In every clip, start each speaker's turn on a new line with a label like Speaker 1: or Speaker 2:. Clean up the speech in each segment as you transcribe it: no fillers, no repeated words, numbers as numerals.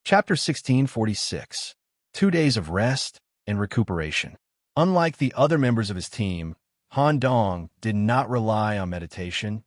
Speaker 1: Chapter 1646. 2 days of rest and recuperation. Unlike the other members of his team, Han Dong did not rely on meditation,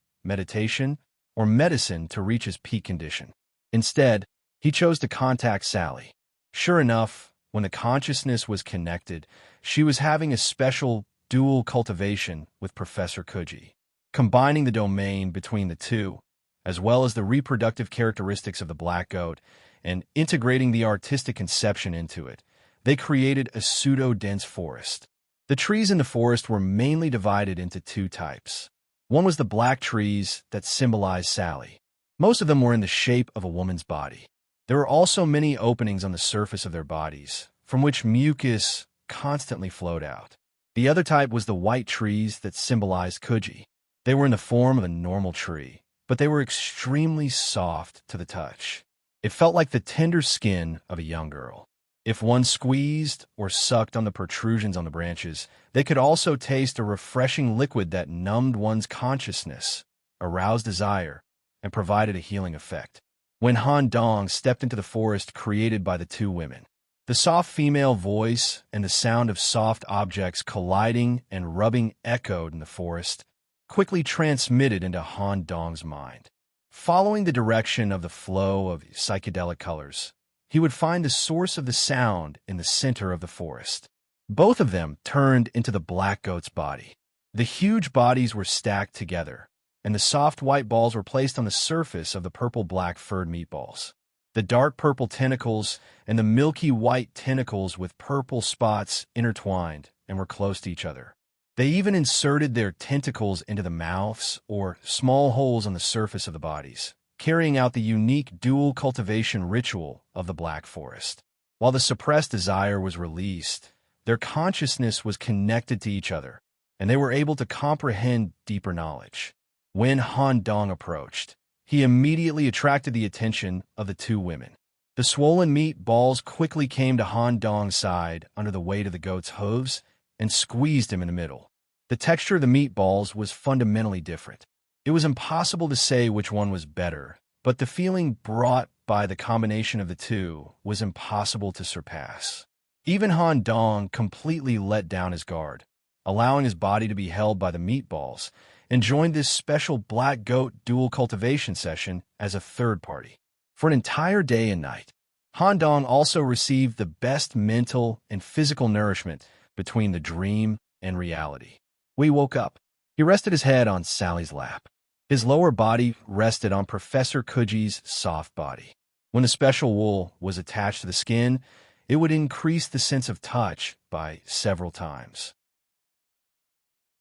Speaker 1: or medicine to reach his peak condition. Instead, he chose to contact Sally. Sure enough, when the consciousness was connected, she was having a special dual cultivation with Professor Kuji. Combining the domain between the two, as well as the reproductive characteristics of the black goat, and integrating the artistic conception into it, they created a pseudo-dense forest. The trees in the forest were mainly divided into two types. One was the black trees that symbolized Sally. Most of them were in the shape of a woman's body. There were also many openings on the surface of their bodies, from which mucus constantly flowed out. The other type was the white trees that symbolized Kuji. They were in the form of a normal tree, but they were extremely soft to the touch. It felt like the tender skin of a young girl. If one squeezed or sucked on the protrusions on the branches, they could also taste a refreshing liquid that numbed one's consciousness, aroused desire, and provided a healing effect. When Han Dong stepped into the forest created by the two women, the soft female voice and the sound of soft objects colliding and rubbing echoed in the forest, quickly transmitted into Han Dong's mind. Following the direction of the flow of psychedelic colors, he would find the source of the sound in the center of the forest. Both of them turned into the black goat's body. The huge bodies were stacked together, and the soft white balls were placed on the surface of the purple-black furred meatballs. The dark purple tentacles and the milky white tentacles with purple spots intertwined and were close to each other. They even inserted their tentacles into the mouths or small holes on the surface of the bodies, carrying out the unique dual cultivation ritual of the Black Forest. While the suppressed desire was released, their consciousness was connected to each other, and they were able to comprehend deeper knowledge. When Han Dong approached, he immediately attracted the attention of the two women. The swollen meat balls quickly came to Han Dong's side under the weight of the goat's hooves and squeezed him in the middle. The texture of the meatballs was fundamentally different. It was impossible to say which one was better, but the feeling brought by the combination of the two was impossible to surpass. Even Han Dong completely let down his guard, allowing his body to be held by the meatballs, and joined this special black goat dual cultivation session as a third party. For an entire day and night, Han Dong also received the best mental and physical nourishment between the dream and reality. When he woke up, he rested his head on Sally's lap. His lower body rested on Professor Kuji's soft body. When the special wool was attached to the skin, it would increase the sense of touch by several times.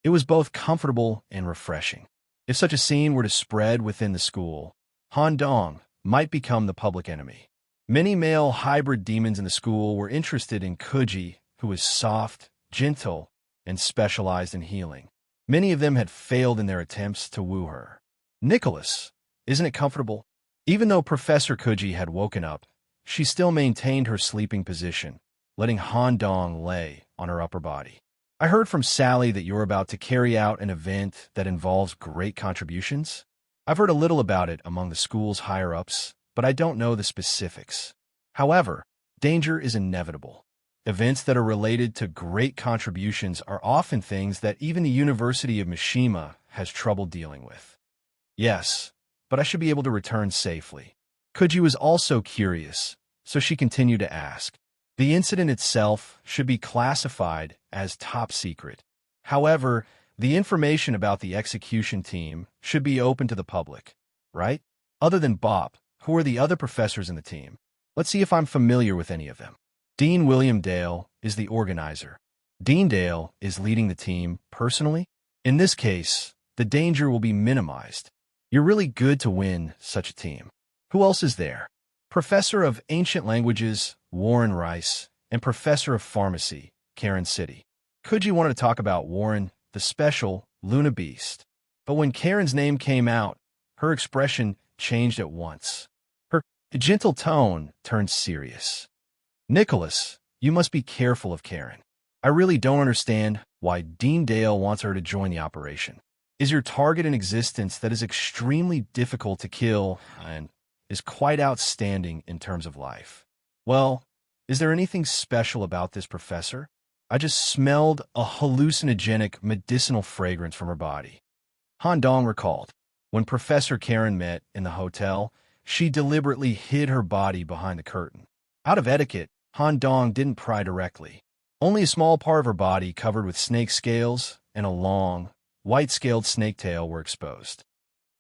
Speaker 1: It was both comfortable and refreshing. If such a scene were to spread within the school, Han Dong might become the public enemy. Many male hybrid demons in the school were interested in Kuji, who was soft, gentle, and specialized in healing. Many of them had failed in their attempts to woo her. Nicholas, isn't it comfortable? Even though Professor Kuji had woken up, she still maintained her sleeping position, letting Han Dong lay on her upper body. I heard from Sally that you're about to carry out an event that involves great contributions. I've heard a little about it among the school's higher-ups, but I don't know the specifics. However, danger is inevitable. Events that are related to great contributions are often things that even the University of Mishima has trouble dealing with. Yes, but I should be able to return safely. Kuji was also curious, so she continued to ask. The incident itself should be classified as top secret. However, the information about the execution team should be open to the public, right? Other than Bob, who are the other professors in the team? Let's see if I'm familiar with any of them. Dean William Dale is the organizer. Dean Dale is leading the team personally. In this case, the danger will be minimized. You're really good to win such a team. Who else is there? Professor of Ancient Languages, Warren Rice, and Professor of Pharmacy, Karen City. Kuji wanted to talk about Warren, the special Luna Beast. But when Karen's name came out, her expression changed at once. Her gentle tone turned serious. Nicholas, you must be careful of Karen. I really don't understand why Dean Dale wants her to join the operation. Is your target an existence that is extremely difficult to kill and is quite outstanding in terms of life. Well, is there anything special about this professor? I just smelled a hallucinogenic medicinal fragrance from her body. Han Dong recalled. When Professor Karen met in the hotel, she deliberately hid her body behind the curtain. Out of etiquette, Han Dong didn't pry directly. Only a small part of her body covered with snake scales and a long, white-scaled snake tail were exposed.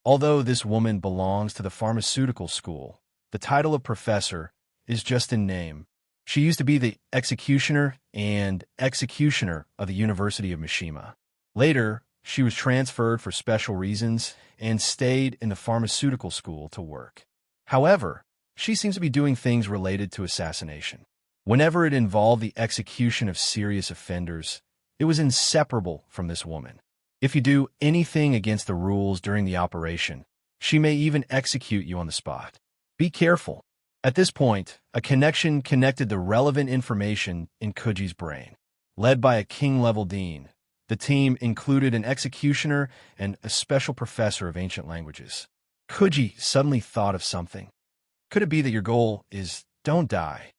Speaker 1: Although this woman belongs to the pharmaceutical school, the title of professor is just in name. She used to be the executioner of the University of Mishima. Later, she was transferred for special reasons and stayed in the pharmaceutical school to work. However, she seems to be doing things related to assassination. Whenever it involved the execution of serious offenders, it was inseparable from this woman. If you do anything against the rules during the operation, she may even execute you on the spot. Be careful. At this point, a connection connected the relevant information in Kuji's brain. Led by a king-level dean, the team included an executioner and a special professor of ancient languages. Kuji suddenly thought of something. Could it be that your goal is don't die?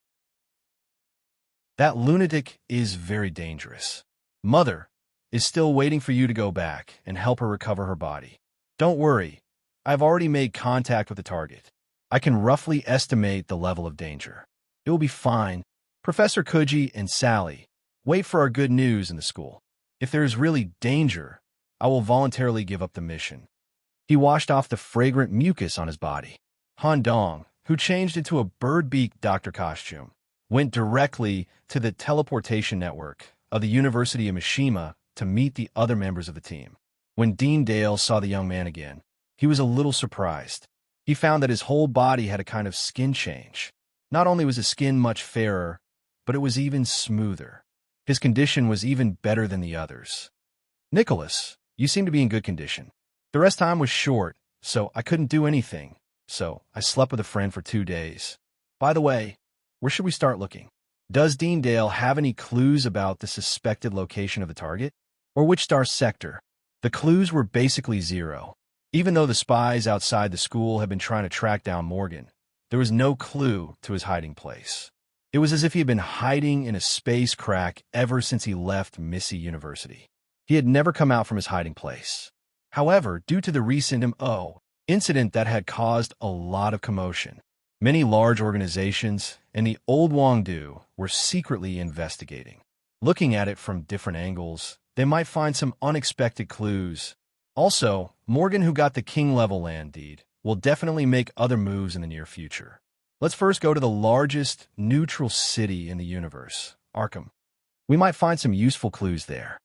Speaker 1: That lunatic is very dangerous. Mother is still waiting for you to go back and help her recover her body. Don't worry, I've already made contact with the target. I can roughly estimate the level of danger. It will be fine. Professor Kuji and Sally, wait for our good news in the school. If there is really danger, I will voluntarily give up the mission. He washed off the fragrant mucus on his body. Han Dong, who changed into a bird-beaked doctor costume, went directly to the teleportation network of the University of Mishima to meet the other members of the team. When Dean Dale saw the young man again, he was a little surprised. He found that his whole body had a kind of skin change. Not only was his skin much fairer, but it was even smoother. His condition was even better than the others. Nicholas, you seem to be in good condition. The rest time was short, so I couldn't do anything. So I slept with a friend for 2 days. By the way, where should we start looking? Does Dean Dale have any clues about the suspected location of the target? Or which star sector? The clues were basically zero. Even though the spies outside the school had been trying to track down Morgan, there was no clue to his hiding place. It was as if he had been hiding in a space crack ever since he left Missy University. He had never come out from his hiding place. However, due to the recent incident that had caused a lot of commotion, many large organizations and the old Wangdu were secretly investigating. Looking at it from different angles, they might find some unexpected clues. Also, Morgan, who got the king-level land deed, will definitely make other moves in the near future. Let's first go to the largest neutral city in the universe, Arkham. We might find some useful clues there.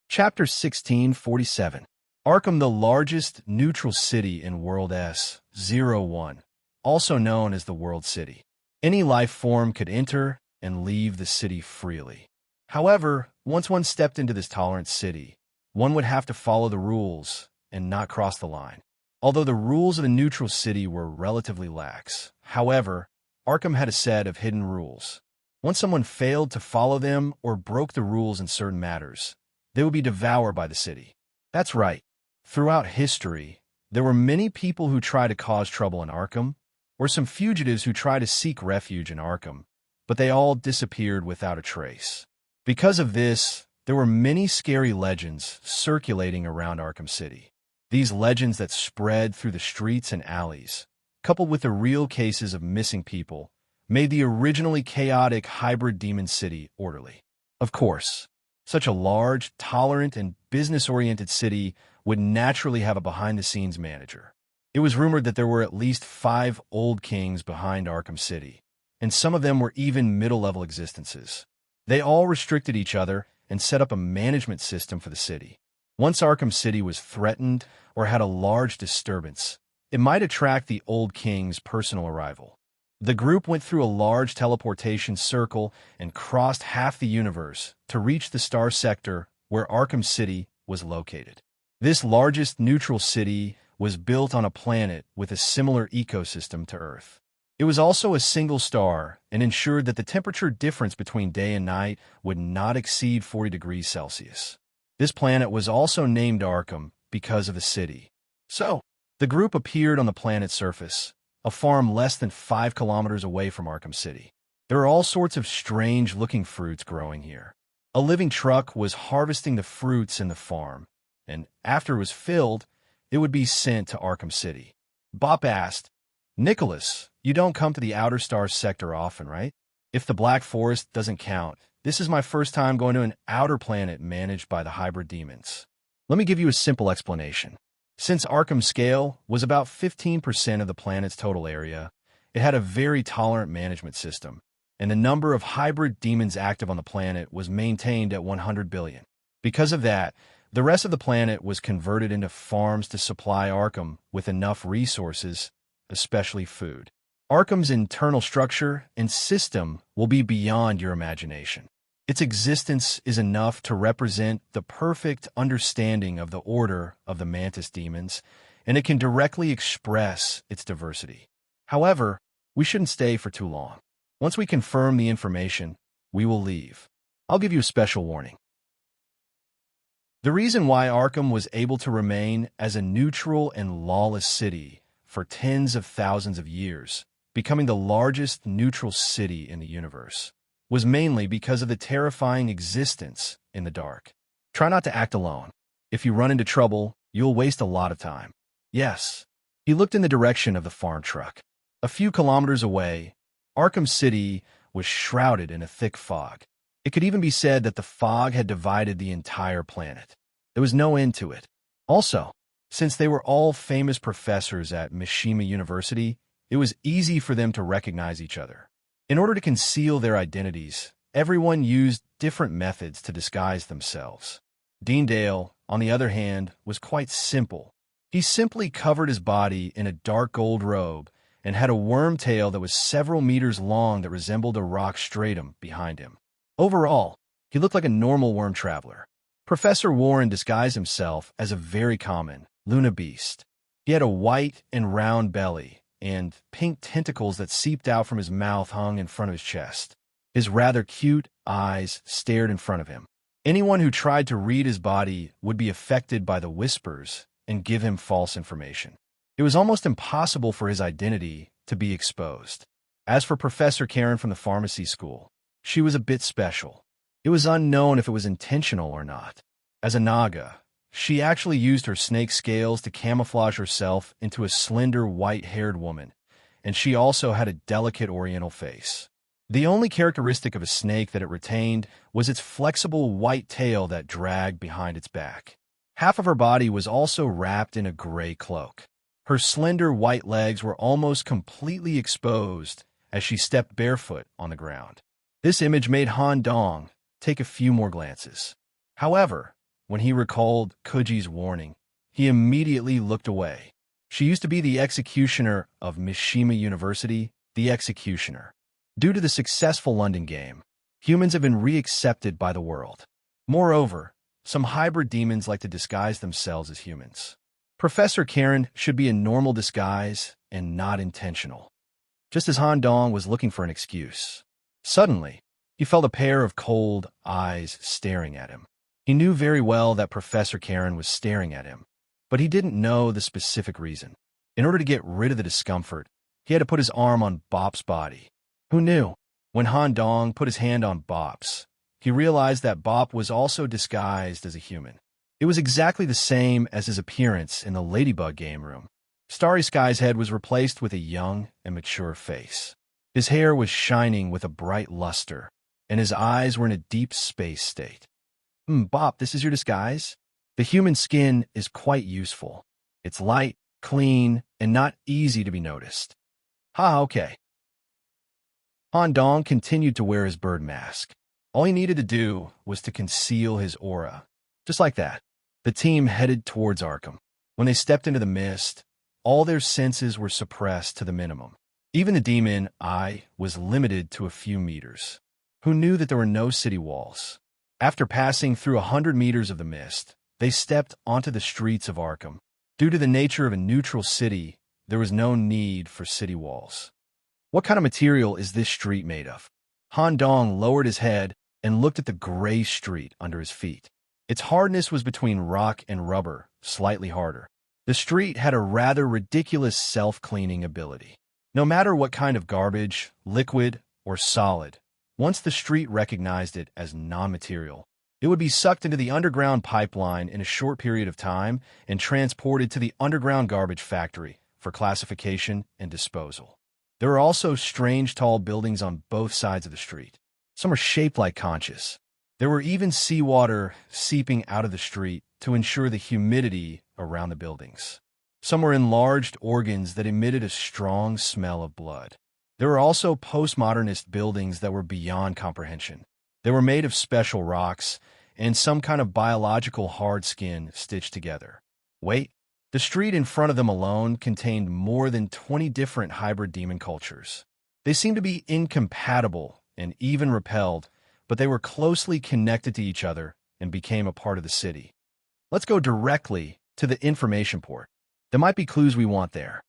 Speaker 1: Chapter 1647. Arkham, the largest neutral city in World S-01, also known as the World City. Any life form could enter and leave the city freely. However, once one stepped into this tolerant city, one would have to follow the rules and not cross the line. Although the rules of the neutral city were relatively lax, however, Arkham had a set of hidden rules. Once someone failed to follow them or broke the rules in certain matters, they would be devoured by the city. That's right. Throughout history, there were many people who tried to cause trouble in Arkham, or some fugitives who tried to seek refuge in Arkham, but they all disappeared without a trace. Because of this, there were many scary legends circulating around Arkham City. These legends that spread through the streets and alleys, coupled with the real cases of missing people, made the originally chaotic hybrid demon city orderly. Of course, such a large, tolerant, and business-oriented city would naturally have a behind-the-scenes manager. It was rumored that there were at least 5 old kings behind Arkham City, and some of them were even middle-level existences. They all restricted each other and set up a management system for the city. Once Arkham City was threatened or had a large disturbance, it might attract the old king's personal arrival. The group went through a large teleportation circle and crossed half the universe to reach the star sector where Arkham City was located. This largest neutral city was built on a planet with a similar ecosystem to Earth. It was also a single star and ensured that the temperature difference between day and night would not exceed 40 degrees Celsius. This planet was also named Arkham because of the city. So, the group appeared on the planet's surface, a farm less than 5 kilometers away from Arkham City. There are all sorts of strange-looking fruits growing here. A living truck was harvesting the fruits in the farm, and after it was filled, it would be sent to Arkham City. Bop asked, "Nicholas, you don't come to the Outer Star sector often, right? If the Black Forest doesn't count, this is my first time going to an outer planet managed by the hybrid demons. Let me give you a simple explanation. Since Arkham's scale was about 15% of the planet's total area, it had a very tolerant management system, and the number of hybrid demons active on the planet was maintained at 100 billion. Because of that, the rest of the planet was converted into farms to supply Arkham with enough resources, especially food. Arkham's internal structure and system will be beyond your imagination. Its existence is enough to represent the perfect understanding of the order of the mantis demons, and it can directly express its diversity. However, we shouldn't stay for too long. Once we confirm the information, we will leave. I'll give you a special warning. The reason why Arkham was able to remain as a neutral and lawless city for tens of thousands of years, becoming the largest neutral city in the universe, was mainly because of the terrifying existence in the dark. Try not to act alone. If you run into trouble, you'll waste a lot of time. Yes. He looked in the direction of the farm truck. A few kilometers away, Arkham City was shrouded in a thick fog. It could even be said that the fog had divided the entire planet. There was no end to it. Also, since they were all famous professors at Mishima University, it was easy for them to recognize each other. In order to conceal their identities, everyone used different methods to disguise themselves. Dean Dale, on the other hand, was quite simple. He simply covered his body in a dark gold robe and had a worm tail that was several meters long that resembled a rock stratum behind him. Overall, he looked like a normal worm traveler. Professor Warren disguised himself as a very common Luna beast. He had a white and round belly, and pink tentacles that seeped out from his mouth hung in front of his chest. His rather cute eyes stared in front of him. Anyone who tried to read his body would be affected by the whispers and give him false information. It was almost impossible for his identity to be exposed. As for Professor Karen from the pharmacy school, she was a bit special. It was unknown if it was intentional or not. As a Naga, she actually used her snake scales to camouflage herself into a slender, white-haired woman, and she also had a delicate oriental face. The only characteristic of a snake that it retained was its flexible white tail that dragged behind its back. Half of her body was also wrapped in a gray cloak. Her slender white legs were almost completely exposed as she stepped barefoot on the ground. This image made Han Dong take a few more glances. However, when he recalled Kuji's warning, he immediately looked away. She used to be the executioner of Mishima University, the executioner. Due to the successful London game, humans have been reaccepted by the world. Moreover, some hybrid demons like to disguise themselves as humans. Professor Karen should be a normal disguise and not intentional. Just as Han Dong was looking for an excuse, suddenly, he felt a pair of cold eyes staring at him. He knew very well that Professor Karen was staring at him, but he didn't know the specific reason. In order to get rid of the discomfort, he had to put his arm on Bop's body. Who knew? When Han Dong put his hand on Bop's, he realized that Bop was also disguised as a human. It was exactly the same as his appearance in the Ladybug game room. Starry Sky's head was replaced with a young and mature face. His hair was shining with a bright luster, and his eyes were in a deep space state. Bop, this is your disguise? The human skin is quite useful. It's light, clean, and not easy to be noticed. Okay. Han Dong continued to wear his bird mask. All he needed to do was to conceal his aura. Just like that, the team headed towards Arkham. When they stepped into the mist, all their senses were suppressed to the minimum. Even the demon eye was limited to a few meters. Who knew that there were no city walls? After passing through 100 meters of the mist, they stepped onto the streets of Arkham. Due to the nature of a neutral city, there was no need for city walls. What kind of material is this street made of? Han Dong lowered his head and looked at the gray street under his feet. Its hardness was between rock and rubber, slightly harder. The street had a rather ridiculous self-cleaning ability. No matter what kind of garbage, liquid, or solid, once the street recognized it as non-material, it would be sucked into the underground pipeline in a short period of time and transported to the underground garbage factory for classification and disposal. There were also strange tall buildings on both sides of the street. Some were shaped like conches. There were even seawater seeping out of the street to ensure the humidity around the buildings. Some were enlarged organs that emitted a strong smell of blood. There were also postmodernist buildings that were beyond comprehension. They were made of special rocks and some kind of biological hard skin stitched together. Wait, the street in front of them alone contained more than 20 different hybrid demon cultures. They seemed to be incompatible and even repelled, but they were closely connected to each other and became a part of the city. Let's go directly to the information port. There might be clues we want there.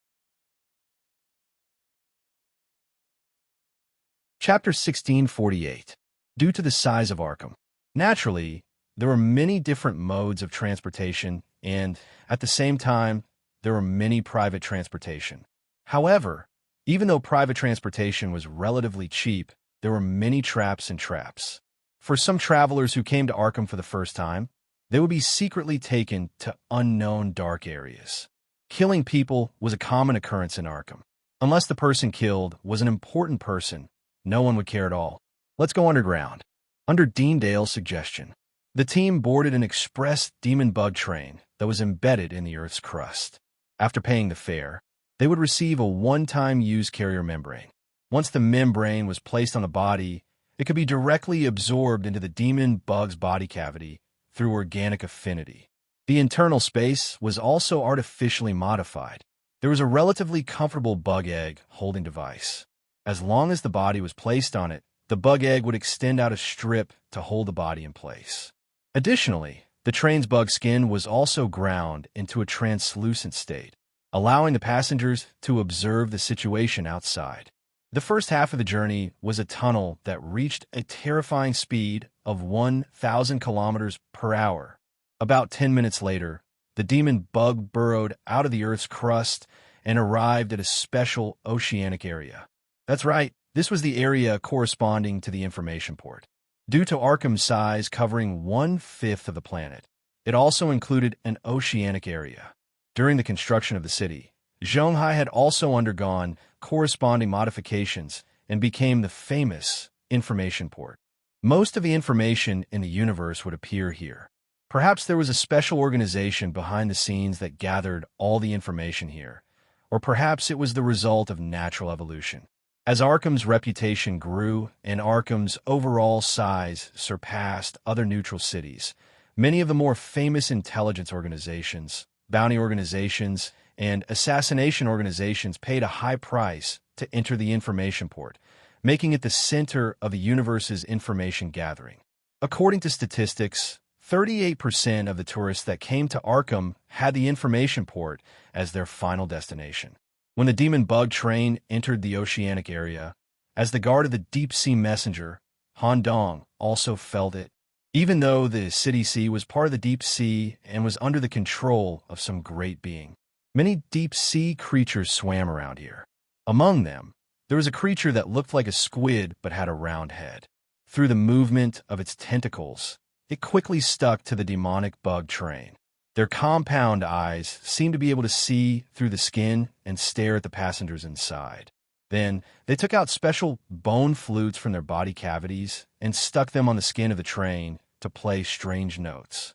Speaker 1: Chapter 1648. Due to the size of Arkham. Naturally, there were many different modes of transportation, and, at the same time, there were many private transportation. However, even though private transportation was relatively cheap, there were many traps and traps. For some travelers who came to Arkham for the first time, they would be secretly taken to unknown dark areas. Killing people was a common occurrence in Arkham. Unless the person killed was an important person, no one would care at all. Let's go underground. Under Dean Dale's suggestion, the team boarded an express demon bug train that was embedded in the Earth's crust. After paying the fare, they would receive a one-time use carrier membrane. Once the membrane was placed on the body, it could be directly absorbed into the demon bug's body cavity through organic affinity. The internal space was also artificially modified. There was a relatively comfortable bug egg holding device. As long as the body was placed on it, the bug egg would extend out a strip to hold the body in place. Additionally, the train's bug skin was also ground into a translucent state, allowing the passengers to observe the situation outside. The first half of the journey was a tunnel that reached a terrifying speed of 1,000 kilometers per hour. About 10 minutes later, the demon bug burrowed out of the Earth's crust and arrived at a special oceanic area. That's right, this was the area corresponding to the information port. Due to Arkham's size covering 1/5 of the planet, it also included an oceanic area. During the construction of the city, Zhonghai had also undergone corresponding modifications and became the famous information port. Most of the information in the universe would appear here. Perhaps there was a special organization behind the scenes that gathered all the information here, or perhaps it was the result of natural evolution. As Arkham's reputation grew and Arkham's overall size surpassed other neutral cities, many of the more famous intelligence organizations, bounty organizations, and assassination organizations paid a high price to enter the information port, making it the center of the universe's information gathering. According to statistics, 38% of the tourists that came to Arkham had the information port as their final destination. When the demon bug train entered the oceanic area, as the guard of the deep-sea messenger, Han Dong also felt it. Even though the city sea was part of the deep sea and was under the control of some great being, many deep-sea creatures swam around here. Among them, there was a creature that looked like a squid but had a round head. Through the movement of its tentacles, it quickly stuck to the demonic bug train. Their compound eyes seemed to be able to see through the skin and stare at the passengers inside. Then, they took out special bone flutes from their body cavities and stuck them on the skin of the train to play strange notes.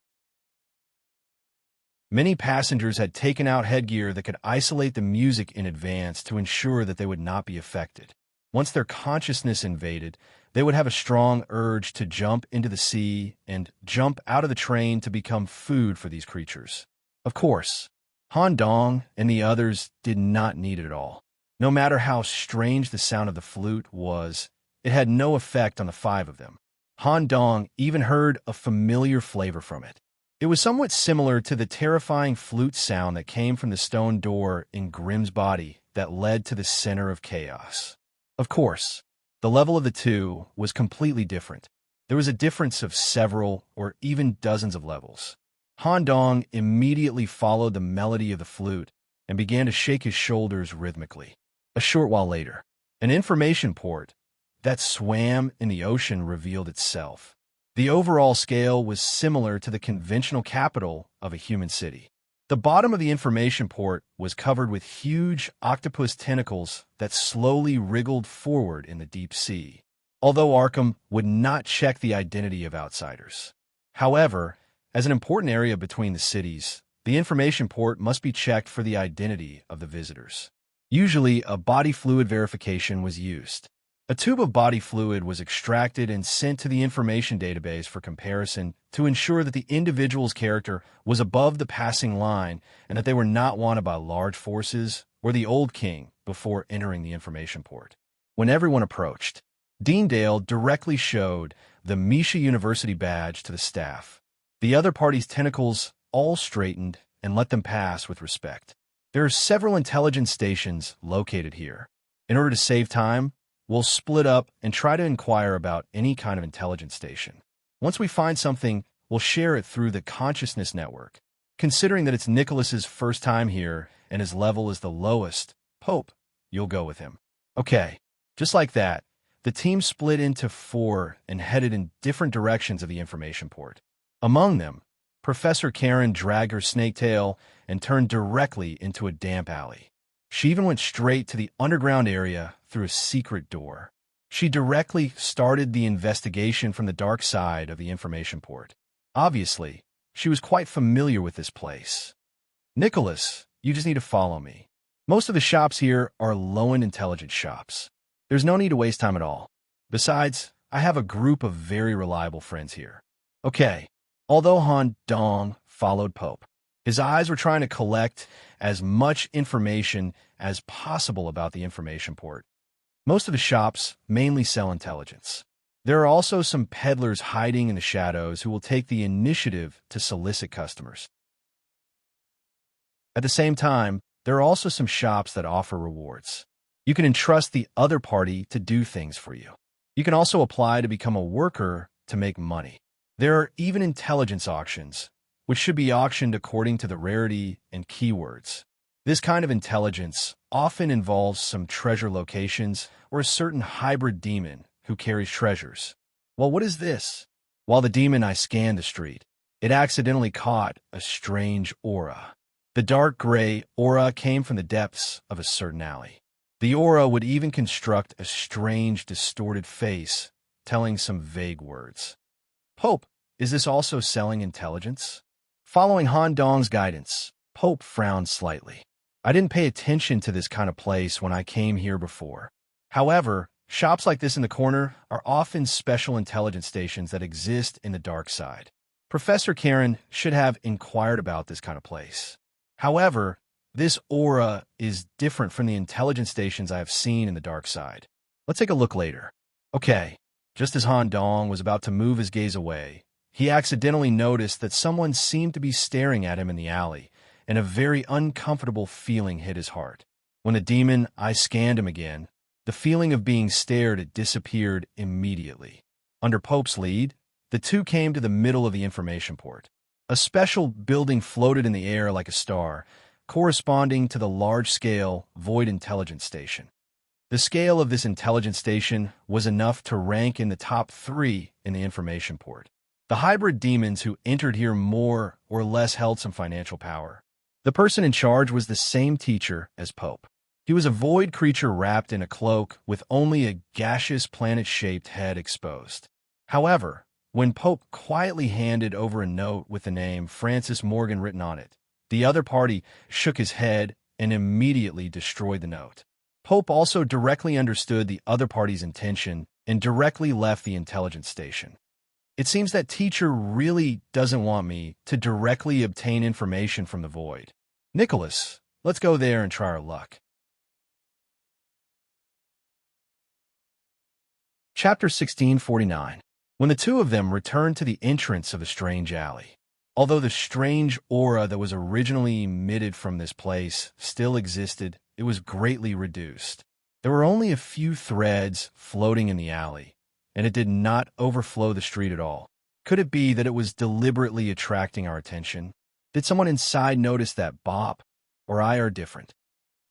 Speaker 1: Many passengers had taken out headgear that could isolate the music in advance to ensure that they would not be affected. Once their consciousness invaded, they would have a strong urge to jump into the sea and jump out of the train to become food for these creatures. Of course, Han Dong and the others did not need it at all. No matter how strange the sound of the flute was, it had no effect on the 5 of them. Han Dong even heard a familiar flavor from it. It was somewhat similar to the terrifying flute sound that came from the stone door in Grimm's body that led to the center of chaos. Of course, the level of the two was completely different. There was a difference of several or even dozens of levels. Han Dong immediately followed the melody of the flute and began to shake his shoulders rhythmically. A short while later, an information port that swam in the ocean revealed itself. The overall scale was similar to the conventional capital of a human city. The bottom of the information port was covered with huge octopus tentacles that slowly wriggled forward in the deep sea, although Arkham would not check the identity of outsiders. However, as an important area between the cities, the information port must be checked for the identity of the visitors. Usually, a body fluid verification was used. A tube of body fluid was extracted and sent to the information database for comparison to ensure that the individual's character was above the passing line and that they were not wanted by large forces or the Old King before entering the information port. When everyone approached, Deandale directly showed the Misha University badge to the staff. The other party's tentacles all straightened and let them pass with respect. There are several intelligence stations located here. In order to save time, we'll split up and try to inquire about any kind of intelligence station. Once we find something, we'll share it through the consciousness network. Considering that it's Nicholas's first time here and his level is the lowest, Pope, you'll go with him. Okay, just like that, the team split into 4 and headed in different directions of the information port. Among them, Professor Karen dragged her snake tail and turned directly into a damp alley. She even went straight to the underground area through a secret door. She directly started the investigation from the dark side of the information port. Obviously, she was quite familiar with this place. Nicholas, you just need to follow me. Most of the shops here are low-end intelligence shops. There's no need to waste time at all. Besides, I have a group of very reliable friends here. Okay. Although Han Dong followed Pope, his eyes were trying to collect as much information as possible about the information port. Most of the shops mainly sell intelligence. There are also some peddlers hiding in the shadows who will take the initiative to solicit customers. At the same time, there are also some shops that offer rewards. You can entrust the other party to do things for you. You can also apply to become a worker to make money. There are even intelligence auctions, which should be auctioned according to the rarity and keywords. This kind of intelligence often involves some treasure locations or a certain hybrid demon who carries treasures. Well, what is this? While the demon I scanned the street, it accidentally caught a strange aura. The dark gray aura came from the depths of a certain alley. The aura would even construct a strange, distorted face, telling some vague words. Pope, is this also selling intelligence? Following Han Dong's guidance, Pope frowned slightly. I didn't pay attention to this kind of place when I came here before. However, shops like this in the corner are often special intelligence stations that exist in the dark side. Professor Karen should have inquired about this kind of place. However, this aura is different from the intelligence stations I have seen in the dark side. Let's take a look later. Okay. Just as Han Dong was about to move his gaze away, he accidentally noticed that someone seemed to be staring at him in the alley, and a very uncomfortable feeling hit his heart. When the demon I scanned him again, the feeling of being stared at disappeared immediately. Under Pope's lead, the two came to the middle of the information port. A special building floated in the air like a star, corresponding to the large-scale Void Intelligence Station. The scale of this intelligence station was enough to rank in the top 3 in the information port. The hybrid demons who entered here more or less held some financial power. The person in charge was the same teacher as Pope. He was a void creature wrapped in a cloak with only a gaseous planet-shaped head exposed. However, when Pope quietly handed over a note with the name Francis Morgan written on it, the other party shook his head and immediately destroyed the note. Pope also directly understood the other party's intention and directly left the intelligence station. It seems that teacher really doesn't want me to directly obtain information from the void. Nicholas, let's go there and try our luck. Chapter 1649. When the two of them returned to the entrance of the strange alley. Although the strange aura that was originally emitted from this place still existed, it was greatly reduced. There were only a few threads floating in the alley, and it did not overflow the street at all. Could it be that it was deliberately attracting our attention? Did someone inside notice that Bop or I are different?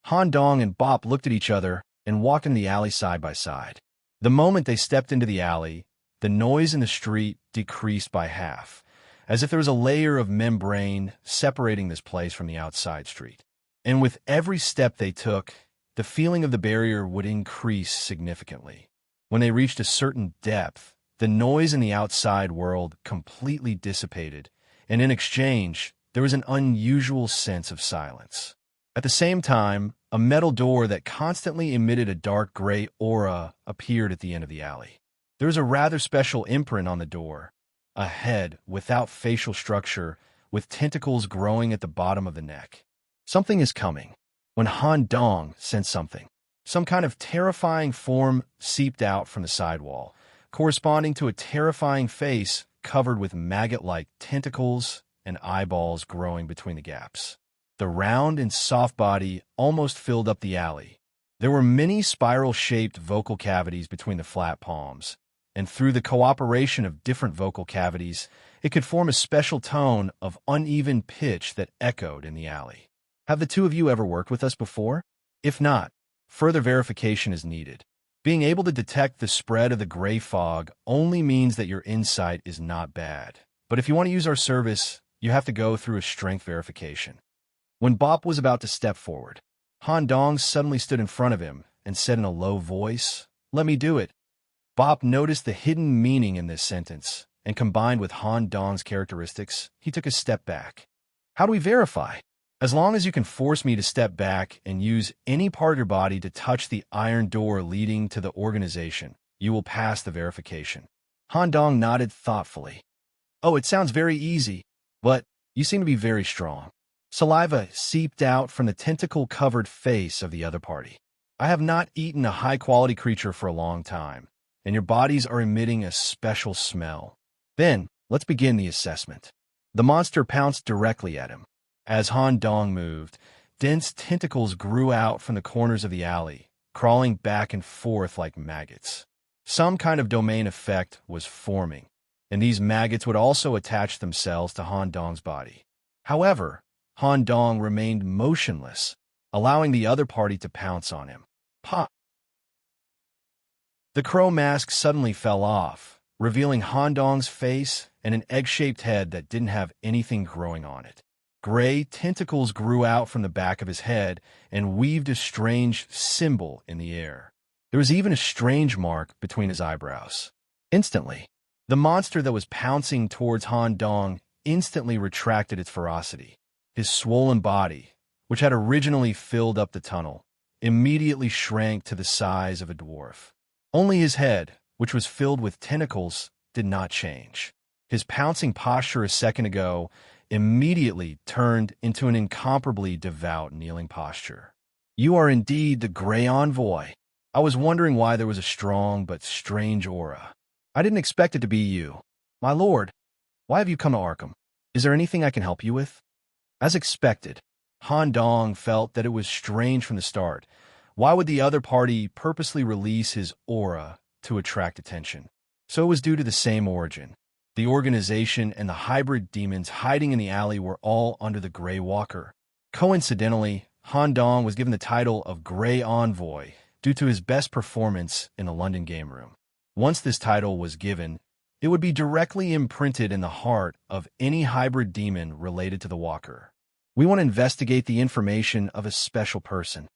Speaker 1: Han Dong and Bop looked at each other and walked in the alley side by side. The moment they stepped into the alley, the noise in the street decreased by half, as if there was a layer of membrane separating this place from the outside street. And with every step they took, the feeling of the barrier would increase significantly. When they reached a certain depth, the noise in the outside world completely dissipated, and in exchange, there was an unusual sense of silence. At the same time, a metal door that constantly emitted a dark gray aura appeared at the end of the alley. There was a rather special imprint on the door, a head without facial structure, with tentacles growing at the bottom of the neck. Something is coming. When Han Dong sensed something, some kind of terrifying form seeped out from the sidewall, corresponding to a terrifying face covered with maggot-like tentacles and eyeballs growing between the gaps. The round and soft body almost filled up the alley. There were many spiral-shaped vocal cavities between the flat palms, and through the cooperation of different vocal cavities, it could form a special tone of uneven pitch that echoed in the alley. Have the two of you ever worked with us before? If not, further verification is needed. Being able to detect the spread of the gray fog only means that your insight is not bad. But if you want to use our service, you have to go through a strength verification. When Bop was about to step forward, Han Dong suddenly stood in front of him and said in a low voice, "Let me do it." Bop noticed the hidden meaning in this sentence, and combined with Han Dong's characteristics, he took a step back. How do we verify? As long as you can force me to step back and use any part of your body to touch the iron door leading to the organization, you will pass the verification. Han Dong nodded thoughtfully. Oh, it sounds very easy, but you seem to be very strong. Saliva seeped out from the tentacle-covered face of the other party. I have not eaten a high-quality creature for a long time, and your bodies are emitting a special smell. Then, let's begin the assessment. The monster pounced directly at him. As Han Dong moved, dense tentacles grew out from the corners of the alley, crawling back and forth like maggots. Some kind of domain effect was forming, and these maggots would also attach themselves to Han Dong's body. However, Han Dong remained motionless, allowing the other party to pounce on him. Pop! The crow mask suddenly fell off, revealing Han Dong's face and an egg-shaped head that didn't have anything growing on it. Gray tentacles grew out from the back of his head and weaved a strange symbol in the air. There was even a strange mark between his eyebrows. Instantly, the monster that was pouncing towards Han Dong instantly retracted its ferocity. His swollen body, which had originally filled up the tunnel, immediately shrank to the size of a dwarf. Only his head, which was filled with tentacles, did not change. His pouncing posture a second ago immediately turned into an incomparably devout kneeling posture. You are indeed the Grey Envoy. I was wondering why there was a strong but strange aura. I didn't expect it to be you. My lord, why have you come to Arkham? Is there anything I can help you with? As expected, Han Dong felt that it was strange from the start. Why would the other party purposely release his aura to attract attention? So it was due to the same origin. The organization and the hybrid demons hiding in the alley were all under the Grey Walker. Coincidentally, Han Dong was given the title of Grey Envoy due to his best performance in the London Game Room. Once this title was given, it would be directly imprinted in the heart of any hybrid demon related to the Walker. We want to investigate the information of a special person.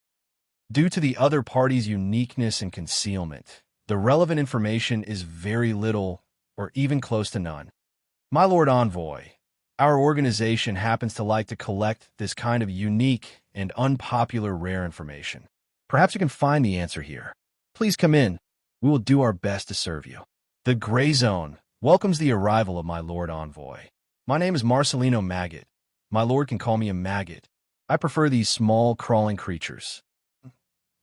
Speaker 1: Due to the other party's uniqueness and concealment, the relevant information is very little or even close to none. My Lord Envoy, our organization happens to like to collect this kind of unique and unpopular rare information. Perhaps you can find the answer here. Please come in. We will do our best to serve you. The Gray Zone welcomes the arrival of my Lord Envoy. My name is Marcelino Maggot. My lord can call me a maggot. I prefer these small, crawling creatures.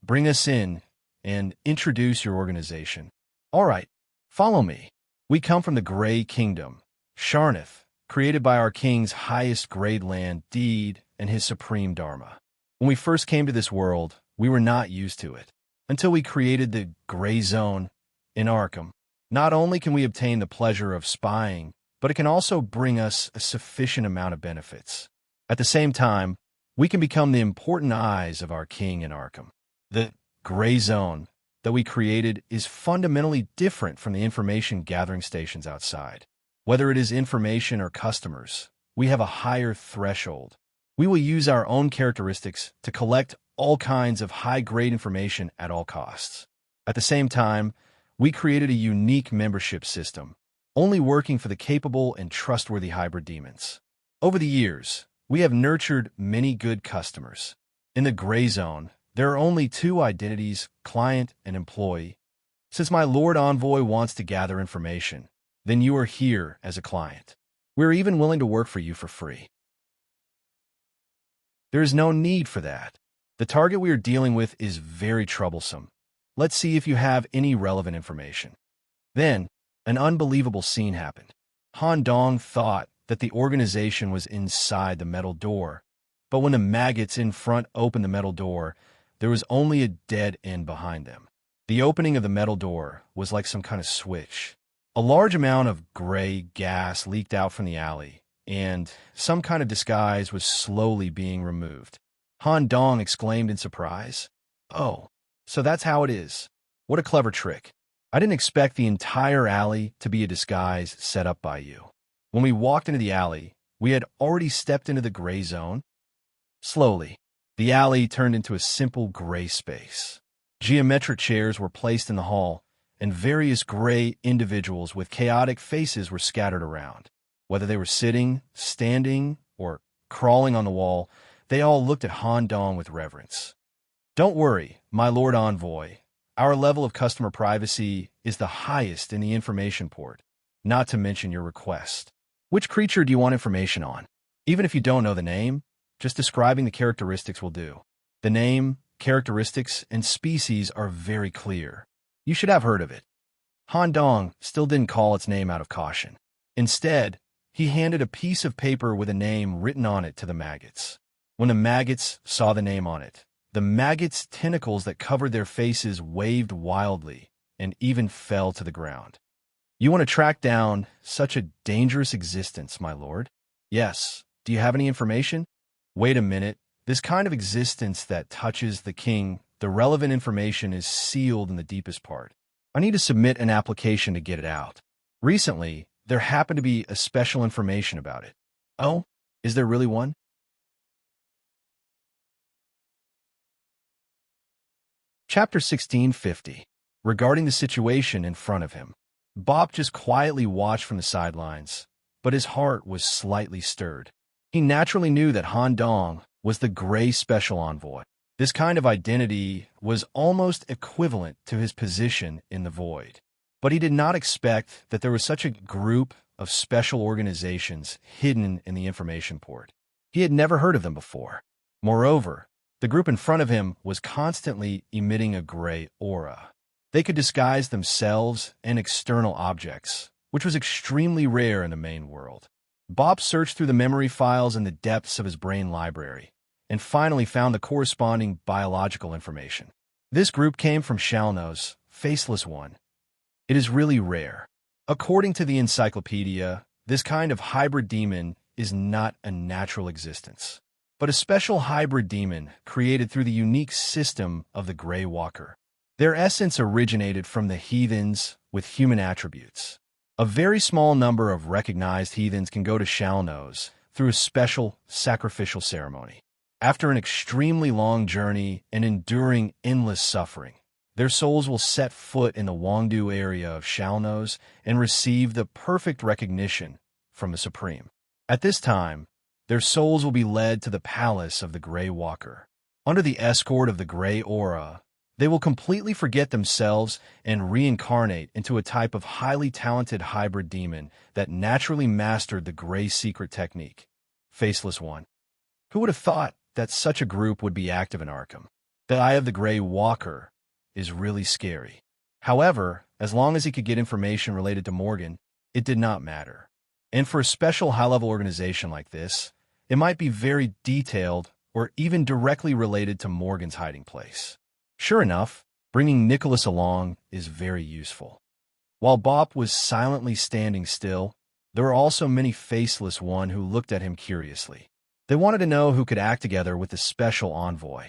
Speaker 1: Bring us in and introduce your organization. All right, follow me. We come from the Grey Kingdom, Sharnath, created by our king's highest grade land deed and his supreme dharma. When we first came to this world, we were not used to it, until we created the Grey Zone in Arkham. Not only can we obtain the pleasure of spying but it can also bring us a sufficient amount of benefits. At the same time, we can become the important eyes of our king in Arkham. The gray zone that we created is fundamentally different from the information gathering stations outside. Whether it is information or customers, we have a higher threshold. We will use our own characteristics to collect all kinds of high-grade information at all costs. At the same time, we created a unique membership system, only working for the capable and trustworthy hybrid demons. Over the years, we have nurtured many good customers. In the gray zone, there are only two identities, client and employee. Since my Lord Envoy wants to gather information, then you are here as a client. We're even willing to work for you for free. There is no need for that. The target we are dealing with is very troublesome. Let's see if you have any relevant information. Then, an unbelievable scene happened. Han Dong thought that the organization was inside the metal door, but when the maggots in front opened the metal door, there was only a dead end behind them. The opening of the metal door was like some kind of switch. A large amount of gray gas leaked out from the alley, and some kind of disguise was slowly being removed. Han Dong exclaimed in surprise. "Oh, so that's how it is. What a clever trick. I didn't expect the entire alley to be a disguise set up by you." When we walked into the alley, we had already stepped into the gray zone. Slowly, the alley turned into a simple gray space. Geometric chairs were placed in the hall, and various gray individuals with chaotic faces were scattered around. Whether they were sitting, standing, or crawling on the wall, they all looked at Han Dong with reverence. "Don't worry, my Lord Envoy. Our level of customer privacy is the highest in the information port, not to mention your request. Which creature do you want information on? Even if you don't know the name, just describing the characteristics will do. The name, characteristics, and species are very clear. You should have heard of it." Han Dong still didn't call its name out of caution. Instead, he handed a piece of paper with a name written on it to the maggots. When the maggots saw the name on it, the maggots' tentacles that covered their faces waved wildly and even fell to the ground. "You want to track down such a dangerous existence, my lord?" "Yes. Do you have any information?" "Wait a minute. This kind of existence that touches the king, the relevant information is sealed in the deepest part. I need to submit an application to get it out. Recently, there happened to be a special information about it." "Oh, is there really one?" Chapter 1650. Regarding the situation in front of him. Bob just quietly watched from the sidelines, but his heart was slightly stirred. He naturally knew that Han Dong was the Gray Special Envoy. This kind of identity was almost equivalent to his position in the Void. But he did not expect that there was such a group of special organizations hidden in the information port. He had never heard of them before. Moreover, the group in front of him was constantly emitting a gray aura. They could disguise themselves and external objects, which was extremely rare in the main world. Bob searched through the memory files in the depths of his brain library, and finally found the corresponding biological information. This group came from Shalno's Faceless One. It is really rare. According to the encyclopedia, this kind of hybrid demon is not a natural existence, but a special hybrid demon created through the unique system of the Grey Walker. Their essence originated from the heathens with human attributes. A very small number of recognized heathens can go to Shalno's through a special sacrificial ceremony. After an extremely long journey and enduring endless suffering, their souls will set foot in the Wangdu area of Shalno's and receive the perfect recognition from the Supreme. At this time, their souls will be led to the palace of the Grey Walker. Under the escort of the Grey Aura, they will completely forget themselves and reincarnate into a type of highly talented hybrid demon that naturally mastered the Grey Secret technique. Faceless One. Who would have thought that such a group would be active in Arkham? The Eye of the Grey Walker is really scary. However, as long as he could get information related to Morgan, it did not matter. And for a special high-level organization like this, it might be very detailed or even directly related to Morgan's hiding place. Sure enough, bringing Nicholas along is very useful. While Bop was silently standing still, There were also many faceless ones who looked at him curiously. They wanted to know who could act together with the special envoy.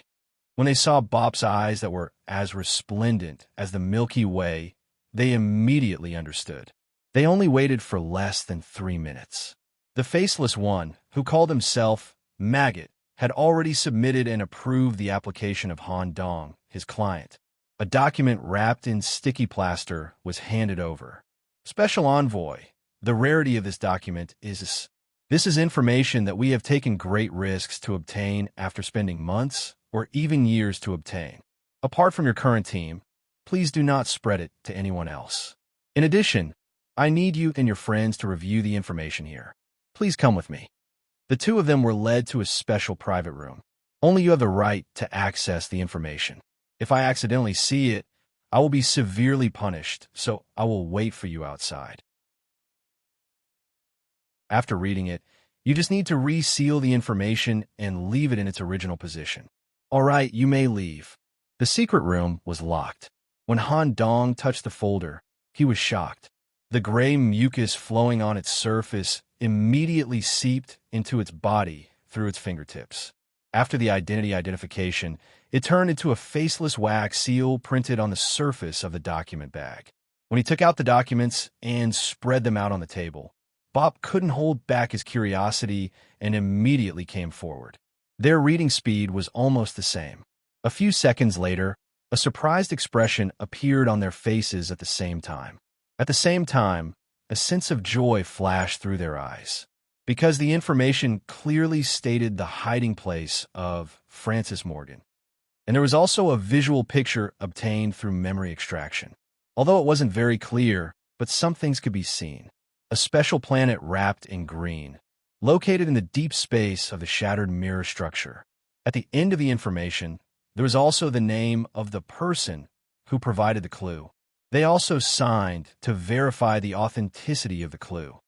Speaker 1: When they saw Bop's eyes that were as resplendent as the Milky Way, they immediately understood. They only waited for less than 3 minutes. The faceless one, who called himself Maggot, had already submitted and approved the application of Han Dong, his client. A document wrapped in sticky plaster was handed over. Special Envoy, the rarity of this document is this is information that we have taken great risks to obtain after spending months or even years to obtain. Apart from your current team, please do not spread it to anyone else. In addition, I need you and your friends to review the information here. Please come with me. The two of them were led to a special private room. Only you have the right to access the information. If I accidentally see it, I will be severely punished, so I will wait for you outside. After reading it, you just need to reseal the information and leave it in its original position. All right, you may leave. The secret room was locked. When Han Dong touched the folder, he was shocked. The gray mucus flowing on its surface immediately seeped into its body through its fingertips. After the identification, it turned into a faceless wax seal printed on the surface of the document bag. When he took out the documents and spread them out on the table, Bop couldn't hold back his curiosity and immediately came forward. Their reading speed was almost the same. A few seconds later, a surprised expression appeared on their faces at the same time. At the same time, a sense of joy flashed through their eyes, because the information clearly stated the hiding place of Francis Morgan. And there was also a visual picture obtained through memory extraction. Although it wasn't very clear, but some things could be seen. A special planet wrapped in green, located in the deep space of the shattered mirror structure. At the end of the information, there was also the name of the person who provided the clue. They also signed to verify the authenticity of the clue.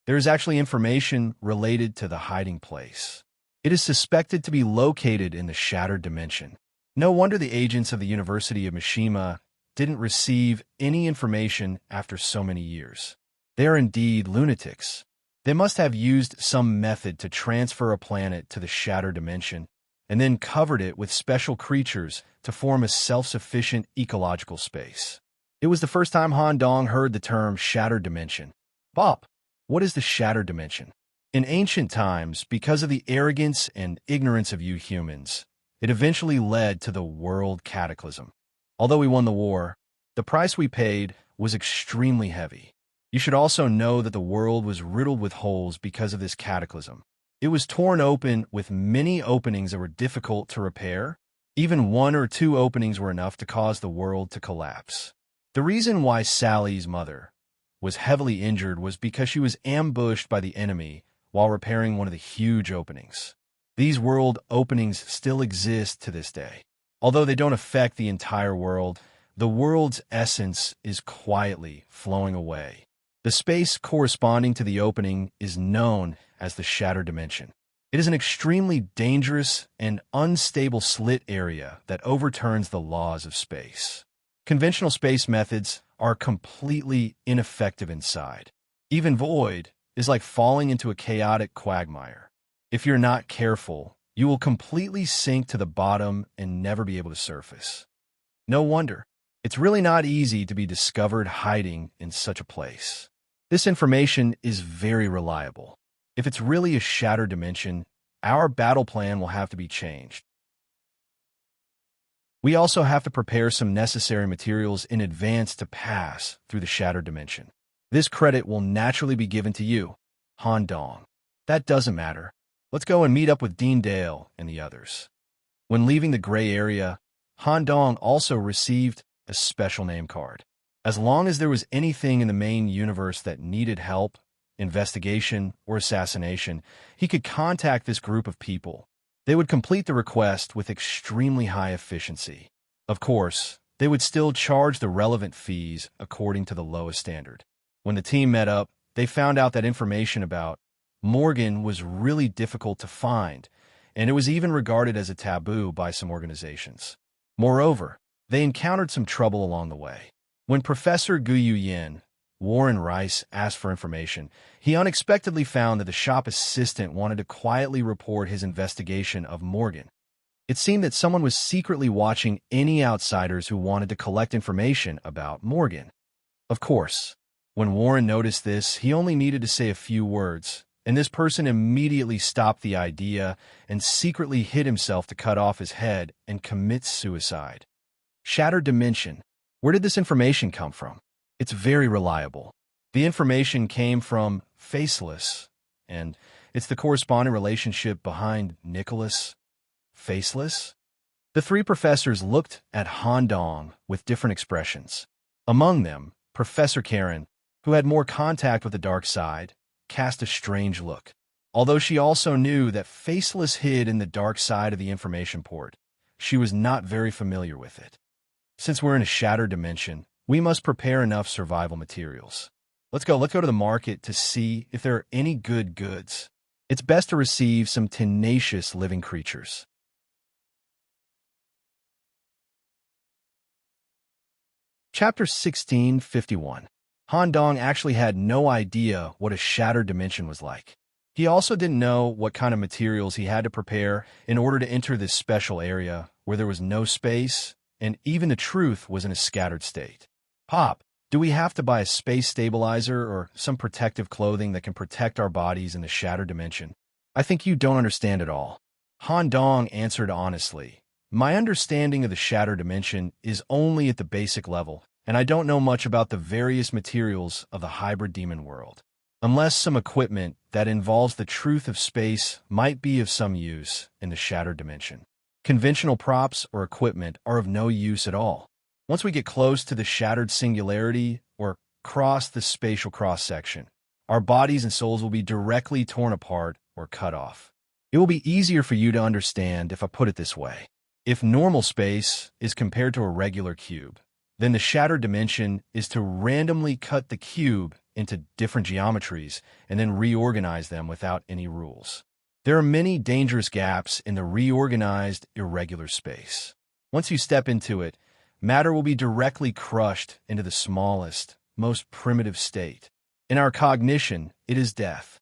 Speaker 1: There is actually information related to the hiding place. It is suspected to be located in the shattered dimension. No wonder the agents of the University of Mishima didn't receive any information after so many years. They are indeed lunatics. They must have used some method to transfer a planet to the shattered dimension and then covered it with special creatures to form a self-sufficient ecological space. It was the first time Han Dong heard the term shattered dimension. Bop, what is the shattered dimension? In ancient times, because of the arrogance and ignorance of you humans, it eventually led to the world cataclysm. Although we won the war, the price we paid was extremely heavy. You should also know that the world was riddled with holes because of this cataclysm. It was torn open with many openings that were difficult to repair. Even 1 or 2 openings were enough to cause the world to collapse. The reason why Sally's mother was heavily injured was because she was ambushed by the enemy while repairing one of the huge openings. These world openings still exist to this day. Although they don't affect the entire world, the world's essence is quietly flowing away. The space corresponding to the opening is known as the shattered dimension. It is an extremely dangerous and unstable slit area that overturns the laws of space. Conventional space methods are completely ineffective inside. Even void is like falling into a chaotic quagmire. If you're not careful, you will completely sink to the bottom and never be able to surface. No wonder. It's really not easy to be discovered hiding in such a place. This information is very reliable. If it's really a shattered dimension, our battle plan will have to be changed. We also have to prepare some necessary materials in advance to pass through the shattered dimension. This credit will naturally be given to you, Han Dong. That doesn't matter. Let's go and meet up with Dean Dale and the others. When leaving the gray area, Han Dong also received a special name card. As long as there was anything in the main universe that needed help, investigation, or assassination, he could contact this group of people. They would complete the request with extremely high efficiency. Of course, they would still charge the relevant fees according to the lowest standard. When the team met up, they found out that information about Morgan was really difficult to find, and it was even regarded as a taboo by some organizations. Moreover, they encountered some trouble along the way. When Professor Guyu Yin, Warren Rice asked for information, he unexpectedly found that the shop assistant wanted to quietly report his investigation of Morgan. It seemed that someone was secretly watching any outsiders who wanted to collect information about Morgan. Of course, when Warren noticed this, he only needed to say a few words, and this person immediately stopped the idea and secretly hid himself to cut off his head and commit suicide. Shattered dimension. Where did this information come from? It's very reliable. The information came from Faceless, and it's the corresponding relationship behind Nicholas. Faceless? The three professors looked at Han Dong with different expressions. Among them, Professor Karen, who had more contact with the dark side, cast a strange look. Although she also knew that Faceless hid in the dark side of the information port, she was not very familiar with it. Since we're in a shattered dimension, we must prepare enough survival materials. Let's go to the market to see if there are any good goods. It's best to receive some tenacious living creatures. Chapter 1651. Han Dong actually had no idea what a shattered dimension was like. He also didn't know what kind of materials he had to prepare in order to enter this special area where there was no space, and even the truth was in a scattered state. Pop, do we have to buy a space stabilizer or some protective clothing that can protect our bodies in the shattered dimension? I think you don't understand at all. Han Dong answered honestly. My understanding of the shattered dimension is only at the basic level, and I don't know much about the various materials of the hybrid demon world. Unless some equipment that involves the truth of space might be of some use in the shattered dimension. Conventional props or equipment are of no use at all. Once we get close to the shattered singularity or cross the spatial cross-section, our bodies and souls will be directly torn apart or cut off. It will be easier for you to understand if I put it this way. If normal space is compared to a regular cube, then the shattered dimension is to randomly cut the cube into different geometries and then reorganize them without any rules. There are many dangerous gaps in the reorganized, irregular space. Once you step into it, matter will be directly crushed into the smallest, most primitive state. In our cognition, it is death.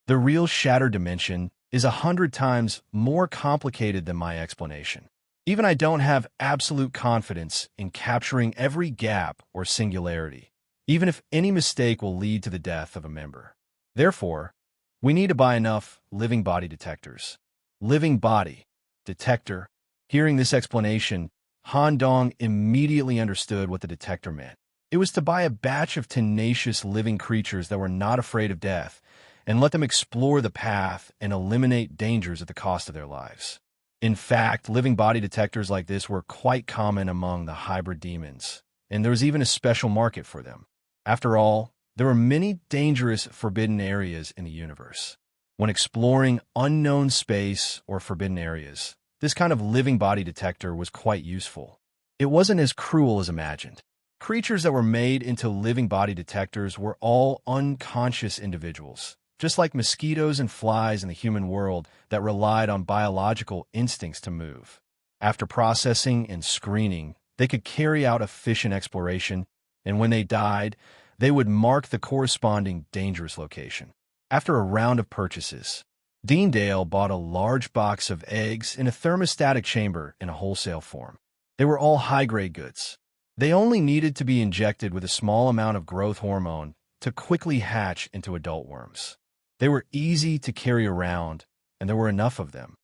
Speaker 1: The real shattered dimension is 100 times more complicated than my explanation. Even I don't have absolute confidence in capturing every gap or singularity, even if any mistake will lead to the death of a member. Therefore, we need to buy enough living body detectors. Living body detector. Hearing this explanation, Han Dong immediately understood what the detector meant. It was to buy a batch of tenacious living creatures that were not afraid of death and let them explore the path and eliminate dangers at the cost of their lives. In fact, living body detectors like this were quite common among the hybrid demons, and there was even a special market for them. After all, there are many dangerous forbidden areas in the universe. When exploring unknown space or forbidden areas, this kind of living body detector was quite useful. It wasn't as cruel as imagined. Creatures that were made into living body detectors were all unconscious individuals, just like mosquitoes and flies in the human world that relied on biological instincts to move. After processing and screening, they could carry out efficient exploration, and when they died, they would mark the corresponding dangerous location. After a round of purchases, Deandale bought a large box of eggs in a thermostatic chamber in a wholesale form. They were all high-grade goods. They only needed to be injected with a small amount of growth hormone to quickly hatch into adult worms. They were easy to carry around, and there were enough of them.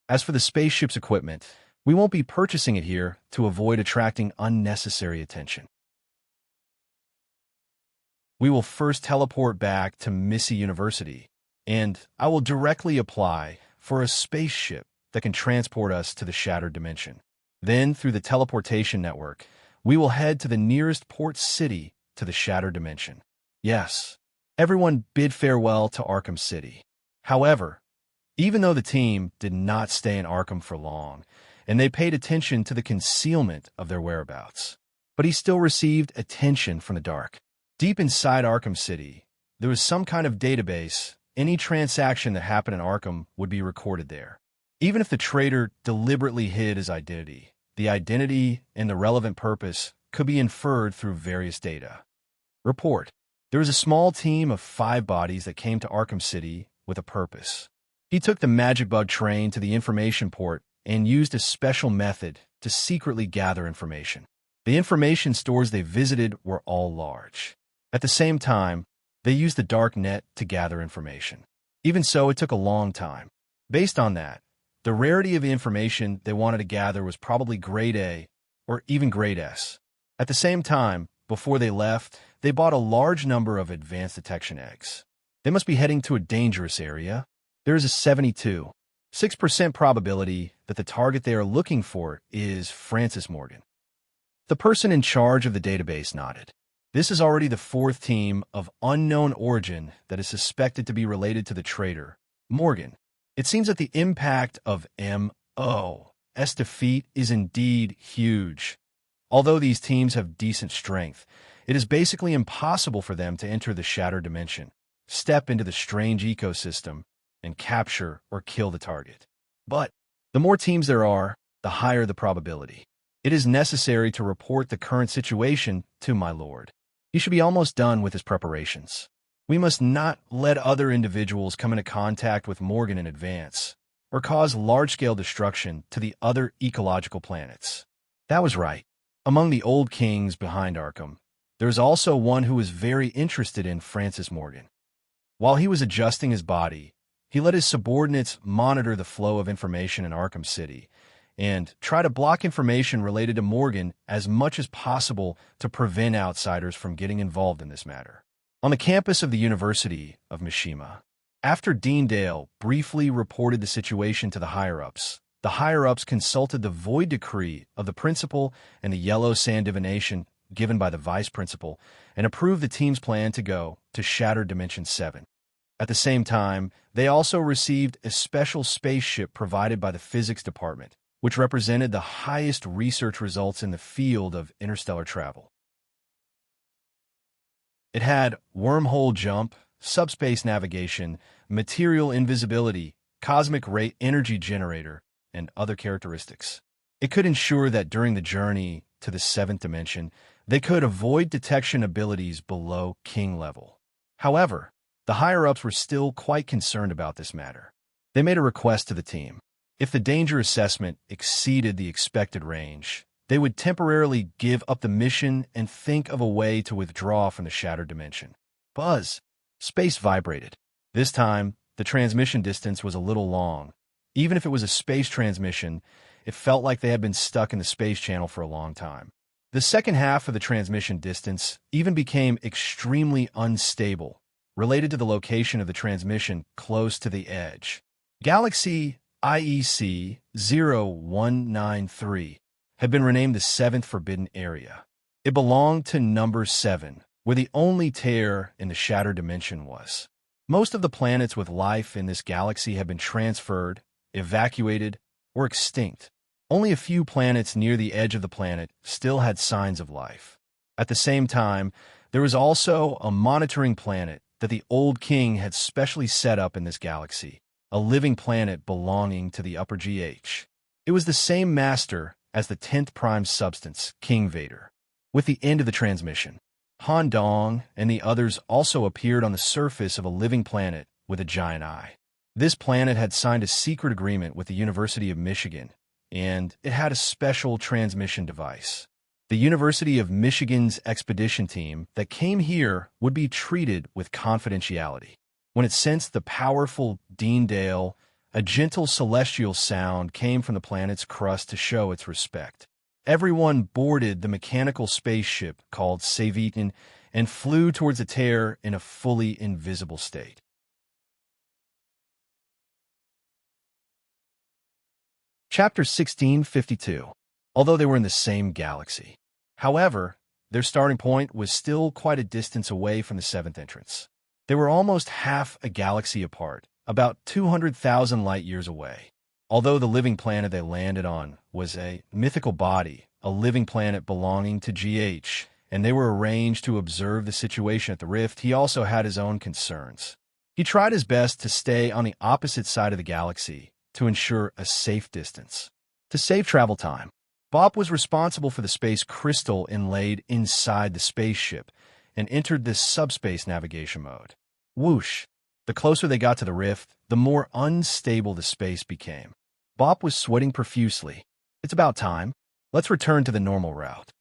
Speaker 1: As for the spaceship's equipment, we won't be purchasing it here to avoid attracting unnecessary attention. We will first teleport back to Misty University, and I will directly apply for a spaceship that can transport us to the shattered dimension. Then, through the teleportation network, we will head to the nearest port city to the shattered dimension. Yes, everyone bid farewell to Arkham City. However, even though the team did not stay in Arkham for long, and they paid attention to the concealment of their whereabouts, but he still received attention from the dark. Deep inside Arkham City, there was some kind of database. Any transaction that happened in Arkham would be recorded there. Even if the trader deliberately hid his identity, the identity and the relevant purpose could be inferred through various data. Report. There was a small team of 5 bodies that came to Arkham City with a purpose. He took the magic bug train to the information port and used a special method to secretly gather information. The information stores they visited were all large. At the same time, they used the dark net to gather information. Even so, it took a long time. Based on that, the rarity of the information they wanted to gather was probably grade A or even grade S. At the same time, before they left, they bought a large number of advanced detection eggs. They must be heading to a dangerous area. There is a 72.6% probability that the target they are looking for is Francis Morgan. The person in charge of the database nodded. This is already the 4th team of unknown origin that is suspected to be related to the traitor, Morgan. It seems that the impact of M.O.'s defeat is indeed huge. Although these teams have decent strength, it is basically impossible for them to enter the shattered dimension, step into the strange ecosystem, and capture or kill the target. But the more teams there are, the higher the probability. It is necessary to report the current situation to my lord. He should be almost done with his preparations. We must not let other individuals come into contact with Morgan in advance, or cause large-scale destruction to the other ecological planets. That was right. Among the old kings behind Arkham, there is also one who was very interested in Francis Morgan. While he was adjusting his body, he let his subordinates monitor the flow of information in Arkham City and try to block information related to Morgan as much as possible to prevent outsiders from getting involved in this matter. On the campus of the University of Mishima, after Dean Dale briefly reported the situation to the higher-ups consulted the void decree of the principal and the yellow sand divination given by the vice principal and approved the team's plan to go to Shattered Dimension 7. At the same time, they also received a special spaceship provided by the physics department, which represented the highest research results in the field of interstellar travel. It had wormhole jump, subspace navigation, material invisibility, cosmic ray energy generator, and other characteristics. It could ensure that during the journey to the 7th dimension, they could avoid detection abilities below king level. However, the higher-ups were still quite concerned about this matter. They made a request to the team. If the danger assessment exceeded the expected range, they would temporarily give up the mission and think of a way to withdraw from the shattered dimension. Buzz. Space vibrated. This time, the transmission distance was a little long. Even if it was a space transmission, it felt like they had been stuck in the space channel for a long time. The second half of the transmission distance even became extremely unstable, related to the location of the transmission close to the edge. Galaxy IEC 0193 had been renamed the 7th Forbidden Area. It belonged to number 7, where the only tear in the shattered dimension was. Most of the planets with life in this galaxy had been transferred, evacuated, or extinct. Only a few planets near the edge of the planet still had signs of life. At the same time, there was also a monitoring planet that the Old King had specially set up in this galaxy, a living planet belonging to the Upper GH. It was the same master as the 10th prime substance, King Vader. With the end of the transmission, Han Dong and the others also appeared on the surface of a living planet with a giant eye. This planet had signed a secret agreement with the University of Michigan, and it had a special transmission device. The University of Michigan's expedition team that came here would be treated with confidentiality. When it sensed the powerful Dean Dale, a gentle celestial sound came from the planet's crust to show its respect. Everyone boarded the mechanical spaceship called Savitin and flew towards the tear in a fully invisible state. Chapter 1652. Although they were in the same galaxy. However, their starting point was still quite a distance away from the 7th entrance. They were almost half a galaxy apart, about 200,000 light-years away. Although the living planet they landed on was a mythical body, a living planet belonging to GH, and they were arranged to observe the situation at the rift, he also had his own concerns. He tried his best to stay on the opposite side of the galaxy to ensure a safe distance. To save travel time, Bob was responsible for the space crystal inlaid inside the spaceship, and entered this subspace navigation mode. Whoosh! The closer they got to the rift, the more unstable the space became. Bop was sweating profusely. It's about time. Let's return to the normal route.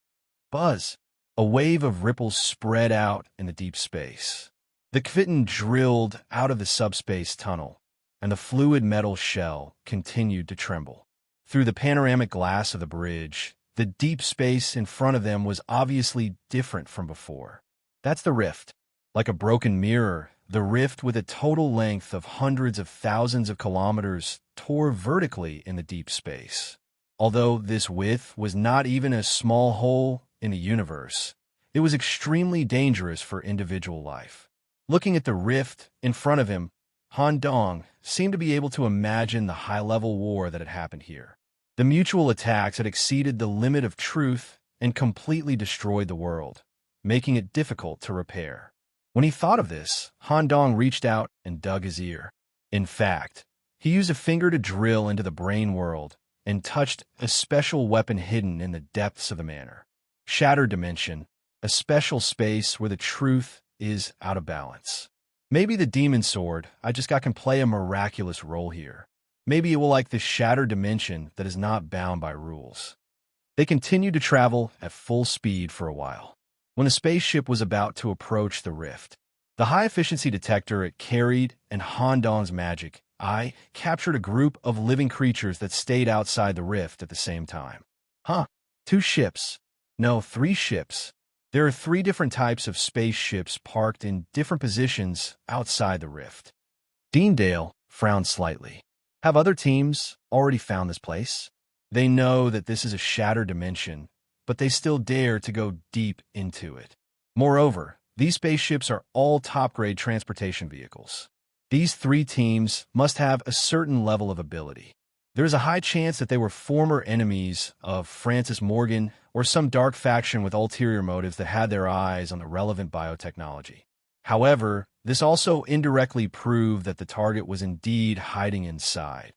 Speaker 1: Buzz! A wave of ripples spread out in the deep space. The kitten drilled out of the subspace tunnel, and the fluid metal shell continued to tremble. Through the panoramic glass of the bridge, the deep space in front of them was obviously different from before. That's the rift. Like a broken mirror, the rift, with a total length of hundreds of thousands of kilometers, tore vertically in the deep space. Although this width was not even a small hole in the universe, it was extremely dangerous for individual life. Looking at the rift in front of him, Han Dong seemed to be able to imagine the high-level war that had happened here. The mutual attacks had exceeded the limit of truth and completely destroyed the world, making it difficult to repair. When he thought of this, Han Dong reached out and dug his ear. In fact, he used a finger to drill into the brain world and touched a special weapon hidden in the depths of the manor. Shattered dimension, a special space where the truth is out of balance. Maybe the demon sword I just got can play a miraculous role here. Maybe it will like this shattered dimension that is not bound by rules. They continued to travel at full speed for a while. When the spaceship was about to approach the rift, the high-efficiency detector it carried and Han Dong's magic eye captured a group of living creatures that stayed outside the rift at the same time. Huh? 2 ships. No, 3 ships. There are 3 different types of spaceships parked in different positions outside the rift. Deendale frowned slightly. Have other teams already found this place? They know that this is a shattered dimension, but they still dare to go deep into it. Moreover, these spaceships are all top-grade transportation vehicles. These 3 teams must have a certain level of ability. There is a high chance that they were former enemies of Francis Morgan or some dark faction with ulterior motives that had their eyes on the relevant biotechnology. However, this also indirectly proved that the target was indeed hiding inside.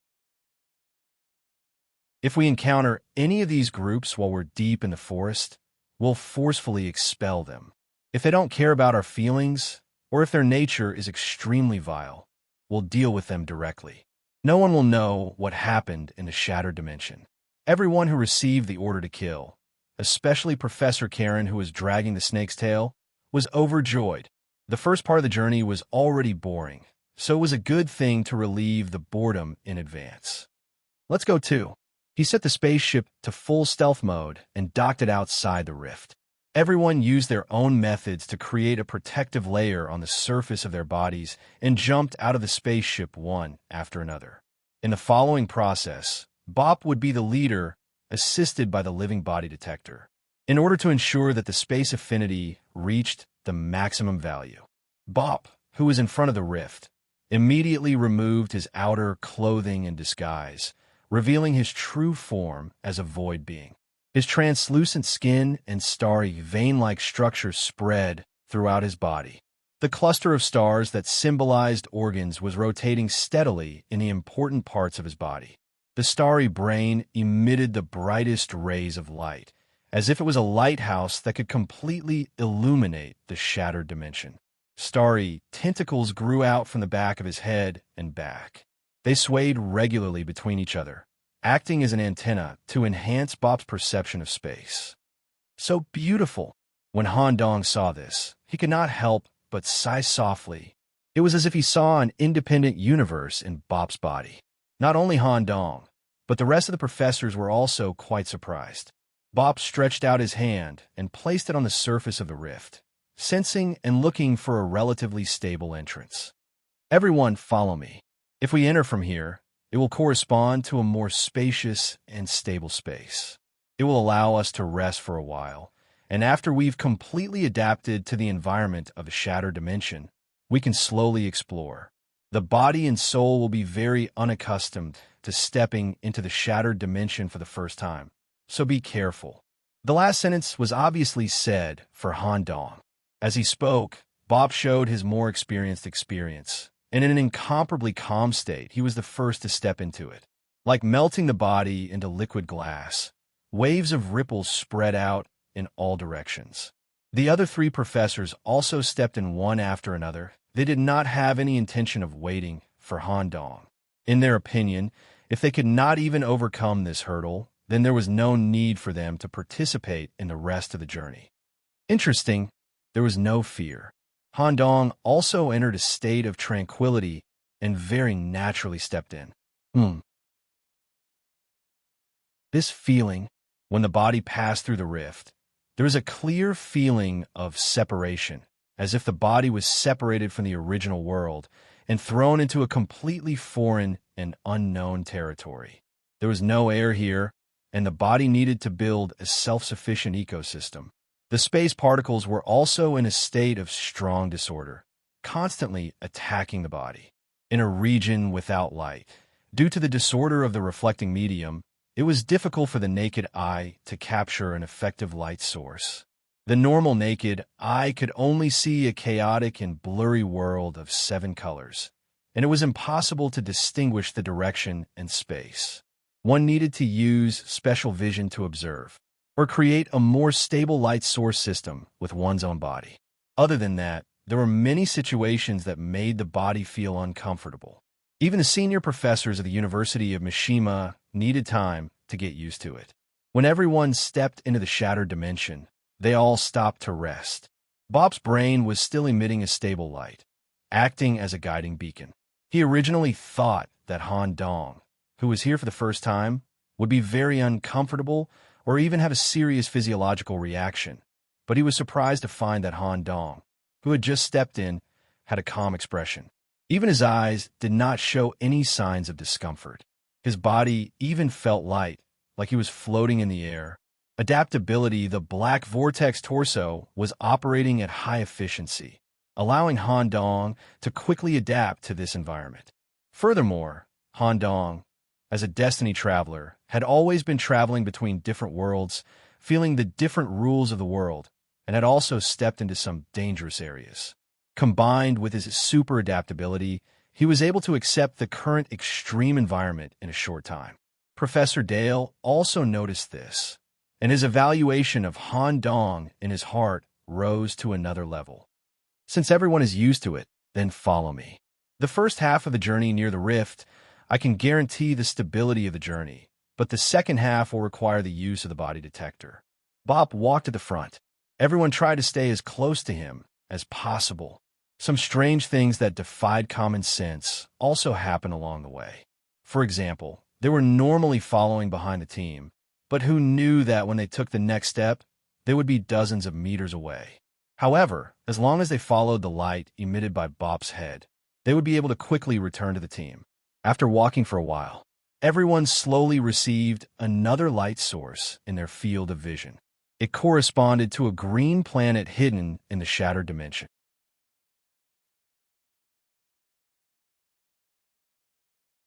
Speaker 1: If we encounter any of these groups while we're deep in the forest, we'll forcefully expel them. If they don't care about our feelings, or if their nature is extremely vile, we'll deal with them directly. No one will know what happened in the shattered dimension. Everyone who received the order to kill, especially Professor Karen, who was dragging the snake's tail, was overjoyed. The first part of the journey was already boring, so it was a good thing to relieve the boredom in advance. Let's go too. He set the spaceship to full stealth mode and docked it outside the rift. Everyone used their own methods to create a protective layer on the surface of their bodies and jumped out of the spaceship one after another. In the following process, Bop would be the leader, assisted by the living body detector, in order to ensure that the space affinity reached the maximum value. Bop, who was in front of the rift, immediately removed his outer clothing and disguise, revealing his true form as a void being. His translucent skin and starry, vein-like structure spread throughout his body. The cluster of stars that symbolized organs was rotating steadily in the important parts of his body. The starry brain emitted the brightest rays of light, as if it was a lighthouse that could completely illuminate the shattered dimension. Starry tentacles grew out from the back of his head and back. They swayed regularly between each other, acting as an antenna to enhance Bop's perception of space. So beautiful! When Han Dong saw this, he could not help but sigh softly. It was as if he saw an independent universe in Bop's body. Not only Han Dong, but the rest of the professors were also quite surprised. Bop stretched out his hand and placed it on the surface of the rift, sensing and looking for a relatively stable entrance. Everyone follow me. If we enter from here, it will correspond to a more spacious and stable space. It will allow us to rest for a while, and after we've completely adapted to the environment of a shattered dimension, we can slowly explore. The body and soul will be very unaccustomed to stepping into the shattered dimension for the first time, so be careful. The last sentence was obviously said for Han Dong. As he spoke, Bop showed his more experienced experience, and in an incomparably calm state, he was the first to step into it. Like melting the body into liquid glass, waves of ripples spread out in all directions. The other three professors also stepped in one after another. They did not have any intention of waiting for Han Dong. In their opinion, if they could not even overcome this hurdle, then there was no need for them to participate in the rest of the journey. Interesting, there was no fear. Han Dong also entered a state of tranquility and very naturally stepped in. This feeling, when the body passed through the rift, there was a clear feeling of separation, as if the body was separated from the original world and thrown into a completely foreign and unknown territory. There was no air here, and the body needed to build a self-sufficient ecosystem. The space particles were also in a state of strong disorder, constantly attacking the body. In a region without light, due to the disorder of the reflecting medium, it was difficult for the naked eye to capture an effective light source. The normal naked eye could only see a chaotic and blurry world of 7 colors, and it was impossible to distinguish the direction and space. One needed to use special vision to observe, or create a more stable light source system with one's own body. Other than that, there were many situations that made the body feel uncomfortable. Even the senior professors of the University of Mishima needed time to get used to it. When everyone stepped into the shattered dimension, they all stopped to rest. Bob's brain was still emitting a stable light, acting as a guiding beacon. He originally thought that Han Dong, who was here for the first time, would be very uncomfortable or even have a serious physiological reaction, but he was surprised to find that Han Dong, who had just stepped in, had a calm expression. Even his eyes did not show any signs of discomfort. His body even felt light, like he was floating in the air. Adaptability, the black vortex torso, was operating at high efficiency, allowing Han Dong to quickly adapt to this environment. Furthermore, Han Dong, as a destiny traveler, had always been traveling between different worlds, feeling the different rules of the world, and had also stepped into some dangerous areas. Combined with his super adaptability, he was able to accept the current extreme environment in a short time. Professor Dale also noticed this, and his evaluation of Han Dong in his heart rose to another level. Since everyone is used to it, then follow me. The first half of the journey near the rift, I can guarantee the stability of the journey, but the second half will require the use of the body detector. Bob walked to the front. Everyone tried to stay as close to him as possible. Some strange things that defied common sense also happened along the way. For example, they were normally following behind the team, but who knew that when they took the next step, they would be dozens of meters away. However, as long as they followed the light emitted by Bob's head, they would be able to quickly return to the team. After walking for a while, everyone slowly received another light source in their field of vision. It corresponded to a green planet hidden in the shattered dimension.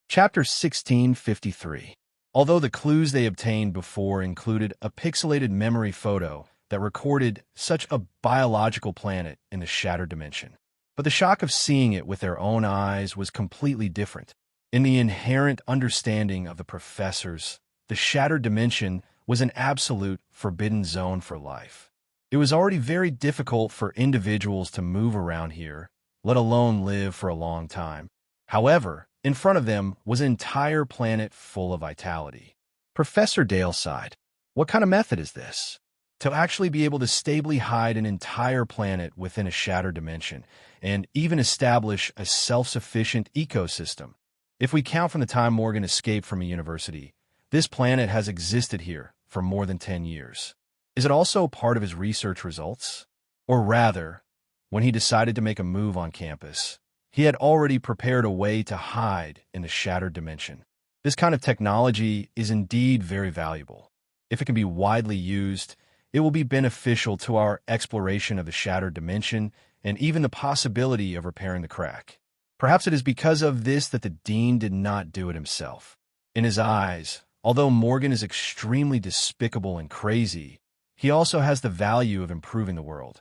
Speaker 1: Chapter 1653. Although the clues they obtained before included a pixelated memory photo that recorded such a biological planet in the shattered dimension, but the shock of seeing it with their own eyes was completely different. In the inherent understanding of the professors, the shattered dimension was an absolute forbidden zone for life. It was already very difficult for individuals to move around here, let alone live for a long time. However, in front of them was an entire planet full of vitality. Professor Dale sighed. What kind of method is this? To actually be able to stably hide an entire planet within a shattered dimension and even establish a self-sufficient ecosystem. If we count from the time Morgan escaped from a university, this planet has existed here for more than 10 years. Is it also part of his research results? Or rather, when he decided to make a move on campus, he had already prepared a way to hide in the shattered dimension. This kind of technology is indeed very valuable. If it can be widely used, it will be beneficial to our exploration of the shattered dimension and even the possibility of repairing the crack. Perhaps it is because of this that the dean did not do it himself. In his eyes, although Morgan is extremely despicable and crazy, he also has the value of improving the world,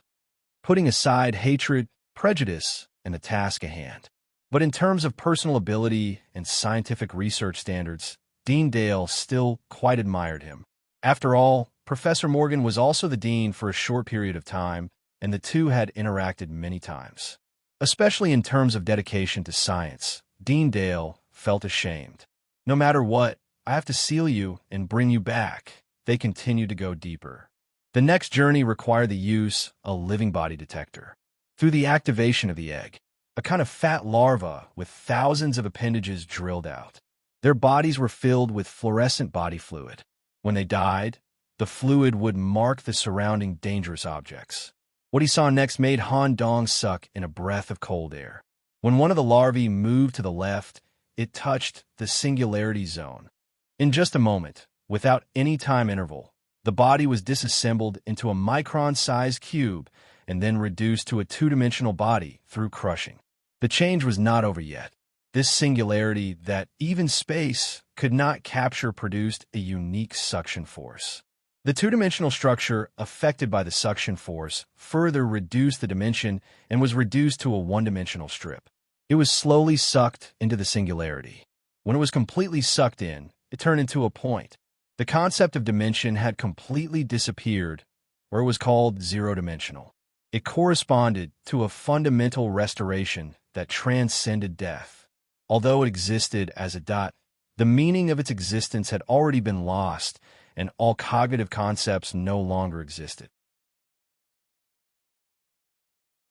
Speaker 1: putting aside hatred, prejudice, and the task at hand. But in terms of personal ability and scientific research standards, Dean Dale still quite admired him. After all, Professor Morgan was also the dean for a short period of time, and the two had interacted many times. Especially in terms of dedication to science, Dean Dale felt ashamed. No matter what, I have to seal you and bring you back. They continued to go deeper. The next journey required the use of a living body detector. Through the activation of the egg, a kind of fat larva with thousands of appendages drilled out. Their bodies were filled with fluorescent body fluid. When they died, the fluid would mark the surrounding dangerous objects. What he saw next made Han Dong suck in a breath of cold air. When one of the larvae moved to the left, it touched the singularity zone. In just a moment, without any time interval, the body was disassembled into a micron-sized cube and then reduced to a two-dimensional body through crushing. The change was not over yet. This singularity that even space could not capture produced a unique suction force. The two-dimensional structure affected by the suction force further reduced the dimension and was reduced to a one-dimensional strip. It was slowly sucked into the singularity. When it was completely sucked in, it turned into a point. The concept of dimension had completely disappeared, or it was called zero-dimensional. It corresponded to a fundamental restoration that transcended death. Although it existed as a dot, the meaning of its existence had already been lost, and all cognitive concepts no longer existed.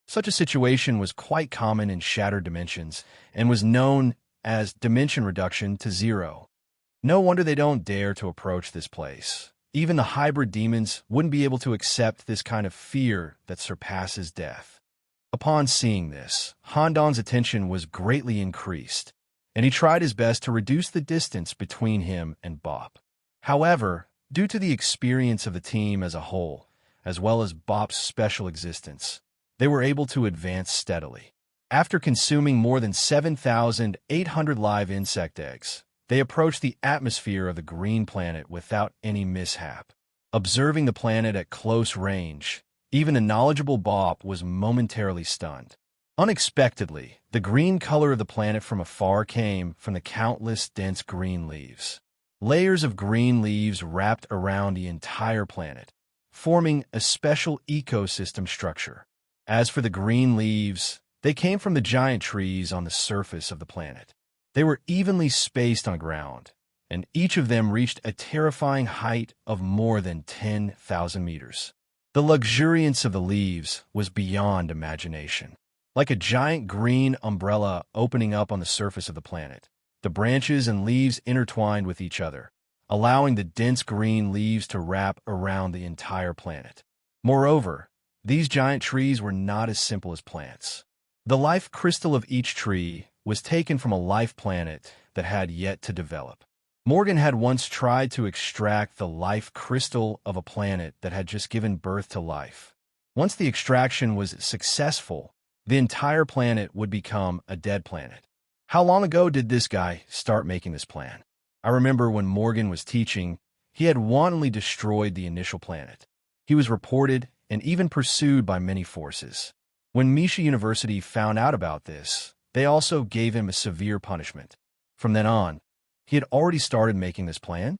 Speaker 1: Such a situation was quite common in shattered dimensions and was known as dimension reduction to zero. No wonder they don't dare to approach this place. Even the hybrid demons wouldn't be able to accept this kind of fear that surpasses death. Upon seeing this, Han Dong's attention was greatly increased, and he tried his best to reduce the distance between him and Bop. However, due to the experience of the team as a whole, as well as Bop's special existence, they were able to advance steadily. After consuming more than 7,800 live insect eggs, they approached the atmosphere of the green planet without any mishap. Observing the planet at close range, even the knowledgeable Bop was momentarily stunned. Unexpectedly, the green color of the planet from afar came from the countless dense green leaves. Layers of green leaves wrapped around the entire planet, forming a special ecosystem structure. As for the green leaves, they came from the giant trees on the surface of the planet. They were evenly spaced on the ground, and each of them reached a terrifying height of more than 10,000 meters. The luxuriance of the leaves was beyond imagination. Like a giant green umbrella opening up on the surface of the planet, the branches and leaves intertwined with each other, allowing the dense green leaves to wrap around the entire planet. Moreover, these giant trees were not as simple as plants. The life crystal of each tree was taken from a life planet that had yet to develop. Morgan had once tried to extract the life crystal of a planet that had just given birth to life. Once the extraction was successful, the entire planet would become a dead planet. How long ago did this guy start making this plan? I remember when Morgan was teaching, he had wantonly destroyed the initial planet. He was reported and even pursued by many forces. When Misha University found out about this, they also gave him a severe punishment. From then on, he had already started making this plan.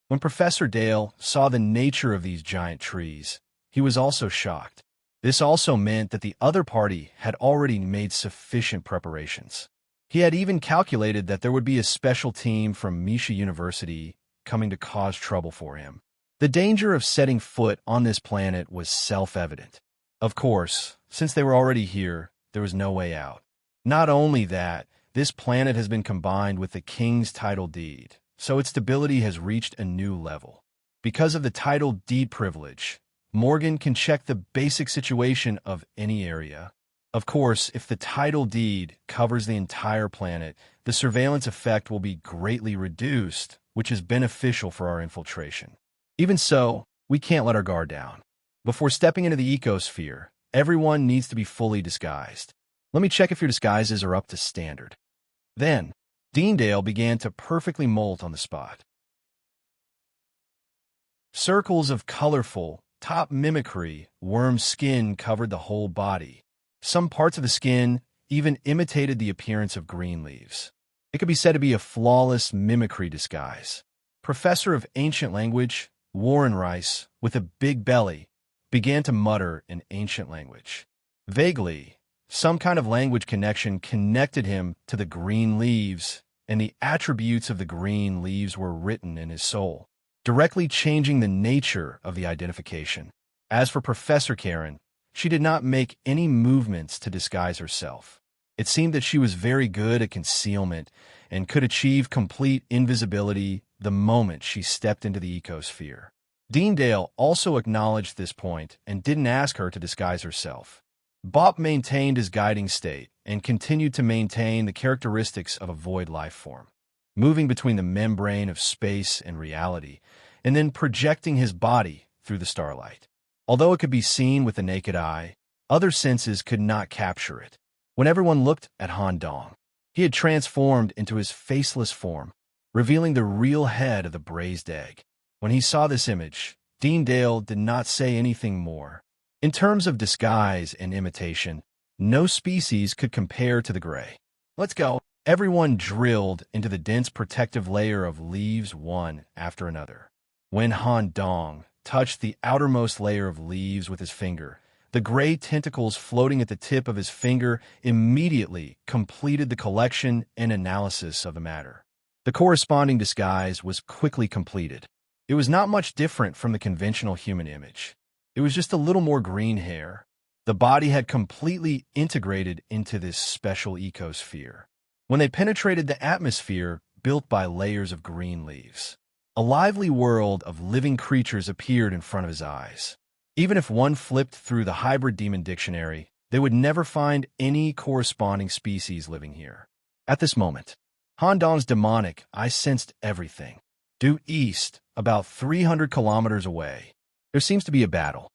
Speaker 1: When Professor Dale saw the nature of these giant trees, he was also shocked. This also meant that the other party had already made sufficient preparations. He had even calculated that there would be a special team from Misha University coming to cause trouble for him. The danger of setting foot on this planet was self-evident. Of course, since they were already here, there was no way out. Not only that, this planet has been combined with the king's title deed, so its stability has reached a new level. Because of the title deed privilege, Morgan can check the basic situation of any area. Of course, if the title deed covers the entire planet, the surveillance effect will be greatly reduced, which is beneficial for our infiltration. Even so, we can't let our guard down. Before stepping into the ecosphere, everyone needs to be fully disguised. Let me check if your disguises are up to standard. Then, Deendale began to perfectly molt on the spot. Circles of colorful, top mimicry worm skin covered the whole body. Some parts of the skin even imitated the appearance of green leaves. It could be said to be a flawless mimicry disguise. Professor of Ancient Language, Warren Rice, with a big belly, began to mutter in ancient language. Vaguely, some kind of language connection connected him to the green leaves, and the attributes of the green leaves were written in his soul, directly changing the nature of the identification. As for Professor Karen, she did not make any movements to disguise herself. It seemed that she was very good at concealment and could achieve complete invisibility the moment she stepped into the ecosphere. Deandale also acknowledged this point and didn't ask her to disguise herself. Bob maintained his guiding state and continued to maintain the characteristics of a void life form, moving between the membrane of space and reality, and then projecting his body through the starlight. Although it could be seen with the naked eye, other senses could not capture it. When everyone looked at Han Dong, he had transformed into his faceless form, revealing the real head of the braised egg. When he saw this image, Deandale did not say anything more. In terms of disguise and imitation, no species could compare to the gray. Let's go. Everyone drilled into the dense protective layer of leaves one after another. When Han Dong touched the outermost layer of leaves with his finger, the gray tentacles floating at the tip of his finger immediately completed the collection and analysis of the matter. The corresponding disguise was quickly completed. It was not much different from the conventional human image. It was just a little more green hair. The body had completely integrated into this special ecosphere. When they penetrated the atmosphere built by layers of green leaves, a lively world of living creatures appeared in front of his eyes. Even if one flipped through the hybrid demon dictionary, they would never find any corresponding species living here. At this moment, Han Dong's demonic eye sensed everything. Due east, about 300 kilometers away, there seems to be a battle.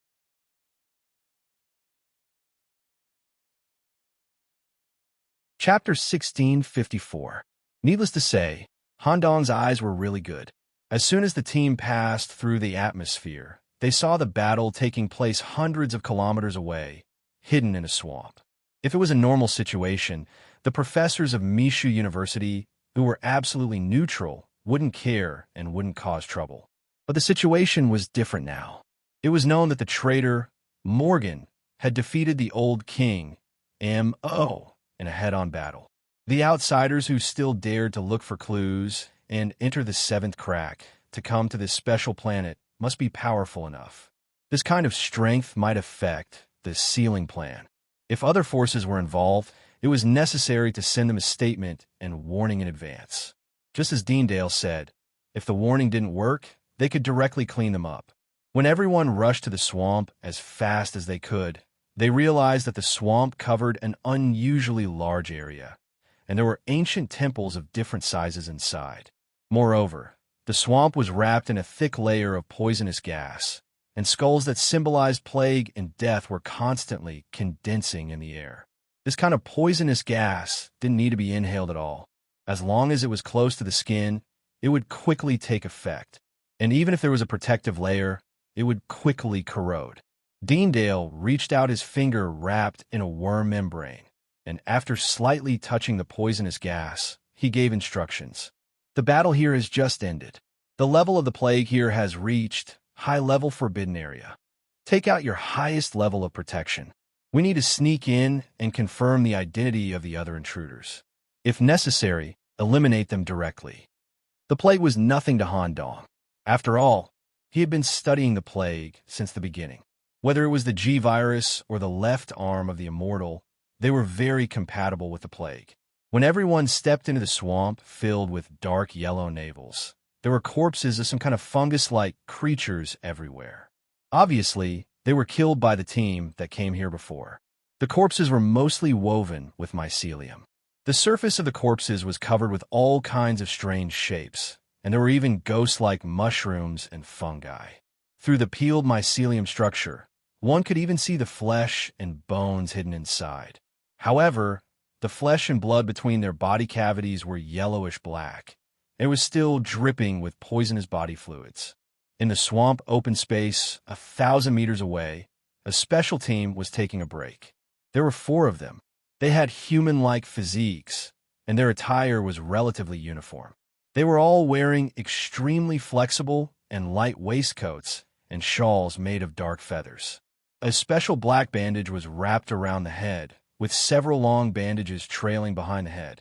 Speaker 1: Chapter 1654. Needless to say, Han Dong's eyes were really good. As soon as the team passed through the atmosphere, they saw the battle taking place hundreds of kilometers away, hidden in a swamp. If it was a normal situation, the professors of Mishu University, who were absolutely neutral, wouldn't care and wouldn't cause trouble. But the situation was different now. It was known that the traitor, Morgan, had defeated the old king, M.O., in a head-on battle. The outsiders who still dared to look for clues and enter the seventh crack to come to this special planet must be powerful enough. This kind of strength might affect the sealing plan. If other forces were involved, it was necessary to send them a statement and warning in advance. Just as Deandale said, if the warning didn't work, they could directly clean them up. When everyone rushed to the swamp as fast as they could, they realized that the swamp covered an unusually large area, and there were ancient temples of different sizes inside. Moreover, the swamp was wrapped in a thick layer of poisonous gas, and skulls that symbolized plague and death were constantly condensing in the air. This kind of poisonous gas didn't need to be inhaled at all. As long as it was close to the skin, it would quickly take effect, and even if there was a protective layer, it would quickly corrode. Deandale reached out his finger wrapped in a worm membrane, and after slightly touching the poisonous gas, he gave instructions. The battle here has just ended. The level of the plague here has reached high-level forbidden area. Take out your highest level of protection. We need to sneak in and confirm the identity of the other intruders. If necessary, eliminate them directly. The plague was nothing to Han Dong. After all, he had been studying the plague since the beginning. Whether it was the G virus or the left arm of the immortal, they were very compatible with the plague. When everyone stepped into the swamp filled with dark yellow navels, there were corpses of some kind of fungus-like creatures everywhere. Obviously, they were killed by the team that came here before. The corpses were mostly woven with mycelium. The surface of the corpses was covered with all kinds of strange shapes, and there were even ghost-like mushrooms and fungi. Through the peeled mycelium structure, one could even see the flesh and bones hidden inside. However, the flesh and blood between their body cavities were yellowish-black. It was still dripping with poisonous body fluids. In the swamp open space, 1,000 meters away, a special team was taking a break. There were 4 of them. They had human-like physiques, and their attire was relatively uniform. They were all wearing extremely flexible and light waistcoats and shawls made of dark feathers. A special black bandage was wrapped around the head, with several long bandages trailing behind the head.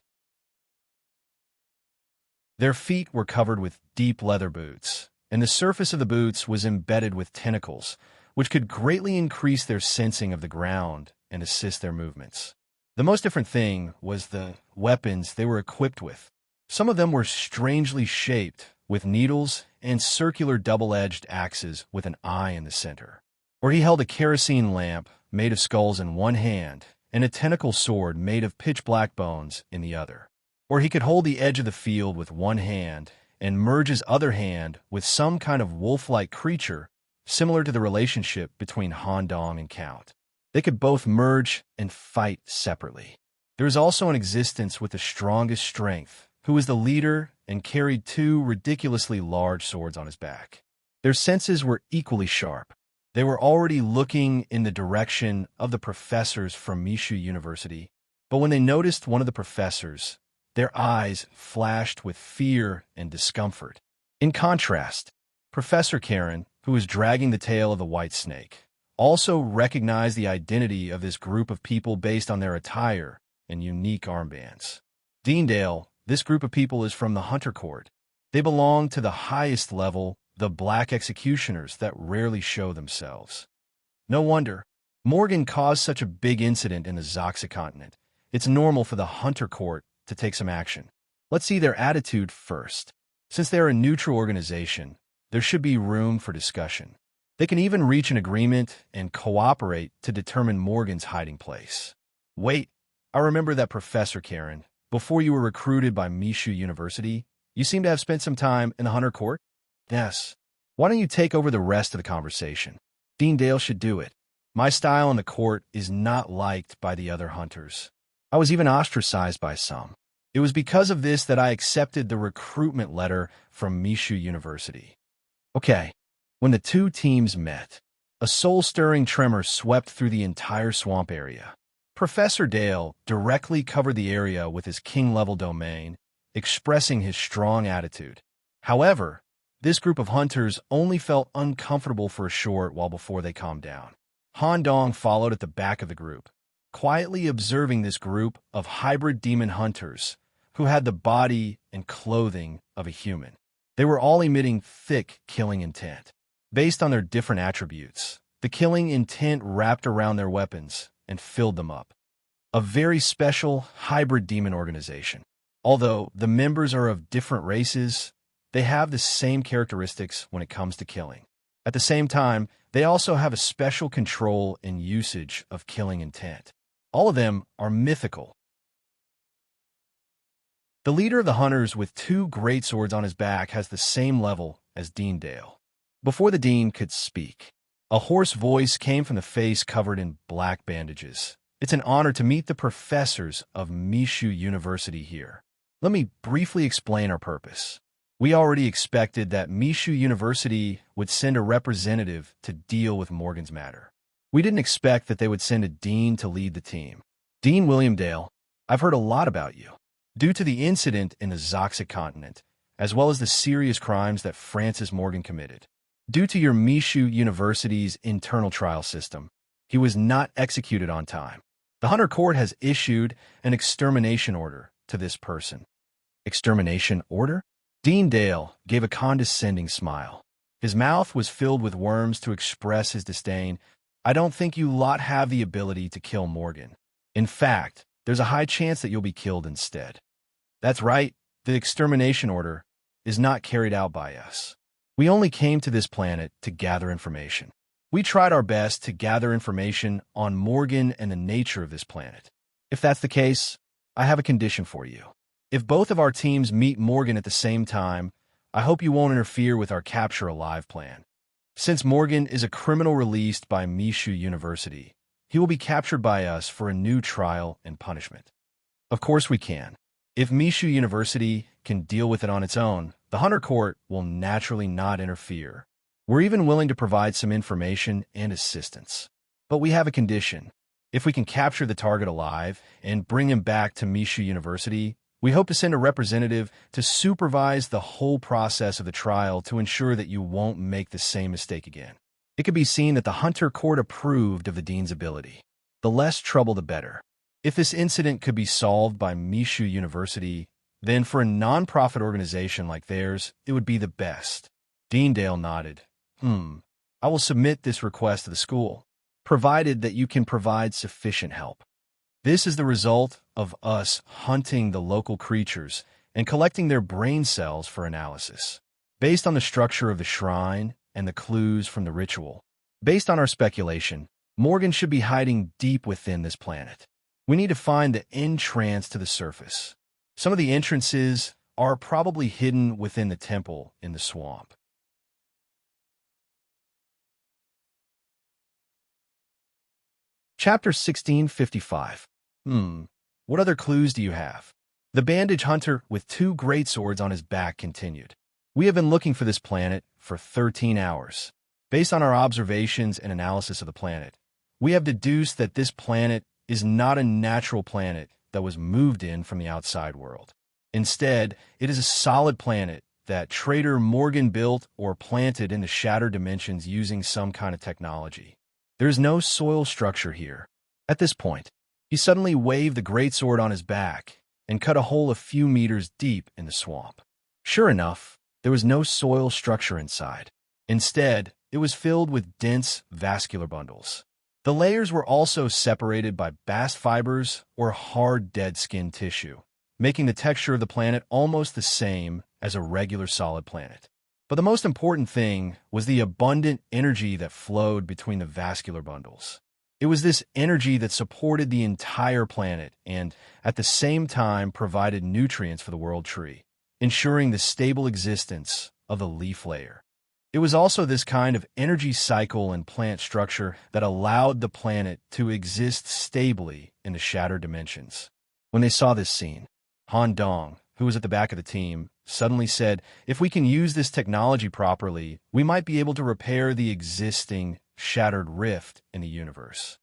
Speaker 1: Their feet were covered with deep leather boots, and the surface of the boots was embedded with tentacles, which could greatly increase their sensing of the ground and assist their movements. The most different thing was the weapons they were equipped with. Some of them were strangely shaped, with needles and circular double-edged axes with an eye in the center. Or he held a kerosene lamp made of skulls in one hand and a tentacle sword made of pitch-black bones in the other. Or he could hold the edge of the field with one hand and merge his other hand with some kind of wolf-like creature similar to the relationship between Han Dong and Count. They could both merge and fight separately. There was also an existence with the strongest strength, who was the leader and carried two ridiculously large swords on his back. Their senses were equally sharp. They were already looking in the direction of the professors from Mishu University, but when they noticed one of the professors, their eyes flashed with fear and discomfort. In contrast, Professor Karen, who was dragging the tail of the white snake, also recognized the identity of this group of people based on their attire and unique armbands. Deendale, this group of people is from the Hunter Court. They belong to the highest level, the black executioners that rarely show themselves. No wonder. Morgan caused such a big incident in the Zoxa continent. It's normal for the Hunter Court to take some action. Let's see their attitude first. Since they're a neutral organization, there should be room for discussion. They can even reach an agreement and cooperate to determine Morgan's hiding place. Wait, I remember that Professor Karen. Before you were recruited by Mishu University, you seem to have spent some time in the Hunter Court? Yes. Why don't you take over the rest of the conversation? Deendale should do it. My style in the court is not liked by the other hunters. I was even ostracized by some. It was because of this that I accepted the recruitment letter from Mishu University. Okay. When the two teams met, a soul-stirring tremor swept through the entire swamp area. Professor Dale directly covered the area with his king-level domain, expressing his strong attitude. However, this group of hunters only felt uncomfortable for a short while before they calmed down. Han Dong followed at the back of the group, quietly observing this group of hybrid demon hunters who had the body and clothing of a human. They were all emitting thick killing intent. Based on their different attributes, the killing intent wrapped around their weapons and filled them up. A very special hybrid demon organization. Although the members are of different races, they have the same characteristics when it comes to killing. At the same time, they also have a special control and usage of killing intent. All of them are mythical. The leader of the hunters with two great swords on his back has the same level as Deendale. Before the dean could speak, a hoarse voice came from the face covered in black bandages. It's an honor to meet the professors of Mishu University here. Let me briefly explain our purpose. We already expected that Mishu University would send a representative to deal with Morgan's matter. We didn't expect that they would send a dean to lead the team. Dean William Dale, I've heard a lot about you. Due to the incident in the Zoxa continent, as well as the serious crimes that Francis Morgan committed. Due to your Mishu University's internal trial system, he was not executed on time. The Hunter Court has issued an extermination order to this person. Extermination order? Dean Dale gave a condescending smile. His mouth was filled with worms to express his disdain. I don't think you lot have the ability to kill Morgan. In fact, there's a high chance that you'll be killed instead. That's right, the extermination order is not carried out by us. We only came to this planet to gather information. We tried our best to gather information on Morgan and the nature of this planet. If that's the case, I have a condition for you. If both of our teams meet Morgan at the same time, I hope you won't interfere with our capture alive plan. Since Morgan is a criminal released by Mishu University, he will be captured by us for a new trial and punishment. Of course we can. If Mishu University can deal with it on its own, the Hunter Court will naturally not interfere. We're even willing to provide some information and assistance. But we have a condition. If we can capture the target alive and bring him back to Mishu University, we hope to send a representative to supervise the whole process of the trial to ensure that you won't make the same mistake again. It could be seen that the Hunter Court approved of the dean's ability. The less trouble, the better. If this incident could be solved by Mishu University, then for a non-profit organization like theirs, it would be the best. Deandale nodded. I will submit this request to the school, provided that you can provide sufficient help. This is the result of us hunting the local creatures and collecting their brain cells for analysis. Based on the structure of the shrine and the clues from the ritual, based on our speculation, Morgan should be hiding deep within this planet. We need to find the entrance to the surface. Some of the entrances are probably hidden within the temple in the swamp. Chapter 1655. What other clues do you have? The bandage hunter with 2 great swords on his back continued. We have been looking for this planet for 13 hours. Based on our observations and analysis of the planet, we have deduced that this planet is not a natural planet that was moved in from the outside world. Instead, it is a solid planet that Trader Morgan built or planted in the shattered dimensions using some kind of technology. There is no soil structure here. At this point, he suddenly waved the greatsword on his back and cut a hole a few meters deep in the swamp. Sure enough, there was no soil structure inside. Instead, it was filled with dense vascular bundles. The layers were also separated by bast fibers or hard dead skin tissue, making the texture of the planet almost the same as a regular solid planet. But the most important thing was the abundant energy that flowed between the vascular bundles. It was this energy that supported the entire planet and, at the same time, provided nutrients for the world tree, ensuring the stable existence of the leaf layer. It was also this kind of energy cycle and plant structure that allowed the planet to exist stably in the shattered dimensions. When they saw this scene, Han Dong, who was at the back of the team, suddenly said, if we can use this technology properly, we might be able to repair the existing shattered rift in the universe.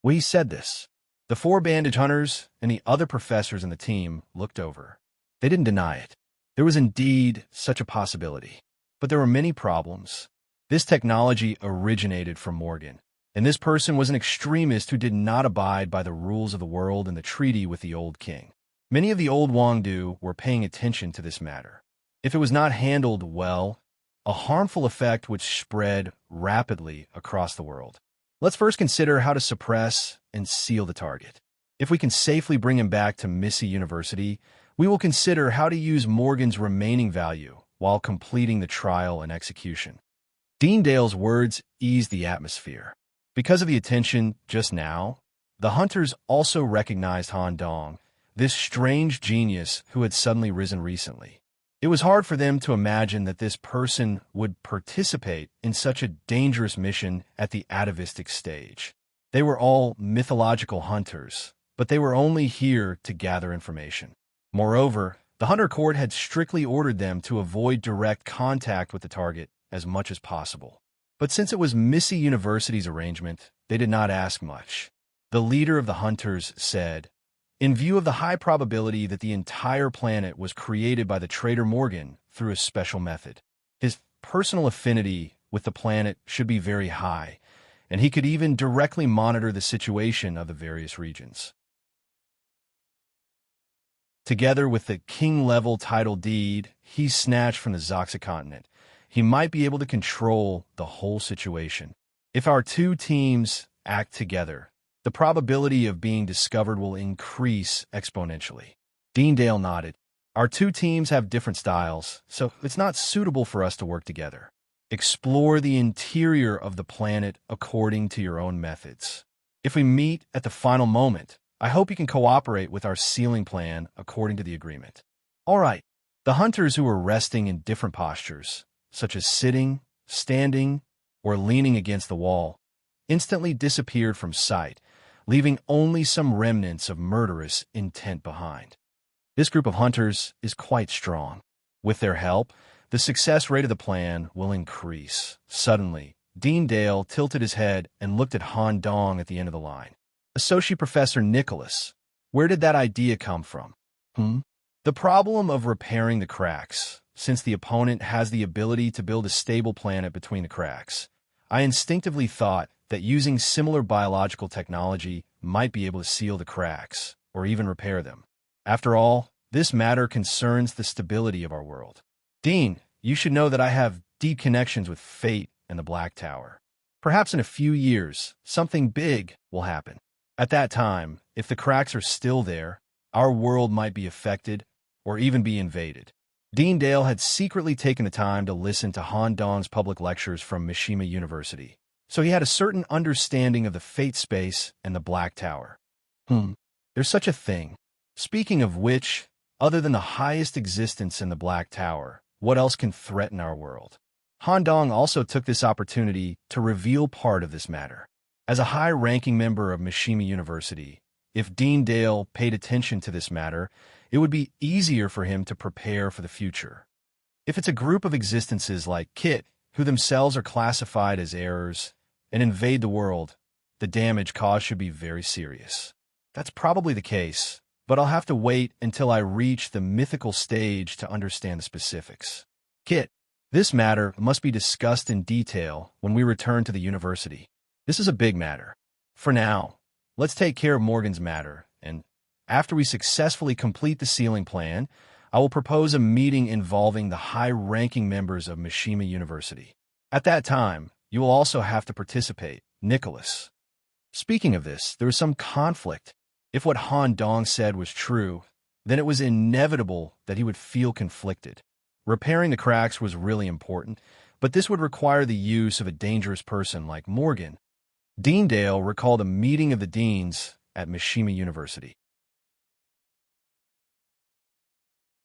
Speaker 1: When he said this, the 4 bandage hunters and the other professors in the team looked over. They didn't deny it. There was indeed such a possibility. But there were many problems. This technology originated from Morgan, and this person was an extremist who did not abide by the rules of the world and the treaty with the old king. Many of the old Wangdu were paying attention to this matter. If it was not handled well, a harmful effect would spread rapidly across the world. Let's first consider how to suppress and seal the target. If we can safely bring him back to Misty University, we will consider how to use Morgan's remaining value while completing the trial and execution. Deandale's words eased the atmosphere. Because of the attention just now, the hunters also recognized Han Dong, this strange genius who had suddenly risen recently. It was hard for them to imagine that this person would participate in such a dangerous mission at the atavistic stage. They were all mythological hunters, but they were only here to gather information. Moreover, the Hunter Court had strictly ordered them to avoid direct contact with the target as much as possible. But since it was Misty University's arrangement, they did not ask much. The leader of the hunters said, in view of the high probability that the entire planet was created by the Trader Morgan through a special method, his personal affinity with the planet should be very high, and he could even directly monitor the situation of the various regions. Together with the king-level title deed he snatched from the Zoxa continent, he might be able to control the whole situation. If our 2 teams act together, the probability of being discovered will increase exponentially. Deandale nodded. Our 2 teams have different styles, so it's not suitable for us to work together. Explore the interior of the planet according to your own methods. If we meet at the final moment, I hope you can cooperate with our sealing plan according to the agreement. All right. The hunters who were resting in different postures, such as sitting, standing, or leaning against the wall, instantly disappeared from sight, leaving only some remnants of murderous intent behind. This group of hunters is quite strong. With their help, the success rate of the plan will increase. Suddenly, Deandale tilted his head and looked at Han Dong at the end of the line. Associate Professor Nicholas, where did that idea come from? The problem of repairing the cracks, since the opponent has the ability to build a stable planet between the cracks. I instinctively thought that using similar biological technology might be able to seal the cracks, or even repair them. After all, this matter concerns the stability of our world. Dean, you should know that I have deep connections with fate and the Black Tower. Perhaps in a few years, something big will happen. At that time, if the cracks are still there, our world might be affected or even be invaded. Dean Dale had secretly taken the time to listen to Han Dong's public lectures from Mishima University, so he had a certain understanding of the fate space and the Black Tower. There's such a thing. Speaking of which, other than the highest existence in the Black Tower, what else can threaten our world? Han Dong also took this opportunity to reveal part of this matter. As a high-ranking member of Mishima University, if Dean Dale paid attention to this matter, it would be easier for him to prepare for the future. If it's a group of existences like Kit, who themselves are classified as errors, and invade the world, the damage caused should be very serious. That's probably the case, but I'll have to wait until I reach the mythical stage to understand the specifics. Kit, this matter must be discussed in detail when we return to the university. This is a big matter. For now, let's take care of Morgan's matter, and after we successfully complete the sealing plan, I will propose a meeting involving the high-ranking members of Mishima University. At that time, you will also have to participate, Nicholas. Speaking of this, there was some conflict. If what Han Dong said was true, then it was inevitable that he would feel conflicted. Repairing the cracks was really important, but this would require the use of a dangerous person like Morgan. Dean Dale recalled a meeting of the deans at Mishima University.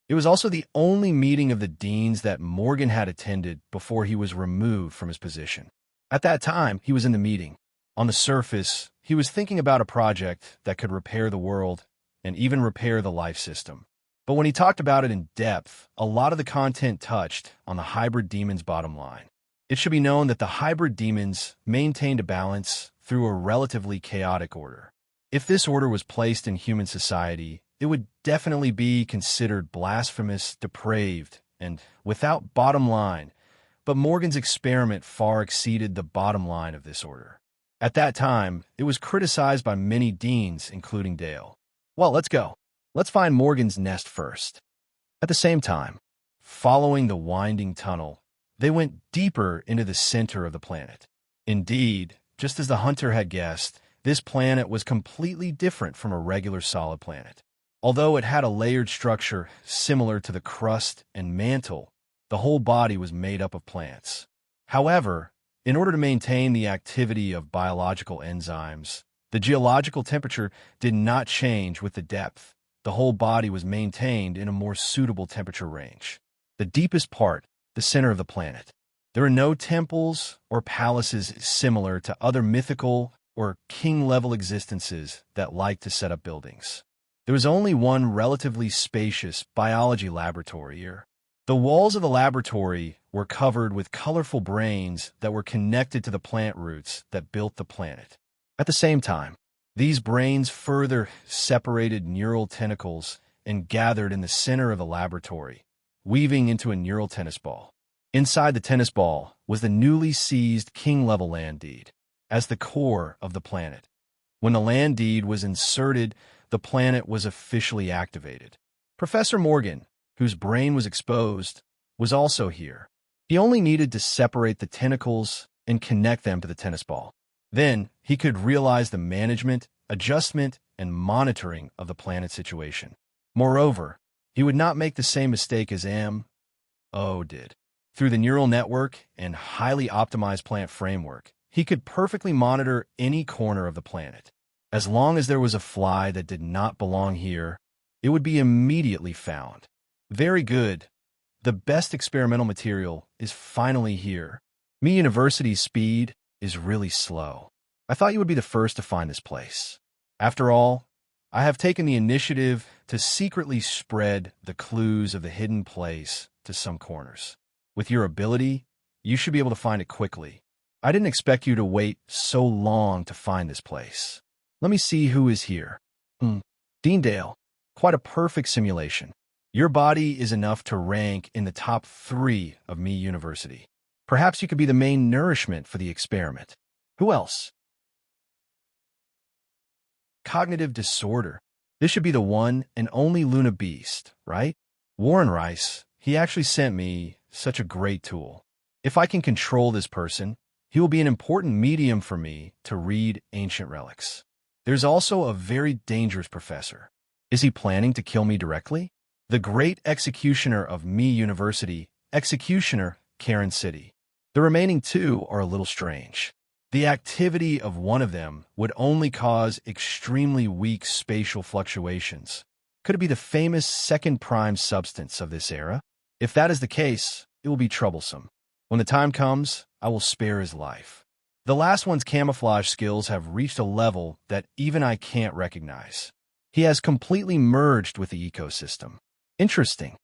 Speaker 1: It was also the only meeting of the deans that Morgan had attended before he was removed from his position. At that time, he was in the meeting. On the surface, he was thinking about a project that could repair the world and even repair the life system. But when he talked about it in depth, a lot of the content touched on the hybrid demon's bottom line. It should be known that the hybrid demons maintained a balance through a relatively chaotic order. If this order was placed in human society, it would definitely be considered blasphemous, depraved, and without bottom line. But Morgan's experiment far exceeded the bottom line of this order. At that time, it was criticized by many deans, including Dale. Well, let's go. Let's find Morgan's nest first. At the same time, following the winding tunnel, they went deeper into the center of the planet. Indeed, just as the hunter had guessed, this planet was completely different from a regular solid planet. Although it had a layered structure similar to the crust and mantle, the whole body was made up of plants. However, in order to maintain the activity of biological enzymes, the geological temperature did not change with the depth. The whole body was maintained in a more suitable temperature range. The deepest part, the center of the planet. There are no temples or palaces similar to other mythical or king-level existences that like to set up buildings. There was only one relatively spacious biology laboratory here. The walls of the laboratory were covered with colorful brains that were connected to the plant roots that built the planet. At the same time, these brains further separated neural tentacles and gathered in the center of the laboratory, weaving into a neural tennis ball. Inside the tennis ball was the newly seized king-level land deed, as the core of the planet. When the land deed was inserted, the planet was officially activated. Professor Morgan, whose brain was exposed, was also here. He only needed to separate the tentacles and connect them to the tennis ball. Then he could realize the management, adjustment, and monitoring of the planet situation. Moreover, he would not make the same mistake as M.O. did. Through the neural network and highly optimized plant framework, he could perfectly monitor any corner of the planet. As long as there was a fly that did not belong here, it would be immediately found. Very good. The best experimental material is finally here. Mi University's speed is really slow. I thought you would be the first to find this place. After all, I have taken the initiative to secretly spread the clues of the hidden place to some corners. With your ability, you should be able to find it quickly. I didn't expect you to wait so long to find this place. Let me see who is here. Dean Dale, quite a perfect simulation. Your body is enough to rank in the top 3 of Mi University. Perhaps you could be the main nourishment for the experiment. Who else? Cognitive disorder. This should be the one and only Luna Beast, right? Warren Rice, he actually sent me such a great tool. If I can control this person, he will be an important medium for me to read ancient relics. There's also a very dangerous professor. Is he planning to kill me directly? The great executioner of me University, executioner, Karen City. The remaining two are a little strange. The activity of one of them would only cause extremely weak spatial fluctuations. Could it be the famous second prime substance of this era? If that is the case, it will be troublesome. When the time comes, I will spare his life. The last one's camouflage skills have reached a level that even I can't recognize. He has completely merged with the ecosystem. Interesting.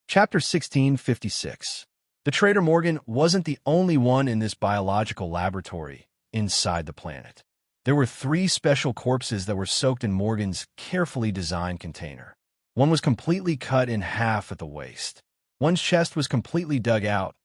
Speaker 1: Chapter 1656. The traitor Morgan wasn't the only one in this biological laboratory inside the planet. There were 3 special corpses that were soaked in Morgan's carefully designed container. One was completely cut in half at the waist. One's chest was completely dug out,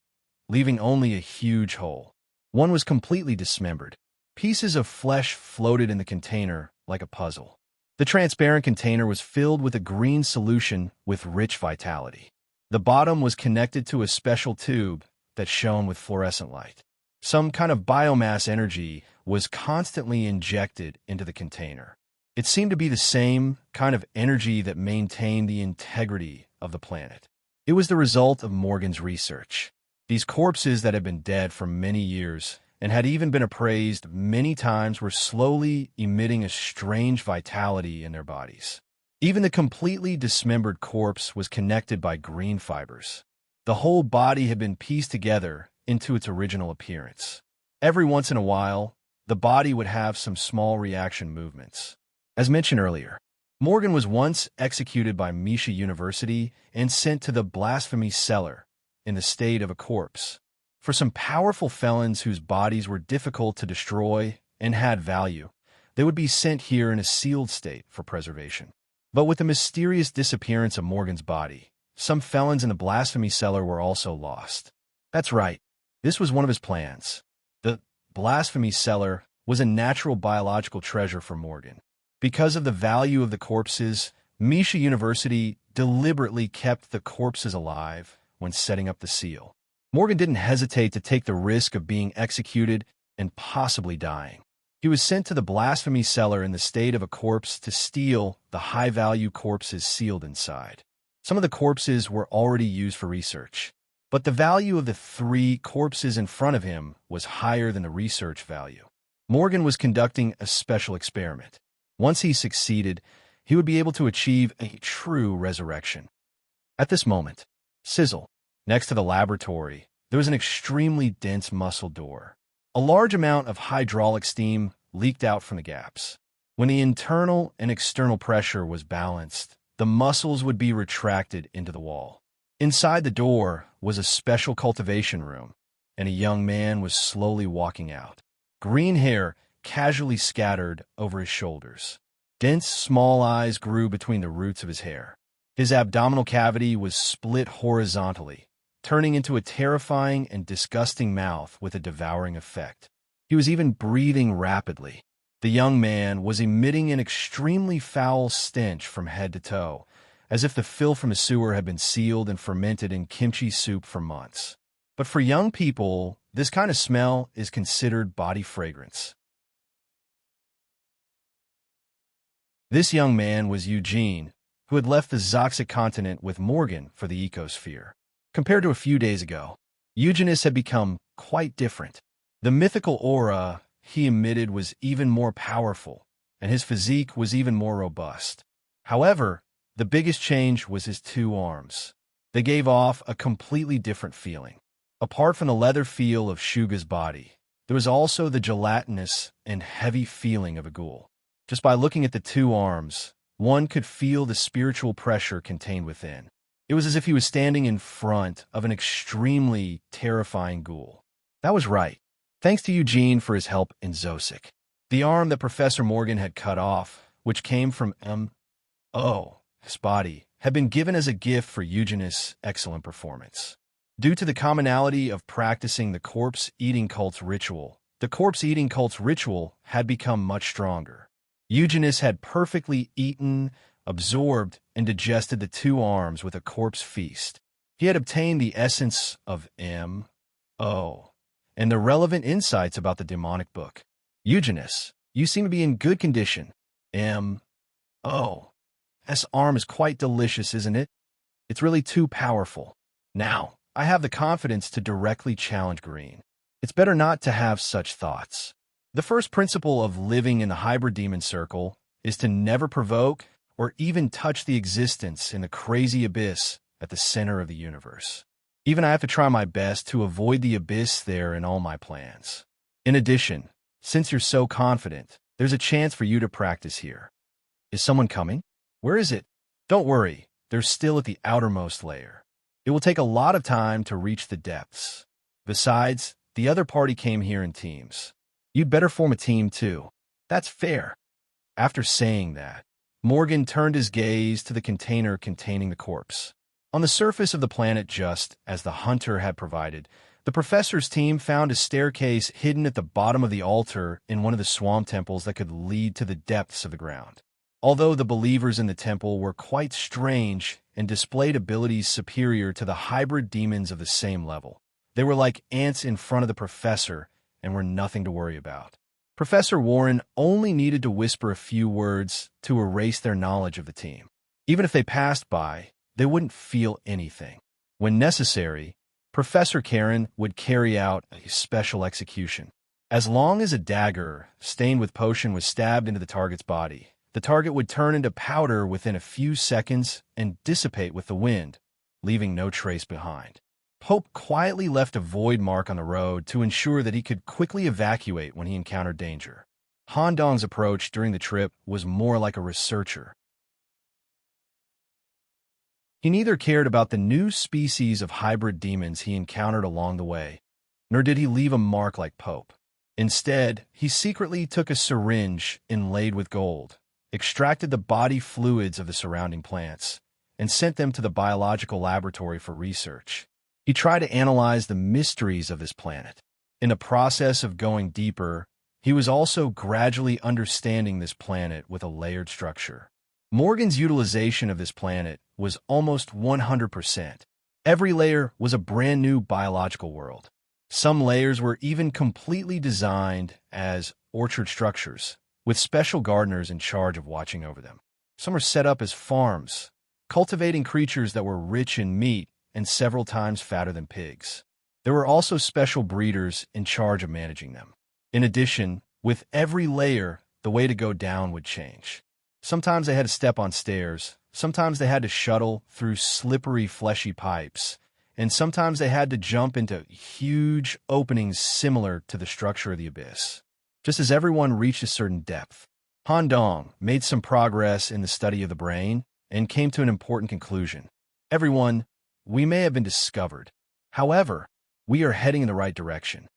Speaker 1: leaving only a huge hole. One was completely dismembered. Pieces of flesh floated in the container like a puzzle. The transparent container was filled with a green solution with rich vitality. The bottom was connected to a special tube that shone with fluorescent light. Some kind of biomass energy was constantly injected into the container. It seemed to be the same kind of energy that maintained the integrity of the planet. It was the result of Morgan's research. These corpses that had been dead for many years and had even been appraised many times were slowly emitting a strange vitality in their bodies. Even the completely dismembered corpse was connected by green fibers. The whole body had been pieced together into its original appearance. Every once in a while, the body would have some small reaction movements. As mentioned earlier, Morgan was once executed by Misha University and sent to the blasphemy cellar in the state of a corpse. For some powerful felons whose bodies were difficult to destroy and had value, they would be sent here in a sealed state for preservation. But with the mysterious disappearance of Morgan's body, some felons in the blasphemy cellar were also lost. That's right, this was one of his plans. The blasphemy cellar was a natural biological treasure for Morgan. Because of the value of the corpses, Misha University deliberately kept the corpses alive when setting up the seal. Morgan didn't hesitate to take the risk of being executed and possibly dying. He was sent to the blasphemy cellar in the state of a corpse to steal the high-value corpses sealed inside. Some of the corpses were already used for research, but the value of the 3 corpses in front of him was higher than the research value. Morgan was conducting a special experiment. Once he succeeded, he would be able to achieve a true resurrection. At this moment, sizzle, next to the laboratory, there was an extremely dense muscle door. A large amount of hydraulic steam leaked out from the gaps. When the internal and external pressure was balanced, the muscles would be retracted into the wall. Inside the door was a special cultivation room, and a young man was slowly walking out. Green hair casually scattered over his shoulders. Dense, small eyes grew between the roots of his hair. His abdominal cavity was split horizontally, turning into a terrifying and disgusting mouth with a devouring effect. He was even breathing rapidly. The young man was emitting an extremely foul stench from head to toe, as if the filth from his sewer had been sealed and fermented in kimchi soup for months. But for young people, this kind of smell is considered body fragrance. This young man was Eugene, who had left the Zoxic continent with Morgan for the ecosphere. Compared to a few days ago, Eugenius had become quite different. The mythical aura he emitted was even more powerful, and his physique was even more robust. However, the biggest change was his 2 arms. They gave off a completely different feeling. Apart from the leather feel of Shuga's body, there was also the gelatinous and heavy feeling of a ghoul. Just by looking at the 2 arms, one could feel the spiritual pressure contained within. It was as if he was standing in front of an extremely terrifying ghoul. That was right. Thanks to Eugene for his help in Zosic. The arm that Professor Morgan had cut off, which came from his body, had been given as a gift for Eugenius' excellent performance. Due to the commonality of practicing the corpse-eating cult's ritual, the corpse-eating cult's ritual had become much stronger. Eugenius had perfectly eaten, absorbed, and digested the 2 arms with a corpse feast. He had obtained the essence of M.O. and the relevant insights about the demonic book. Eugenius, you seem to be in good condition. M.O. S arm is quite delicious, isn't it? It's really too powerful. Now, I have the confidence to directly challenge Green. It's better not to have such thoughts. The first principle of living in the hybrid demon circle is to never provoke or even touch the existence in the crazy abyss at the center of the universe. Even I have to try my best to avoid the abyss there in all my plans. In addition, since you're so confident, there's a chance for you to practice here. Is someone coming? Where is it? Don't worry, they're still at the outermost layer. It will take a lot of time to reach the depths. Besides, the other party came here in teams. You'd better form a team too. That's fair. After saying that, Morgan turned his gaze to the container containing the corpse. On the surface of the planet, just as the hunter had provided, the professor's team found a staircase hidden at the bottom of the altar in one of the swamp temples that could lead to the depths of the ground. Although the believers in the temple were quite strange and displayed abilities superior to the hybrid demons of the same level, they were like ants in front of the professor and were nothing to worry about. Professor Warren only needed to whisper a few words to erase their knowledge of the team. Even if they passed by, they wouldn't feel anything. When necessary, Professor Karen would carry out a special execution. As long as a dagger stained with potion was stabbed into the target's body, the target would turn into powder within a few seconds and dissipate with the wind, leaving no trace behind. Pope quietly left a void mark on the road to ensure that he could quickly evacuate when he encountered danger. Han Dong's approach during the trip was more like a researcher. He neither cared about the new species of hybrid demons he encountered along the way, nor did he leave a mark like Pope. Instead, he secretly took a syringe inlaid with gold, extracted the body fluids of the surrounding plants, and sent them to the biological laboratory for research. He tried to analyze the mysteries of this planet. In the process of going deeper, he was also gradually understanding this planet with a layered structure. Morgan's utilization of this planet was almost 100%. Every layer was a brand new biological world. Some layers were even completely designed as orchard structures, with special gardeners in charge of watching over them. Some are set up as farms, cultivating creatures that were rich in meat and several times fatter than pigs. There were also special breeders in charge of managing them. In addition, with every layer, the way to go down would change. Sometimes they had to step on stairs, sometimes they had to shuttle through slippery, fleshy pipes, and sometimes they had to jump into huge openings similar to the structure of the abyss. Just as everyone reached a certain depth, Han Dong made some progress in the study of the brain and came to an important conclusion. Everyone, we may have been discovered. However, we are heading in the right direction.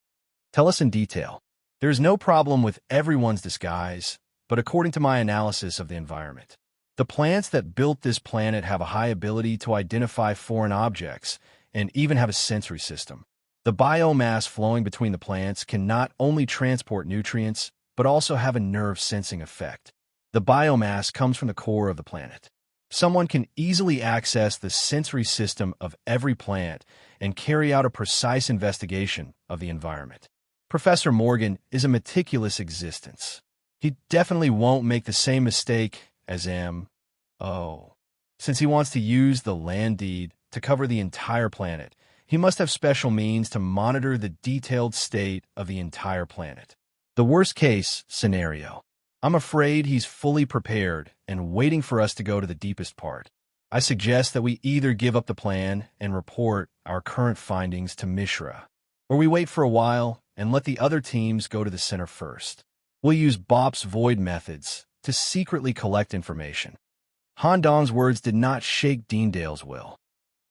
Speaker 1: Tell us in detail. There is no problem with everyone's disguise, but according to my analysis of the environment, the plants that built this planet have a high ability to identify foreign objects and even have a sensory system. The biomass flowing between the plants can not only transport nutrients, but also have a nerve-sensing effect. The biomass comes from the core of the planet. Someone can easily access the sensory system of every plant and carry out a precise investigation of the environment. Professor Morgan is a meticulous existence. He definitely won't make the same mistake as M.O. Since he wants to use the land deed to cover the entire planet, he must have special means to monitor the detailed state of the entire planet. The worst-case scenario. I'm afraid he's fully prepared and waiting for us to go to the deepest part. I suggest that we either give up the plan and report our current findings to Mishra, or we wait for a while and let the other teams go to the center first. We'll use Bop's void methods to secretly collect information. Han Dong's words did not shake Deandale's will.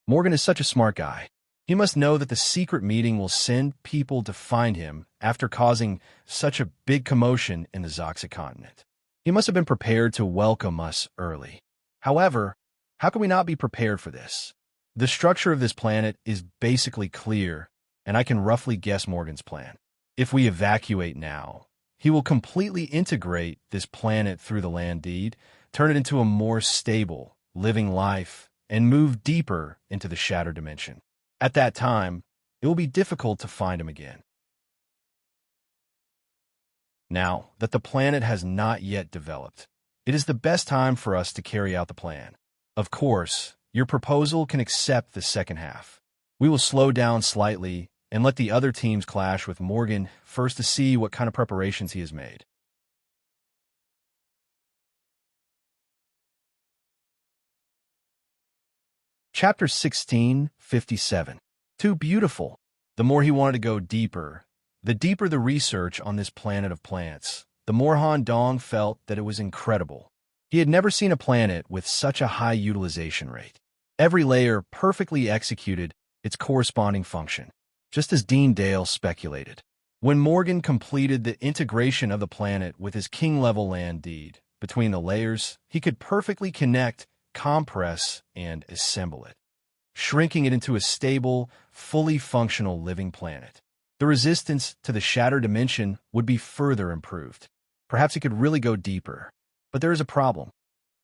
Speaker 1: Morgan is such a smart guy. He must know that the secret meeting will send people to find him after causing such a big commotion in the Zoxic continent. He must have been prepared to welcome us early. However, How can we not be prepared for this? The structure of this planet is basically clear, and I can roughly guess Morgan's plan. If we evacuate now, he will completely integrate this planet through the land deed, turn it into a more stable, living life, and move deeper into the shattered dimension. At that time, it will be difficult to find him again. Now that the planet has not yet developed, it is the best time for us to carry out the plan. Of course, your proposal can accept the second half. We will slow down slightly and let the other teams clash with Morgan first to see what kind of preparations he has made. Chapter 16:57. Too beautiful. The more he wanted to go deeper, the deeper the research on this planet of plants, the more Han Dong felt that it was incredible. He had never seen a planet with such a high utilization rate. Every layer perfectly executed its corresponding function, just as Dean Dale speculated. When Morgan completed the integration of the planet with his king-level land deed, between the layers, he could perfectly connect, compress, and assemble it, shrinking it into a stable, fully functional living planet. The resistance to the shattered dimension would be further improved. Perhaps he could really go deeper. But there is a problem.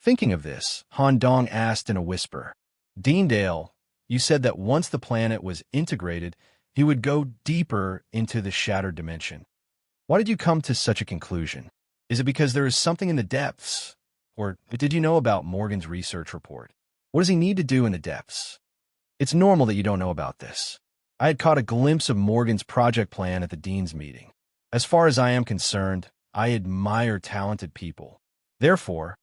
Speaker 1: Thinking of this, Han Dong asked in a whisper, "Dean Dale, you said that once the planet was integrated, he would go deeper into the shattered dimension. Why did you come to such a conclusion? Is it because there is something in the depths? Or did you know about Morgan's research report? What does he need to do in the depths? It's normal that you don't know about this. I had caught a glimpse of Morgan's project plan at the Dean's meeting. As far as I am concerned, I admire talented people. Therefore,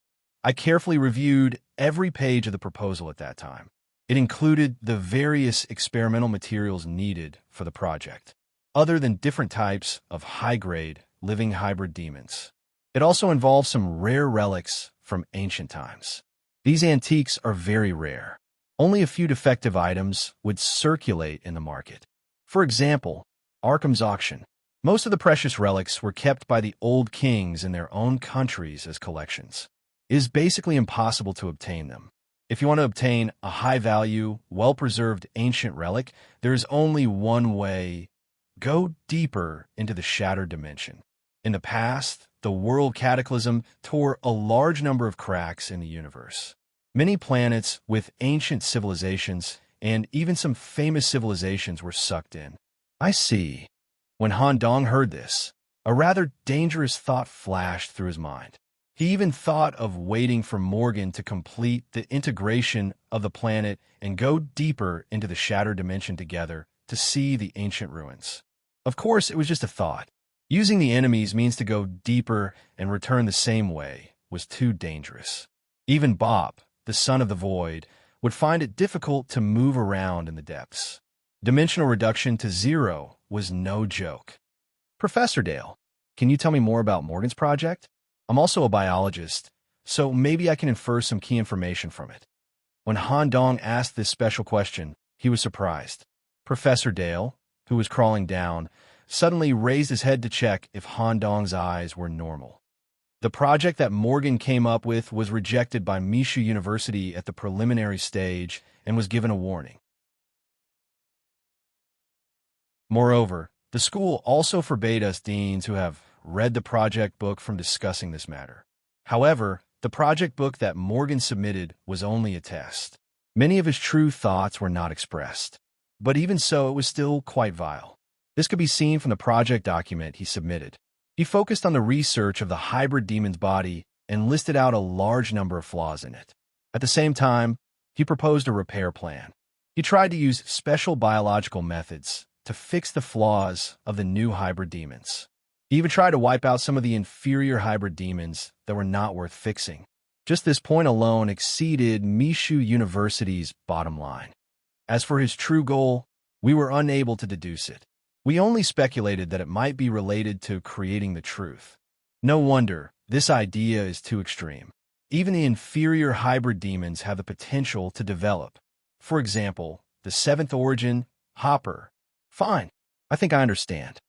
Speaker 1: I carefully reviewed every page of the proposal at that time. It included the various experimental materials needed for the project, other than different types of high-grade living hybrid demons. It also involved some rare relics from ancient times. These antiques are very rare. Only a few defective items would circulate in the market. For example, Arkham's auction. Most of the precious relics were kept by the old kings in their own countries as collections. It is basically impossible to obtain them. If you want to obtain a high-value, well-preserved ancient relic, there is only one way: go deeper into the shattered dimension. In the past, the world cataclysm tore a large number of cracks in the universe. Many planets with ancient civilizations and even some famous civilizations were sucked in. I see. When Han Dong heard this, a rather dangerous thought flashed through his mind. He even thought of waiting for Morgan to complete the integration of the planet and go deeper into the shattered dimension together to see the ancient ruins. Of course, it was just a thought. Using the enemy's means to go deeper and return the same way was too dangerous. Even Bob, the son of the void, would find it difficult to move around in the depths. Dimensional reduction to 0 was no joke. Professor Dale, can you tell me more about Morgan's project? I'm also a biologist, so maybe I can infer some key information from it. When Han Dong asked this special question, he was surprised. Professor Dale, who was crawling down, suddenly raised his head to check if Han Dong's eyes were normal. The project that Morgan came up with was rejected by Mishu University at the preliminary stage and was given a warning. Moreover, the school also forbade us deans who have read the project book from discussing this matter. However, the project book that Morgan submitted was only a test. Many of his true thoughts were not expressed. But even so, it was still quite vile. This could be seen from the project document he submitted. He focused on the research of the hybrid demon's body and listed out a large number of flaws in it. At the same time, he proposed a repair plan. He tried to use special biological methods to fix the flaws of the new hybrid demons. He even tried to wipe out some of the inferior hybrid demons that were not worth fixing. Just this point alone exceeded Mishu University's bottom line. As for his true goal, we were unable to deduce it. We only speculated that it might be related to creating the truth. No wonder, this idea is too extreme. Even the inferior hybrid demons have the potential to develop. For example, the seventh origin, Hopper. Fine, I think I understand.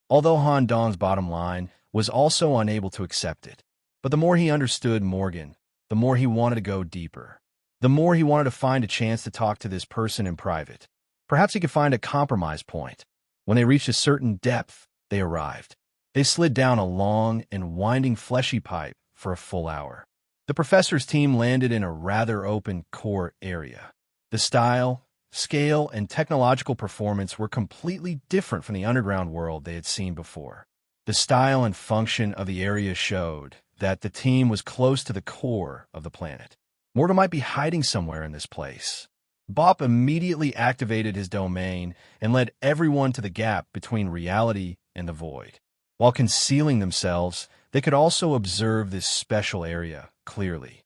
Speaker 1: Although Han Dong's bottom line was also unable to accept it. But the more he understood Morgan, the more he wanted to go deeper. the more he wanted to find a chance to talk to this person in private. Perhaps he could find a compromise point. When they reached a certain depth, they arrived. They slid down a long and winding fleshy pipe for a full hour. The professor's team landed in a rather open core area. The style, scale, and technological performance were completely different from the underground world they had seen before. The style and function of the area showed that the team was close to the core of the planet. Morgan might be hiding somewhere in this place. Bop immediately activated his domain and led everyone to the gap between reality and the void. While concealing themselves, they could also observe this special area clearly.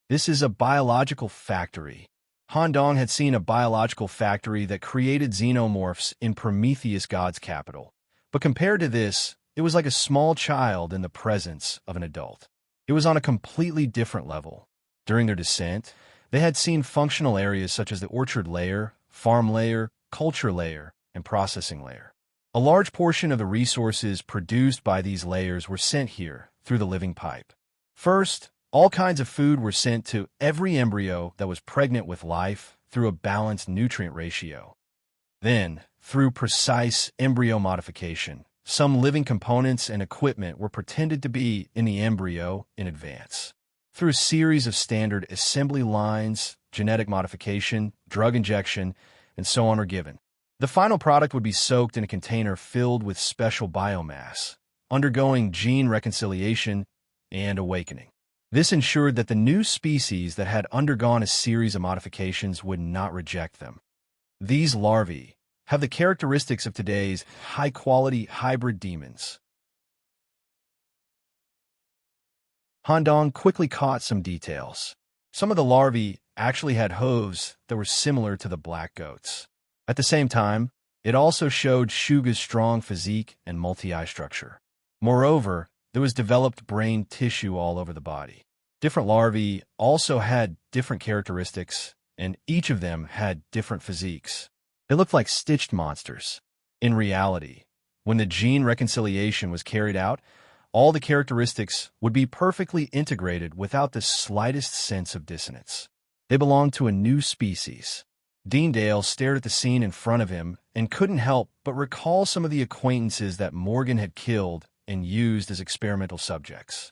Speaker 1: This is a biological factory. Han Dong had seen a biological factory that created xenomorphs in Prometheus God's capital. But compared to this, it was like a small child in the presence of an adult. It was on a completely different level. During their descent, they had seen functional areas such as the orchard layer, farm layer, culture layer, and processing layer. A large portion of the resources produced by these layers were sent here through the living pipe. First, all kinds of food were sent to every embryo that was pregnant with life through a balanced nutrient ratio. Then, through precise embryo modification, some living components and equipment were pretended to be in the embryo in advance. Through a series of standard assembly lines, genetic modification, drug injection, and so on are given. The final product would be soaked in a container filled with special biomass, undergoing gene reconciliation and awakening. This ensured that the new species that had undergone a series of modifications would not reject them. These larvae have the characteristics of today's high-quality hybrid demons. Han Dong quickly caught some details. Some of the larvae actually had hooves that were similar to the black goats. At the same time, it also showed Shuga's strong physique and multi-eye structure. Moreover, there was developed brain tissue all over the body. Different larvae also had different characteristics, and each of them had different physiques. They looked like stitched monsters. In reality, when the gene reconciliation was carried out, all the characteristics would be perfectly integrated without the slightest sense of dissonance. They belonged to a new species. Deandale stared at the scene in front of him and couldn't help but recall some of the acquaintances that Morgan had killed and used as experimental subjects.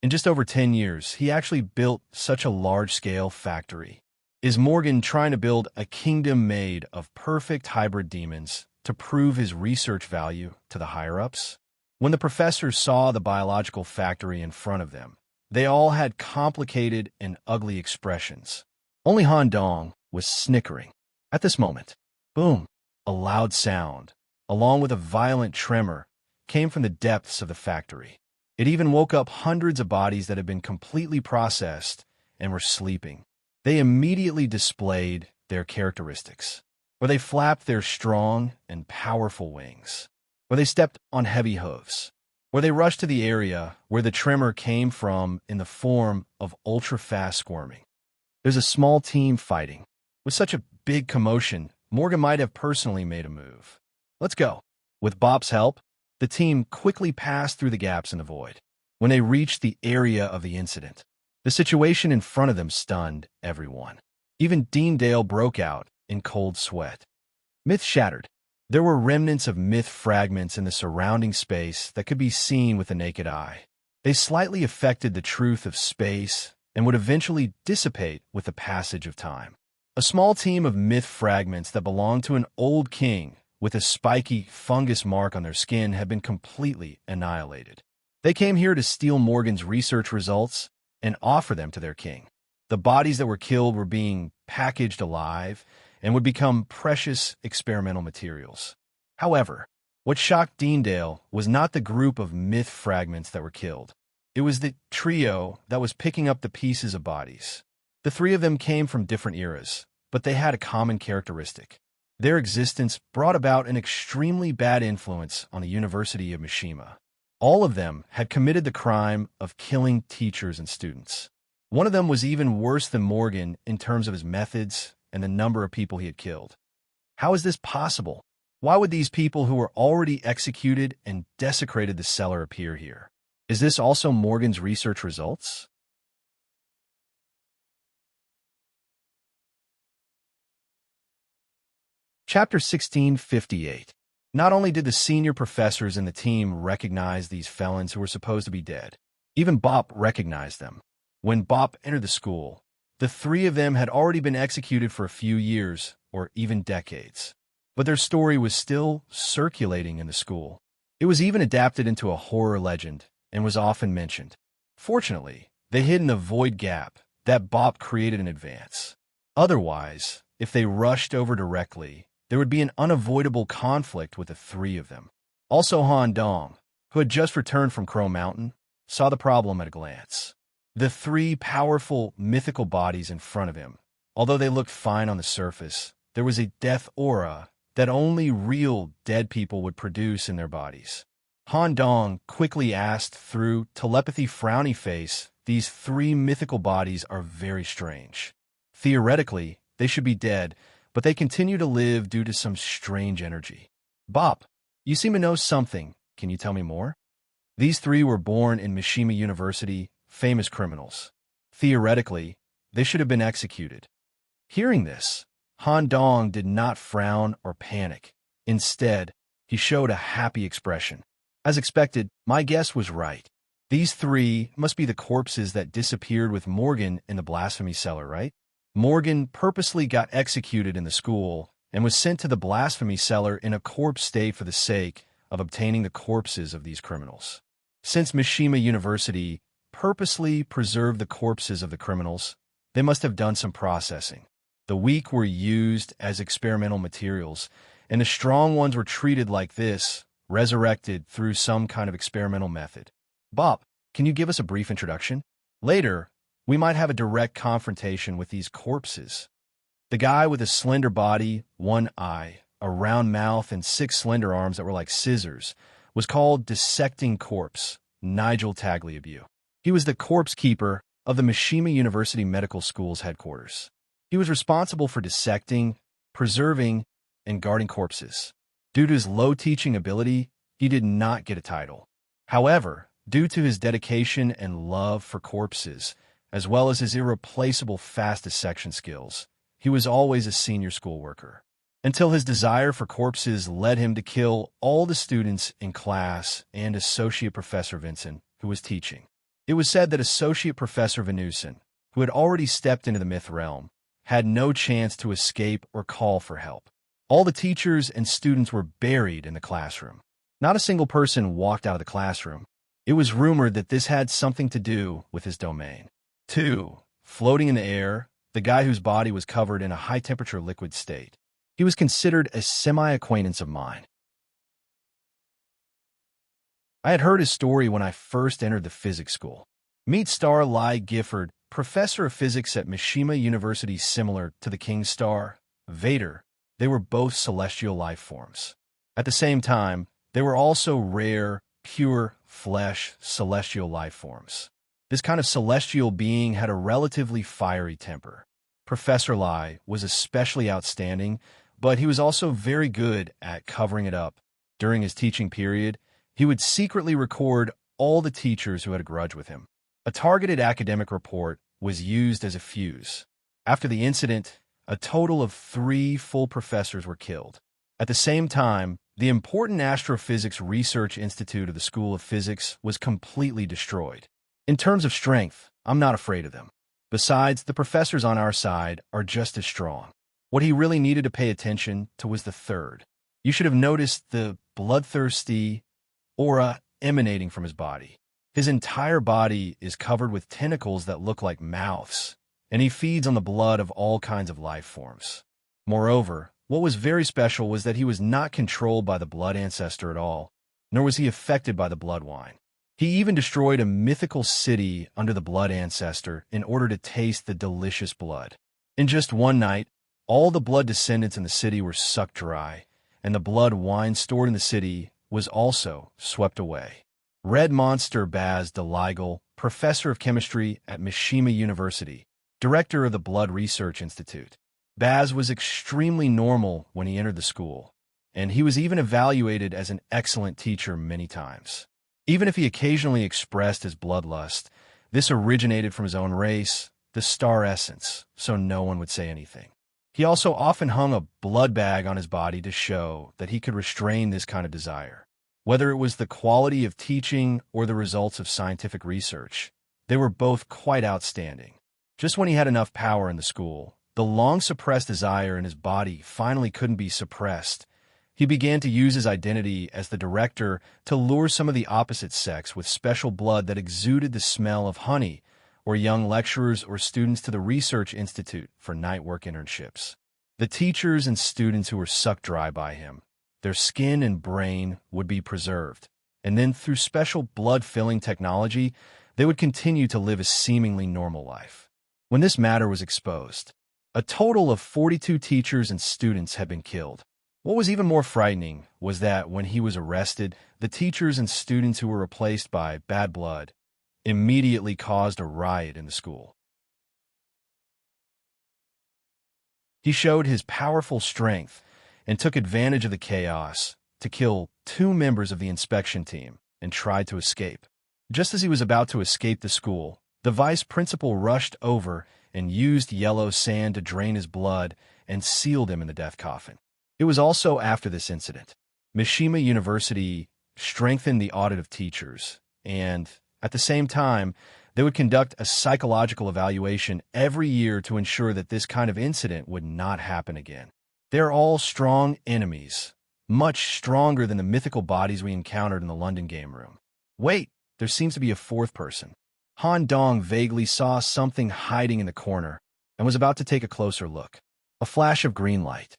Speaker 1: In just over 10 years, he actually built such a large-scale factory. Is Morgan trying to build a kingdom made of perfect hybrid demons to prove his research value to the higher-ups? When the professors saw the biological factory in front of them, they all had complicated and ugly expressions. Only Han Dong was snickering. At this moment, boom, a loud sound, along with a violent tremor, came from the depths of the factory. It even woke up hundreds of bodies that had been completely processed and were sleeping. They immediately displayed their characteristics, where they flapped their strong and powerful wings, where they stepped on heavy hooves, where they rushed to the area where the tremor came from in the form of ultra-fast squirming. There's a small team fighting. With such a big commotion, Morgan might have personally made a move. Let's go. With Bop's help, the team quickly passed through the gaps in the void. When they reached the area of the incident, the situation in front of them stunned everyone. Even Deandale broke out in cold sweat. Myth shattered. There were remnants of myth fragments in the surrounding space that could be seen with the naked eye. They slightly affected the truth of space and would eventually dissipate with the passage of time. A small team of myth fragments that belonged to an old king with a spiky fungus mark on their skin had been completely annihilated. They came here to steal Morgan's research results and offer them to their king. The bodies that were killed were being packaged alive and would become precious experimental materials. However, what shocked Deandale was not the group of myth fragments that were killed. It was the trio that was picking up the pieces of bodies. The three of them came from different eras, but they had a common characteristic. Their existence brought about an extremely bad influence on the University of Mishima. All of them had committed the crime of killing teachers and students. One of them was even worse than Morgan in terms of his methods and the number of people he had killed. How is this possible? Why would these people who were already executed and desecrated the cellar appear here? Is this also Morgan's research results? Chapter 1658. Not only did the senior professors in the team recognize these felons who were supposed to be dead, even Bop recognized them. When Bop entered the school, the three of them had already been executed for a few years or even decades. But their story was still circulating in the school. It was even adapted into a horror legend and was often mentioned. Fortunately, they hid in the void gap that Bop created in advance. Otherwise, if they rushed over directly, there would be an unavoidable conflict with the three of them. Also, Han Dong, who had just returned from Crow Mountain, saw the problem at a glance. The three powerful, mythical bodies in front of him, although they looked fine on the surface, there was a death aura that only real dead people would produce in their bodies. Han Dong quickly asked through telepathy frowny face, "These three mythical bodies are very strange. Theoretically, they should be dead, but they continue to live due to some strange energy. Bop, you seem to know something. Can you tell me more?" These three were born in Mishima University, famous criminals. Theoretically, they should have been executed. Hearing this, Han Dong did not frown or panic. Instead, he showed a happy expression. As expected, my guess was right. These three must be the corpses that disappeared with Morgan in the blasphemy cellar, right? Morgan purposely got executed in the school and was sent to the blasphemy cellar in a corpse state for the sake of obtaining the corpses of these criminals. Since Mishima University purposely preserved the corpses of the criminals, they must have done some processing. The weak were used as experimental materials, and the strong ones were treated like this, resurrected through some kind of experimental method. Bop, can you give us a brief introduction? Later, we might have a direct confrontation with these corpses. The guy with a slender body, one eye, a round mouth, and 6 slender arms that were like scissors was called Dissecting Corpse, Nigel Tagliabue. He was the corpse keeper of the Mishima University Medical School's headquarters. He was responsible for dissecting, preserving, and guarding corpses. Due to his low teaching ability, he did not get a title. However, due to his dedication and love for corpses, as well as his irreplaceable fast dissection skills, he was always a senior school worker. Until his desire for corpses led him to kill all the students in class and Associate Professor Vincent, who was teaching. It was said that Associate Professor Venusen, who had already stepped into the myth realm, had no chance to escape or call for help. All the teachers and students were buried in the classroom. Not a single person walked out of the classroom. It was rumored that this had something to do with his domain. 2. Floating in the air, the guy whose body was covered in a high-temperature liquid state. He was considered a semi-acquaintance of mine. I had heard his story when I first entered the physics school. Meet Star Lai Gifford, professor of physics at Mishima University, similar to the King Star, Vader. They were both celestial life forms. At the same time, they were also rare, pure, flesh, celestial life forms. This kind of celestial being had a relatively fiery temper. Professor Lai was especially outstanding, but he was also very good at covering it up. During his teaching period, he would secretly record all the teachers who had a grudge with him. A targeted academic report was used as a fuse. After the incident, a total of 3 full professors were killed. At the same time, the important Astrophysics Research Institute of the School of Physics was completely destroyed. In terms of strength, I'm not afraid of them. Besides, the professors on our side are just as strong. What he really needed to pay attention to was the third. You should have noticed the bloodthirsty aura emanating from his body. His entire body is covered with tentacles that look like mouths, and he feeds on the blood of all kinds of life forms. Moreover, what was very special was that he was not controlled by the blood ancestor at all, nor was he affected by the blood wine. He even destroyed a mythical city under the blood ancestor in order to taste the delicious blood. In just one night, all the blood descendants in the city were sucked dry, and the blood wine stored in the city was also swept away. Red Monster Baz DeLigal, professor of chemistry at Mishima University, director of the Blood Research Institute. Baz was extremely normal when he entered the school, and he was even evaluated as an excellent teacher many times. Even if he occasionally expressed his bloodlust, this originated from his own race, the star essence, so no one would say anything. He also often hung a blood bag on his body to show that he could restrain this kind of desire. Whether it was the quality of teaching or the results of scientific research, they were both quite outstanding. Just when he had enough power in the school, the long-suppressed desire in his body finally couldn't be suppressed. He began to use his identity as the director to lure some of the opposite sex with special blood that exuded the smell of honey, or young lecturers or students to the Research Institute for night work internships. The teachers and students who were sucked dry by him, their skin and brain would be preserved, and then through special blood-filling technology, they would continue to live a seemingly normal life. When this matter was exposed, a total of 42 teachers and students had been killed. What was even more frightening was that when he was arrested, the teachers and students who were replaced by bad blood immediately caused a riot in the school. He showed his powerful strength and took advantage of the chaos to kill 2 members of the inspection team and tried to escape. Just as he was about to escape the school, the vice principal rushed over and used yellow sand to drain his blood and sealed him in the death coffin. It was also after this incident. Mishima University strengthened the audit of teachers, and at the same time, they would conduct a psychological evaluation every year to ensure that this kind of incident would not happen again. They're all strong enemies, much stronger than the mythical bodies we encountered in the London game room. Wait, there seems to be a 4th person. Han Dong vaguely saw something hiding in the corner and was about to take a closer look. A flash of green light.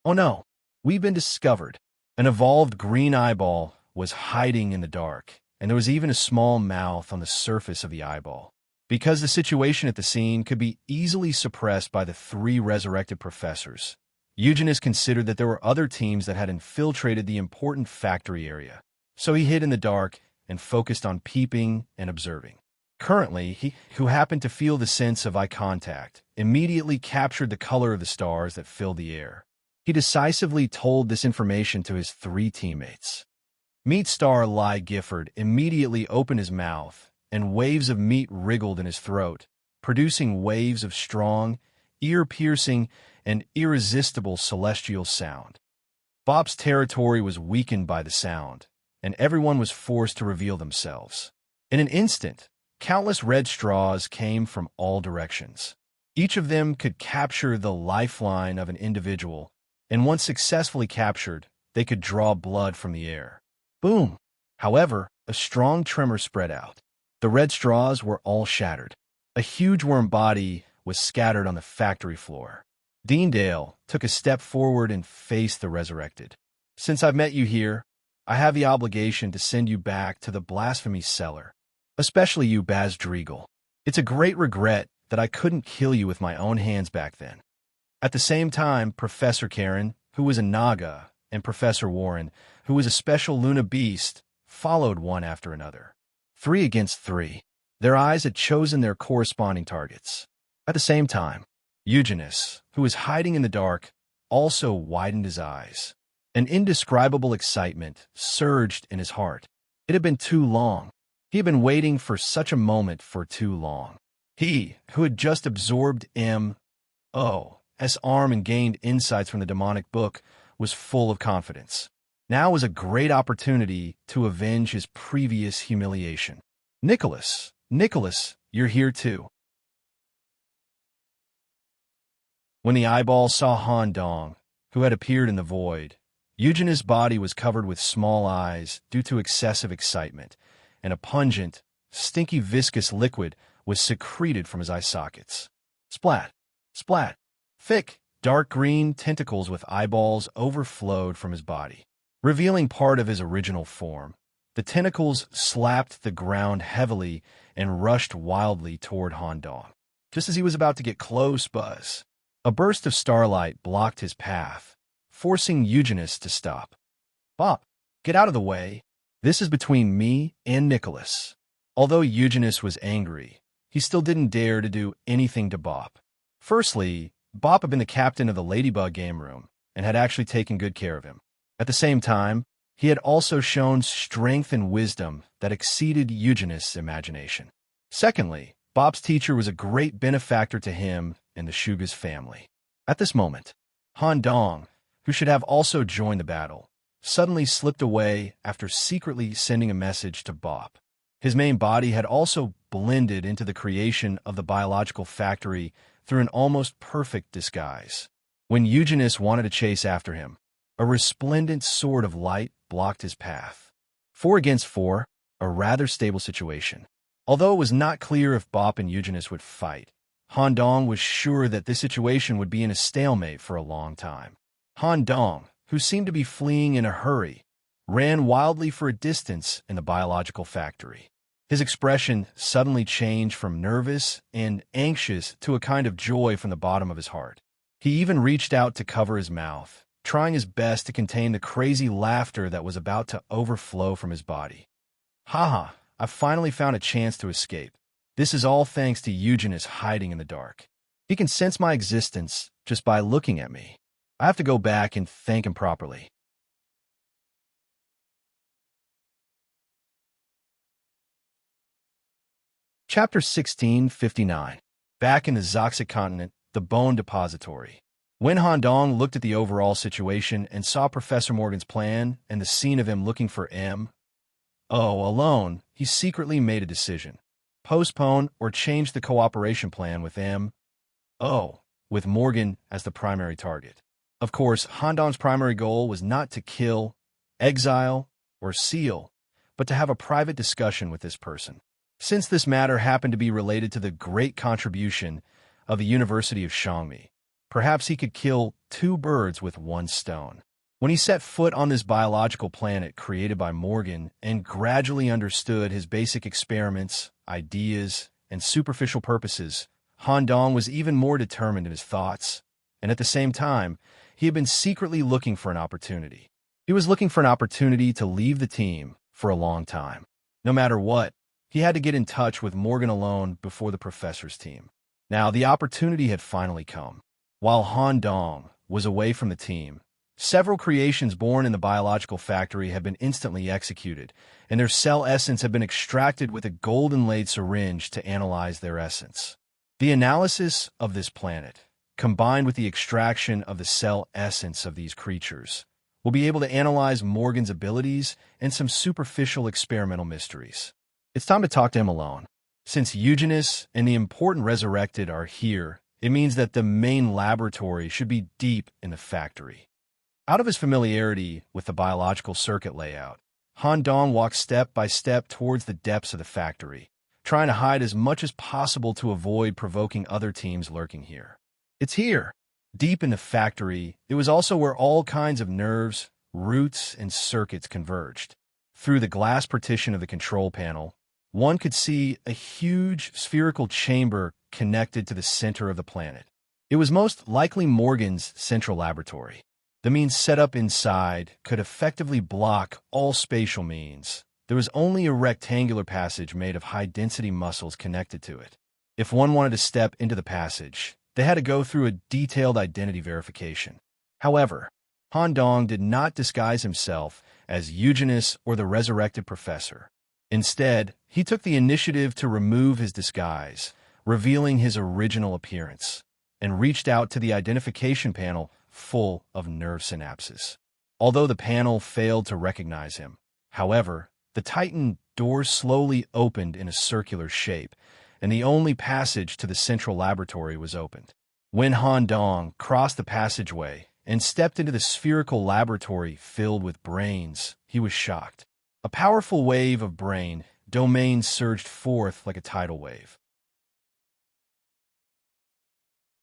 Speaker 1: Oh no, we've been discovered. An evolved green eyeball was hiding in the dark, and there was even a small mouth on the surface of the eyeball. Because the situation at the scene could be easily suppressed by the 3 resurrected professors, Eugenius considered that there were other teams that had infiltrated the important factory area. So he hid in the dark and focused on peeping and observing. Currently, he, who happened to feel the sense of eye contact, immediately captured the color of the stars that filled the air. He decisively told this information to his 3 teammates. Meat star Lai Gifford immediately opened his mouth, and waves of meat wriggled in his throat, producing waves of strong, ear-piercing, and irresistible celestial sound. Bop's territory was weakened by the sound, and everyone was forced to reveal themselves. In an instant, countless red straws came from all directions. Each of them could capture the lifeline of an individual, and once successfully captured, they could draw blood from the air. Boom! However, a strong tremor spread out. The red straws were all shattered. A huge worm body was scattered on the factory floor. Deendale took a step forward and faced the resurrected. Since I've met you here, I have the obligation to send you back to the blasphemy cellar. Especially you, Baz Driegel. It's a great regret that I couldn't kill you with my own hands back then. At the same time, Professor Karen, who was a Naga, and Professor Warren, who was a special Luna beast, followed one after another. 3 against 3. Their eyes had chosen their corresponding targets. At the same time, Eugenius, who was hiding in the dark, also widened his eyes. An indescribable excitement surged in his heart. It had been too long. He had been waiting for such a moment for too long. He, who had just absorbed M.O.'s arm and gained insights from the demonic book, was full of confidence. Now was a great opportunity to avenge his previous humiliation. Nicholas, you're here too. When the eyeball saw Han Dong, who had appeared in the void, Eugenius' body was covered with small eyes due to excessive excitement, and a pungent, stinky viscous liquid was secreted from his eye sockets. Splat! Splat! Thick, dark green tentacles with eyeballs overflowed from his body. Revealing part of his original form, the tentacles slapped the ground heavily and rushed wildly toward Han Dong. Just as he was about to get close, a burst of starlight blocked his path, forcing Eugenius to stop. Bop, get out of the way. This is between me and Nicholas. Although Eugenius was angry, he still didn't dare to do anything to Bop. Firstly, Bop had been the captain of the Ladybug game room and had actually taken good care of him. At the same time, he had also shown strength and wisdom that exceeded Eugenius' imagination. Secondly, Bop's teacher was a great benefactor to him and the Shuga's family. At this moment, Han Dong, who should have also joined the battle, suddenly slipped away after secretly sending a message to Bop. His main body had also blended into the creation of the biological factory through an almost perfect disguise. When Eugenius wanted to chase after him, a resplendent sword of light blocked his path. 4 against 4, a rather stable situation. Although it was not clear if Bop and Eugenius would fight, Han Dong was sure that this situation would be in a stalemate for a long time. Han Dong, who seemed to be fleeing in a hurry, ran wildly for a distance in the biological factory. His expression suddenly changed from nervous and anxious to a kind of joy from the bottom of his heart. He even reached out to cover his mouth, trying his best to contain the crazy laughter that was about to overflow from his body. Haha, I finally found a chance to escape. This is all thanks to Eugenius hiding in the dark. He can sense my existence just by looking at me. I have to go back and thank him properly. Chapter 1659. Back in the Zoxic continent, the Bone Depository. When Han Dong looked at the overall situation and saw Professor Morgan's plan and the scene of him looking for alone, he secretly made a decision. Postpone or change the cooperation plan with with Morgan as the primary target. Of course, Han Dong's primary goal was not to kill, exile, or seal, but to have a private discussion with this person. Since this matter happened to be related to the great contribution of the University of Shangmi, perhaps he could kill 2 birds with 1 stone. When he set foot on this biological planet created by Morgan and gradually understood his basic experiments, ideas, and superficial purposes, Han Dong was even more determined in his thoughts, and at the same time, he had been secretly looking for an opportunity. He was looking for an opportunity to leave the team for a long time. No matter what, he had to get in touch with Morgan alone before the professor's team. Now, the opportunity had finally come. While Han Dong was away from the team, several creations born in the biological factory had been instantly executed, and their cell essence had been extracted with a gold-inlaid syringe to analyze their essence. The analysis of this planet, combined with the extraction of the cell essence of these creatures, will be able to analyze Morgan's abilities and some superficial experimental mysteries. It's time to talk to him alone. Since Eugenius and the important resurrected are here, it means that the main laboratory should be deep in the factory. Out of his familiarity with the biological circuit layout, Han Dong walked step by step towards the depths of the factory, trying to hide as much as possible to avoid provoking other teams lurking here. It's here, deep in the factory. It was also where all kinds of nerves, roots, and circuits converged. Through the glass partition of the control panel, one could see a huge spherical chamber connected to the center of the planet. It was most likely Morgan's central laboratory. The means set up inside could effectively block all spatial means. There was only a rectangular passage made of high-density muscles connected to it. If one wanted to step into the passage, they had to go through a detailed identity verification. However, Han Dong did not disguise himself as Eugenius or the resurrected professor. Instead, he took the initiative to remove his disguise, revealing his original appearance, and reached out to the identification panel full of nerve synapses. Although the panel failed to recognize him, however, the Titan door slowly opened in a circular shape, and the only passage to the central laboratory was opened. When Han Dong crossed the passageway and stepped into the spherical laboratory filled with brains, he was shocked. A powerful wave of brain domains surged forth like a tidal wave.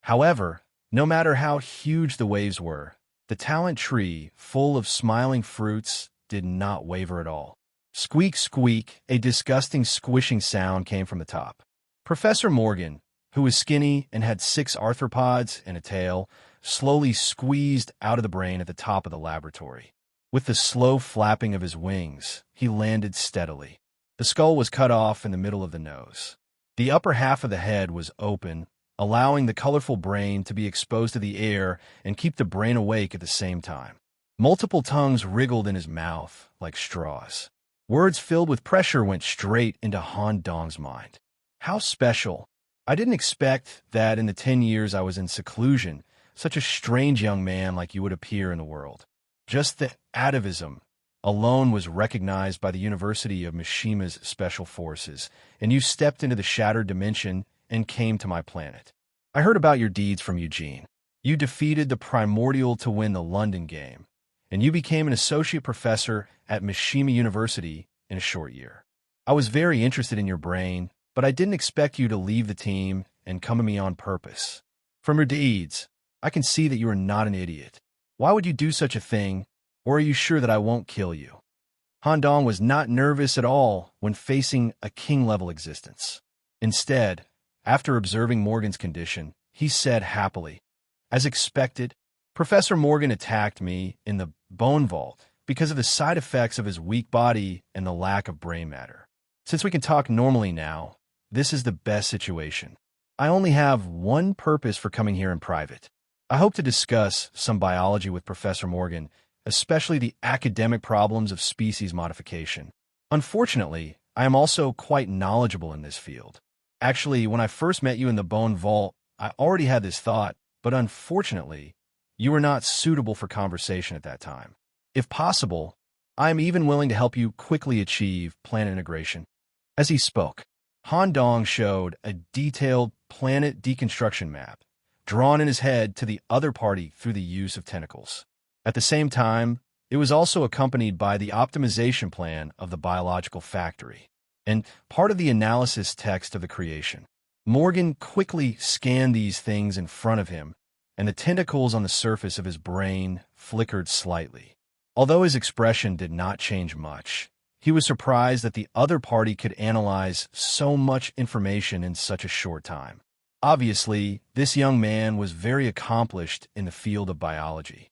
Speaker 1: However, no matter how huge the waves were, the talent tree, full of smiling fruits, did not waver at all. Squeak, squeak, a disgusting squishing sound came from the top. Professor Morgan, who was skinny and had 6 arthropods and a tail, slowly squeezed out of the brain at the top of the laboratory. With the slow flapping of his wings, he landed steadily. The skull was cut off in the middle of the nose. The upper half of the head was open, allowing the colorful brain to be exposed to the air and keep the brain awake at the same time. Multiple tongues wriggled in his mouth like straws. Words filled with pressure went straight into Han Dong's mind. How special! I didn't expect that in the 10 years I was in seclusion, such a strange young man like you would appear in the world. Just the atavism alone was recognized by the University of Mishima's Special Forces, and you stepped into the shattered dimension and came to my planet. I heard about your deeds from Eugene. You defeated the Primordial to win the London game, and you became an associate professor at Mishima University in a short year. I was very interested in your brain, but I didn't expect you to leave the team and come to me on purpose. From your deeds, I can see that you are not an idiot. Why would you do such a thing, or are you sure that I won't kill you? Han Dong was not nervous at all when facing a king-level existence. Instead, after observing Morgan's condition, he said happily, "As expected, Professor Morgan attacked me in the bone vault because of the side effects of his weak body and the lack of brain matter. Since we can talk normally now, this is the best situation. I only have one purpose for coming here in private. I hope to discuss some biology with Professor Morgan, especially the academic problems of species modification. Unfortunately, I am also quite knowledgeable in this field. Actually, when I first met you in the bone vault, I already had this thought, but unfortunately, you were not suitable for conversation at that time. If possible, I am even willing to help you quickly achieve planet integration." As he spoke, Han Dong showed a detailed planet deconstruction map, drawn in his head to the other party through the use of tentacles. At the same time, it was also accompanied by the optimization plan of the biological factory, and part of the analysis text of the creation. Morgan quickly scanned these things in front of him, and the tentacles on the surface of his brain flickered slightly. Although his expression did not change much, he was surprised that the other party could analyze so much information in such a short time. Obviously, this young man was very accomplished in the field of biology.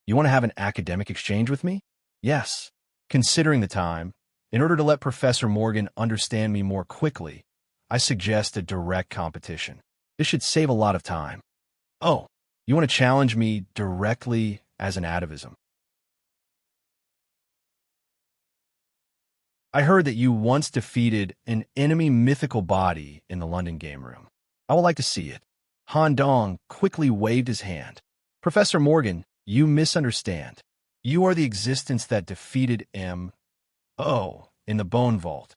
Speaker 1: "You want to have an academic exchange with me?" "Yes." Considering the time, in order to let Professor Morgan understand me more quickly, I suggest a direct competition. This should save a lot of time. "Oh, you want to challenge me directly as an atavism?" "I heard that you once defeated an enemy mythical body in the London game room. I would like to see it." Han Dong quickly waved his hand. "Professor Morgan, you misunderstand. You are the existence that defeated M.O. in the Bone Vault.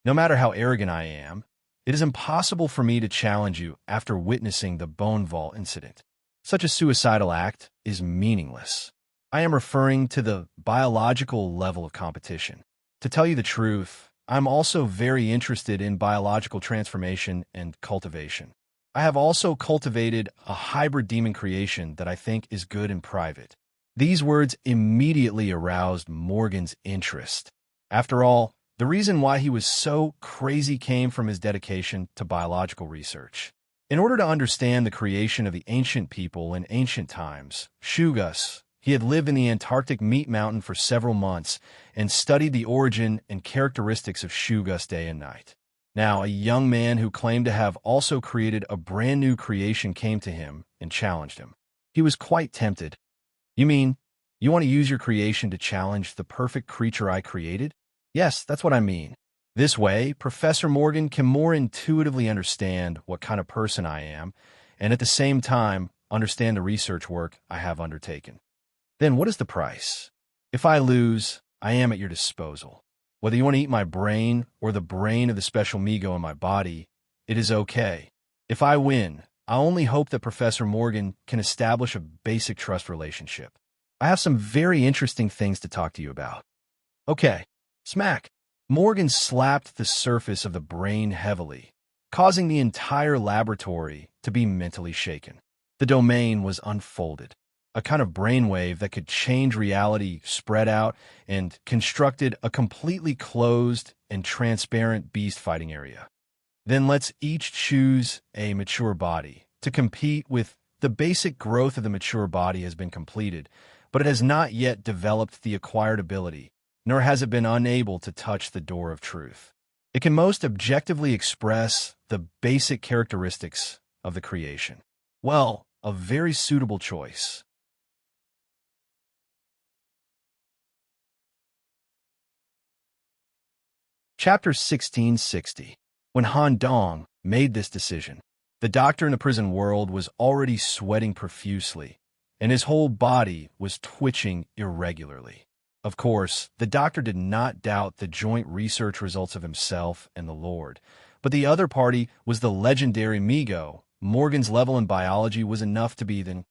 Speaker 1: No matter how arrogant I am, it is impossible for me to challenge you after witnessing the Bone Vault incident. Such a suicidal act is meaningless. I am referring to the biological level of competition. To tell you the truth, I'm also very interested in biological transformation and cultivation. I have also cultivated a hybrid demon creation that I think is good in private." These words immediately aroused Morgan's interest. After all, the reason why he was so crazy came from his dedication to biological research. In order to understand the creation of the ancient people in ancient times, Shugas, he had lived in the Antarctic meat mountain for several months and studied the origin and characteristics of Shugas day and night. Now, a young man who claimed to have also created a brand new creation came to him and challenged him. He was quite tempted. "You mean, you want to use your creation to challenge the perfect creature I created?" "Yes, that's what I mean. This way, Professor Morgan can more intuitively understand what kind of person I am, and at the same time, understand the research work I have undertaken." "Then what is the price?" "If I lose, I am at your disposal. Whether you want to eat my brain or the brain of the special Migo in my body, it is okay. If I win, I only hope that Professor Morgan can establish a basic trust relationship. I have some very interesting things to talk to you about." "Okay." Smack! Morgan slapped the surface of the brain heavily, causing the entire laboratory to be mentally shaken. The domain was unfolded. A kind of brainwave that could change reality spread out and constructed a completely closed and transparent beast fighting area. Then let's each choose a mature body to compete with. The basic growth of the mature body has been completed, but it has not yet developed the acquired ability, nor has it been unable to touch the door of truth. It can most objectively express the basic characteristics of the creation. Well, a very suitable choice. Chapter 1660. When Han Dong made this decision, The doctor in the prison world was already sweating profusely, and his whole body was twitching irregularly. Of course, the doctor did not doubt the joint research results of himself and the Lord, but the other party was the legendary Migo. Morgan's level in biology was enough to be then.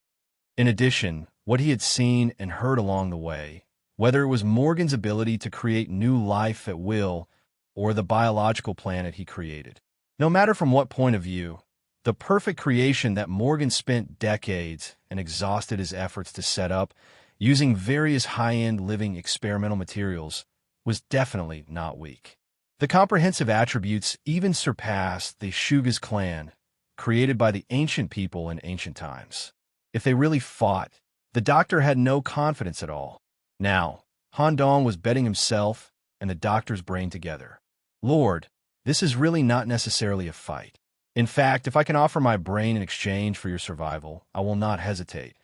Speaker 1: In addition, what he had seen and heard along the way, whether it was Morgan's ability to create new life at will or the biological planet he created. No matter from what point of view, the perfect creation that Morgan spent decades and exhausted his efforts to set up, using various high-end living experimental materials, was definitely not weak. The comprehensive attributes even surpassed the Shuga's clan, created by the ancient people in ancient times. If they really fought, the doctor had no confidence at all. Now, Han Dong was betting himself and the doctor's brain together. Lord, this is really not necessarily a fight. In fact, if I can offer my brain in exchange for your survival, I will not hesitate.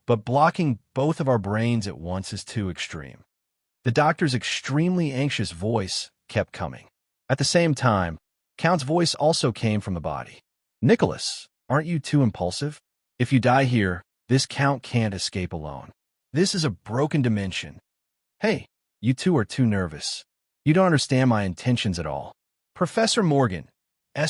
Speaker 1: But blocking both of our brains at once is too extreme. The doctor's extremely anxious voice kept coming. At the same time, Count's voice also came from the body. Nicholas, aren't you too impulsive? If you die here, this Count can't escape alone. This is a broken dimension. Hey, you two are too nervous. You don't understand my intentions at all. Professor Morgan's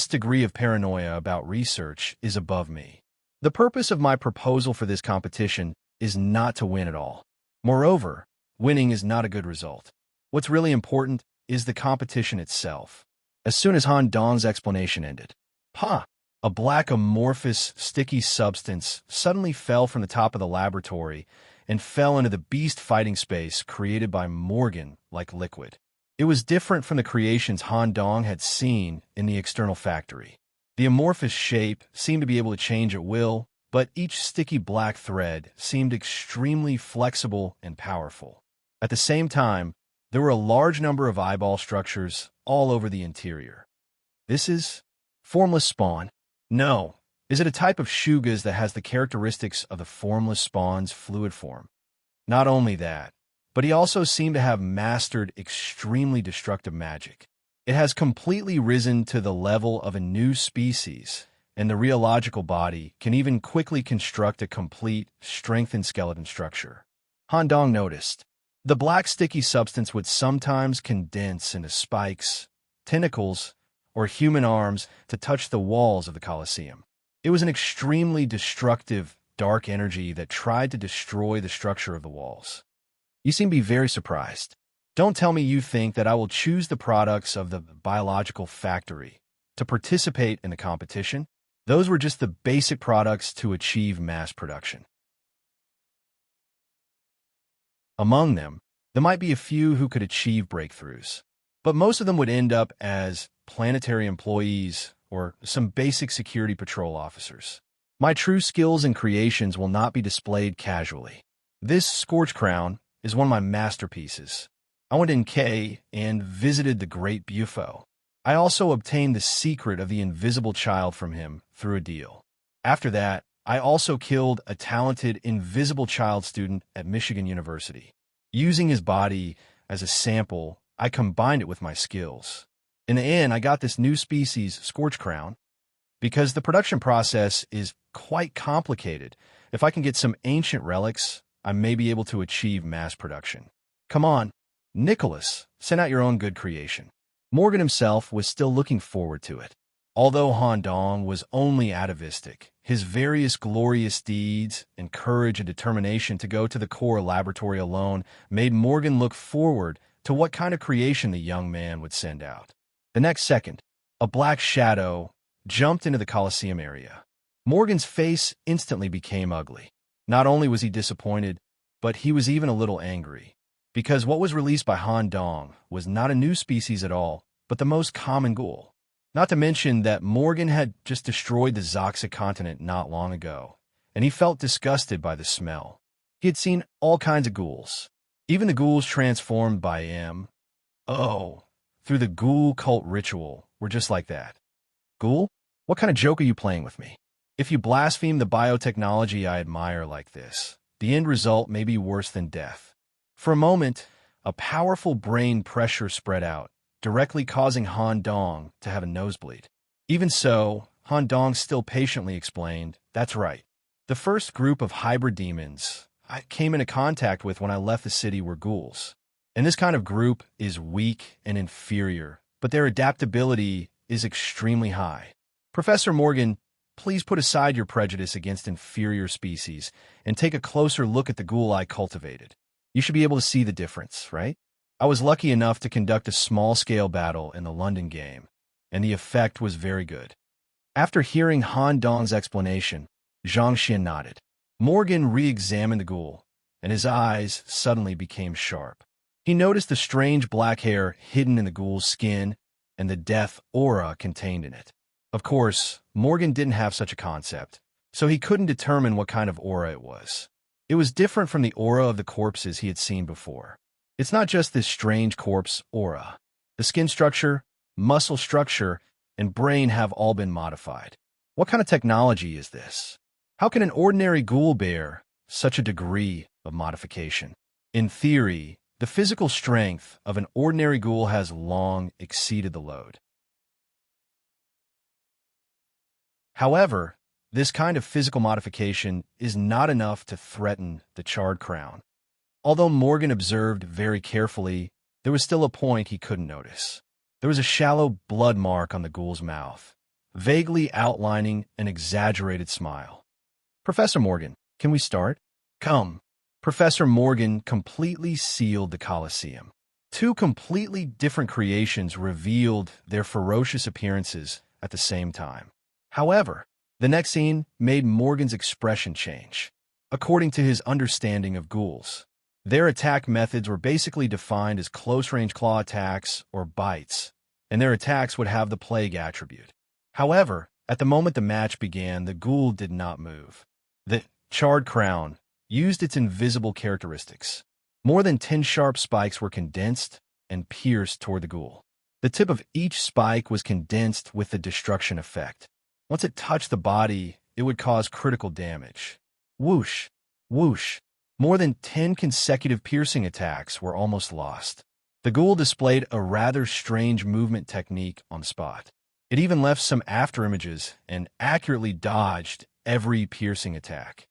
Speaker 1: degree of paranoia about research is above me. The purpose of my proposal for this competition is not to win at all. Moreover, winning is not a good result. What's really important is the competition itself. As soon as Han Dong's explanation ended, a black amorphous, sticky substance suddenly fell from the top of the laboratory and fell into the beast fighting space created by Morgan like liquid. It was different from the creations Han Dong had seen in the external factory. The amorphous shape seemed to be able to change at will, but each sticky black thread seemed extremely flexible and powerful. At the same time, there were a large number of eyeball structures all over the interior. This is formless spawn. No. Is it a type of Shugas that has the characteristics of the formless spawn's fluid form? Not only that, but he also seemed to have mastered extremely destructive magic. It has completely risen to the level of a new species, and the rheological body can even quickly construct a complete, strengthened skeleton structure. Han Dong noticed. The black sticky substance would sometimes condense into spikes, tentacles, or human arms to touch the walls of the Colosseum. It was an extremely destructive, dark energy that tried to destroy the structure of the walls. You seem to be very surprised. Don't tell me you think that I will choose the products of the biological factory to participate in the competition. Those were just the basic products to achieve mass production. Among them, there might be a few who could achieve breakthroughs, but most of them would end up as planetary employees or some basic security patrol officers. My true skills and creations will not be displayed casually. This Scorch Crown is one of my masterpieces. I went in K and visited the Great Bufo. I also obtained the secret of the invisible child from him through a deal. After that, I also killed a talented invisible child student at Michigan University. Using his body as a sample, I combined it with my skills. In the end, I got this new species, Scorch Crown. Because the production process is quite complicated, if I can get some ancient relics, I may be able to achieve mass production. Come on, Nicholas, send out your own good creation. Morgan himself was still looking forward to it. Although Han Dong was only atavistic, his various glorious deeds and courage and determination to go to the core laboratory alone made Morgan look forward to what kind of creation the young man would send out. The next second, a black shadow jumped into the Colosseum area. Morgan's face instantly became ugly. Not only was he disappointed, but he was even a little angry, because what was released by Han Dong was not a new species at all, but the most common ghoul. Not to mention that Morgan had just destroyed the Zoxic continent not long ago, and he felt disgusted by the smell. He had seen all kinds of ghouls, even the ghouls transformed by M. Through the ghoul cult ritual were just like that. Ghoul? What kind of joke are you playing with me? If you blaspheme the biotechnology I admire like this, the end result may be worse than death. For a moment, a powerful brain pressure spread out, directly causing Han Dong to have a nosebleed. Even so, Han Dong still patiently explained, "That's right. The first group of hybrid demons I came into contact with when I left the city were ghouls. And this kind of group is weak and inferior, but their adaptability is extremely high. Professor Morgan, please put aside your prejudice against inferior species and take a closer look at the ghoul I cultivated. You should be able to see the difference, right? I was lucky enough to conduct a small-scale battle in the London game, and the effect was very good." After hearing Han Dong's explanation, Zhang Xin nodded. Morgan re-examined the ghoul, and his eyes suddenly became sharp. He noticed the strange black hair hidden in the ghoul's skin and the death aura contained in it. Of course, Morgan didn't have such a concept, so he couldn't determine what kind of aura it was. It was different from the aura of the corpses he had seen before. It's not just this strange corpse aura. The skin structure, muscle structure, and brain have all been modified. What kind of technology is this? How can an ordinary ghoul bear such a degree of modification? In theory, the physical strength of an ordinary ghoul has long exceeded the load. However, this kind of physical modification is not enough to threaten the charred crown. Although Morgan observed very carefully, there was still a point he couldn't notice. There was a shallow blood mark on the ghoul's mouth, vaguely outlining an exaggerated smile. "Professor Morgan, can we start?" "Come." Professor Morgan completely sealed the Colosseum. Two completely different creations revealed their ferocious appearances at the same time. However, the next scene made Morgan's expression change. According to his understanding of ghouls, their attack methods were basically defined as close-range claw attacks or bites, and their attacks would have the plague attribute. However, at the moment the match began, the ghoul did not move. The charred crown used its invisible characteristics. More than 10 sharp spikes were condensed and pierced toward the ghoul. The tip of each spike was condensed with the destruction effect. Once it touched the body, it would cause critical damage. Whoosh, whoosh. More than 10 consecutive piercing attacks were almost lost. The ghoul displayed a rather strange movement technique on the spot. It even left some afterimages and accurately dodged every piercing attack.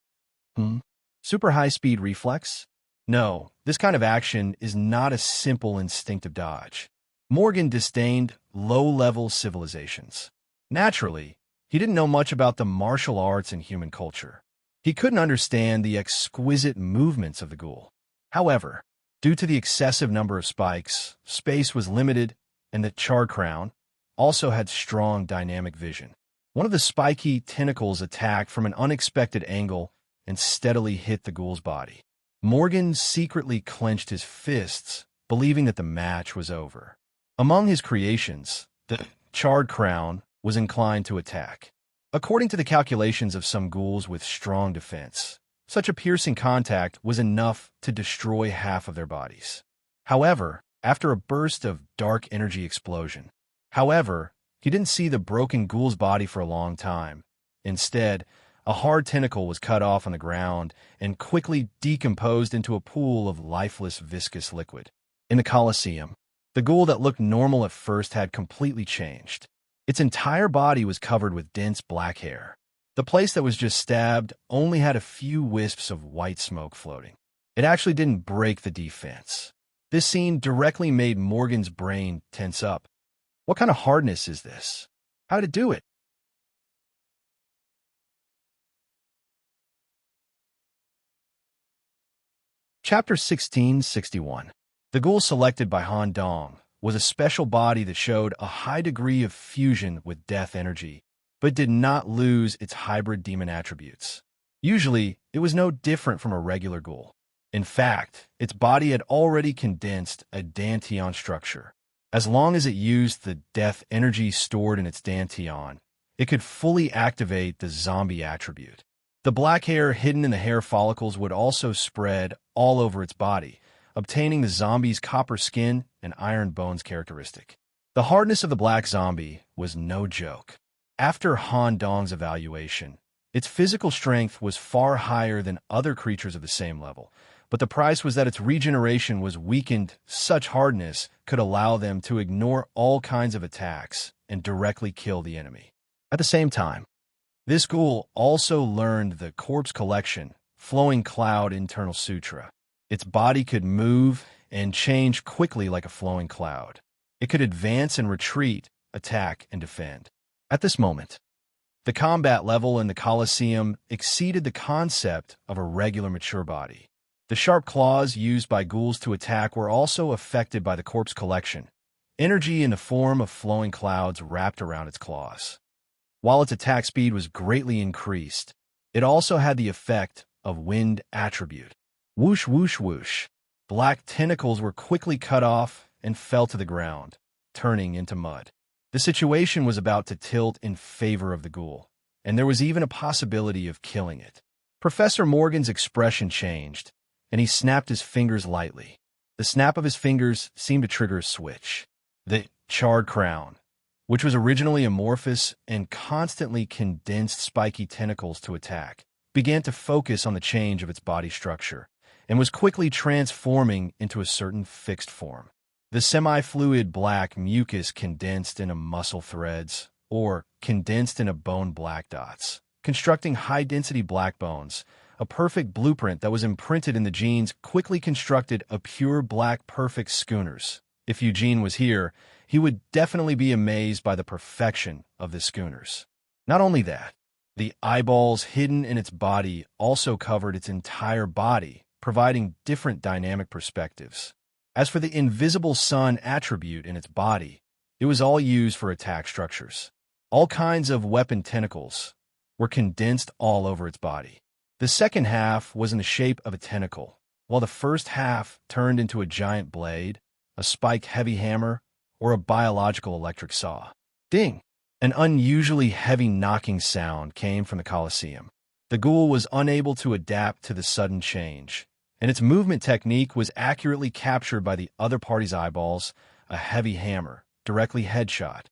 Speaker 1: Super high-speed reflex? No, this kind of action is not a simple instinctive dodge. Morgan disdained low-level civilizations. Naturally, he didn't know much about the martial arts and human culture. He couldn't understand the exquisite movements of the ghoul. However, due to the excessive number of spikes, space was limited, and the charred crown also had strong dynamic vision. One of the spiky tentacles attacked from an unexpected angle and steadily hit the ghoul's body. Morgan secretly clenched his fists, believing that the match was over. Among his creations, the charred crown was inclined to attack. According to the calculations of some ghouls with strong defense, such a piercing contact was enough to destroy half of their bodies. However, after a burst of dark energy explosion, he didn't see the broken ghoul's body for a long time. Instead, a hard tentacle was cut off on the ground and quickly decomposed into a pool of lifeless viscous liquid. In the Colosseum, the ghoul that looked normal at first had completely changed. Its entire body was covered with dense black hair. The place that was just stabbed only had a few wisps of white smoke floating. It actually didn't break the defense. This scene directly made Morgan's brain tense up. What kind of hardness is this? How did it do it? Chapter 1661. The ghoul selected by Han Dong was a special body that showed a high degree of fusion with death energy, but did not lose its hybrid demon attributes. Usually, it was no different from a regular ghoul. In fact, its body had already condensed a dantian structure. As long as it used the death energy stored in its dantian, it could fully activate the zombie attribute. The black hair hidden in the hair follicles would also spread all over its body, obtaining the zombie's copper skin and iron bones characteristic. The hardness of the black zombie was no joke. After Han Dong's evaluation, its physical strength was far higher than other creatures of the same level, but the price was that its regeneration was weakened. Such hardness could allow them to ignore all kinds of attacks and directly kill the enemy. At the same time, this ghoul also learned the corpse collection, flowing cloud internal sutra. Its body could move and change quickly like a flowing cloud. It could advance and retreat, attack and defend. At this moment, the combat level in the Colosseum exceeded the concept of a regular mature body. The sharp claws used by ghouls to attack were also affected by the corpse collection, energy in the form of flowing clouds wrapped around its claws. While its attack speed was greatly increased, it also had the effect of wind attribute. Whoosh, whoosh, whoosh. Black tentacles were quickly cut off and fell to the ground, turning into mud. The situation was about to tilt in favor of the ghoul, and there was even a possibility of killing it. Professor Morgan's expression changed, and he snapped his fingers lightly. The snap of his fingers seemed to trigger a switch. The charred crown, which was originally amorphous and constantly condensed spiky tentacles to attack, began to focus on the change of its body structure and was quickly transforming into a certain fixed form. The semi-fluid black mucus condensed into muscle threads, or condensed into bone black dots, constructing high-density black bones. A perfect blueprint that was imprinted in the genes quickly constructed a pure black perfect schooners. If Eugene was here, he would definitely be amazed by the perfection of the schooners. Not only that, the eyeballs hidden in its body also covered its entire body, providing different dynamic perspectives. As for the invisible sun attribute in its body, it was all used for attack structures. All kinds of weapon tentacles were condensed all over its body. The second half was in the shape of a tentacle, while the first half turned into a giant blade, a spiked heavy hammer, or a biological electric saw. Ding! An unusually heavy knocking sound came from the Colosseum. The ghoul was unable to adapt to the sudden change, and its movement technique was accurately captured by the other party's eyeballs, a heavy hammer, directly headshot.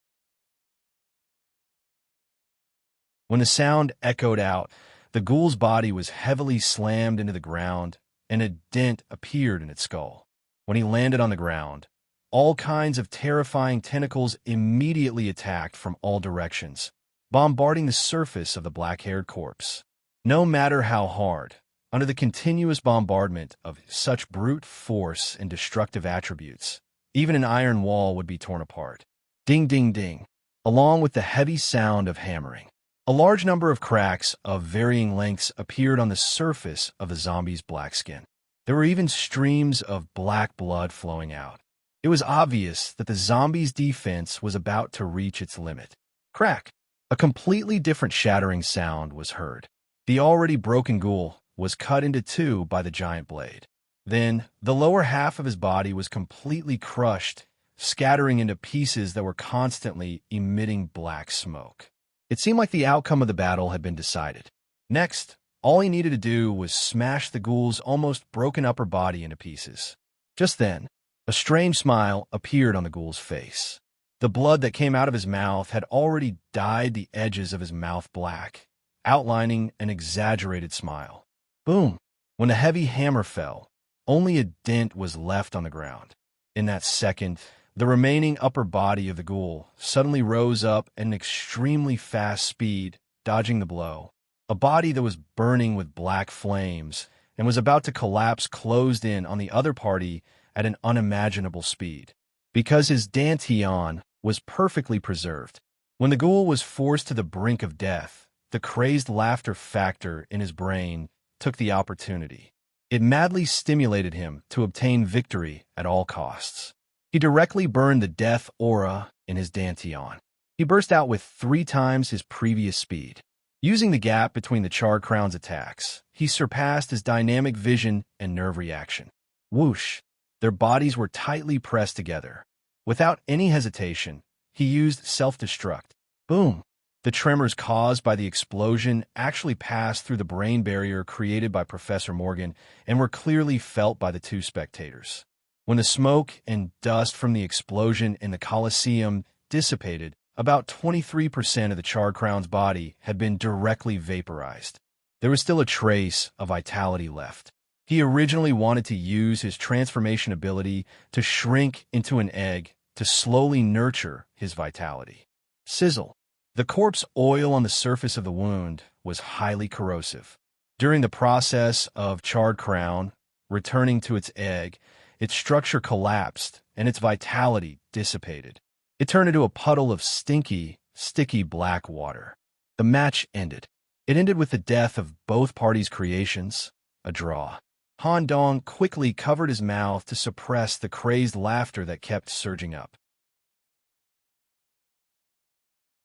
Speaker 1: When the sound echoed out, the ghoul's body was heavily slammed into the ground, and a dent appeared in its skull. When he landed on the ground, all kinds of terrifying tentacles immediately attacked from all directions, bombarding the surface of the black-haired corpse. No matter how hard, under the continuous bombardment of such brute force and destructive attributes, even an iron wall would be torn apart. Ding, ding, ding, along with the heavy sound of hammering. A large number of cracks of varying lengths appeared on the surface of the zombie's black skin. There were even streams of black blood flowing out. It was obvious that the zombie's defense was about to reach its limit. Crack! A completely different shattering sound was heard. The already broken ghoul was cut into two by the giant blade. Then, the lower half of his body was completely crushed, scattering into pieces that were constantly emitting black smoke. It seemed like the outcome of the battle had been decided. Next, all he needed to do was smash the ghoul's almost broken upper body into pieces. Just then, a strange smile appeared on the ghoul's face. The blood that came out of his mouth had already dyed the edges of his mouth black, outlining an exaggerated smile. Boom! When the heavy hammer fell, only a dent was left on the ground. In that second, the remaining upper body of the ghoul suddenly rose up at an extremely fast speed, dodging the blow. A body that was burning with black flames and was about to collapse closed in on the other party at an unimaginable speed. Because his dantian was perfectly preserved. When the ghoul was forced to the brink of death, the crazed laughter factor in his brain took the opportunity. It madly stimulated him to obtain victory at all costs. He directly burned the death aura in his dantian. He burst out with 3 times his previous speed. Using the gap between the Charred Crown's attacks, he surpassed his dynamic vision and nerve reaction. Whoosh! Their bodies were tightly pressed together. Without any hesitation, he used self-destruct. Boom! The tremors caused by the explosion actually passed through the brain barrier created by Professor Morgan and were clearly felt by the 2 spectators. When the smoke and dust from the explosion in the Colosseum dissipated, about 23% of the Charred Crown's body had been directly vaporized. There was still a trace of vitality left. He originally wanted to use his transformation ability to shrink into an egg to slowly nurture his vitality. Sizzle! The corpse oil on the surface of the wound was highly corrosive. During the process of charred crown returning to its egg, its structure collapsed and its vitality dissipated. It turned into a puddle of stinky, sticky black water. The match ended. It ended with the death of both parties' creations, a draw. Han Dong quickly covered his mouth to suppress the crazed laughter that kept surging up.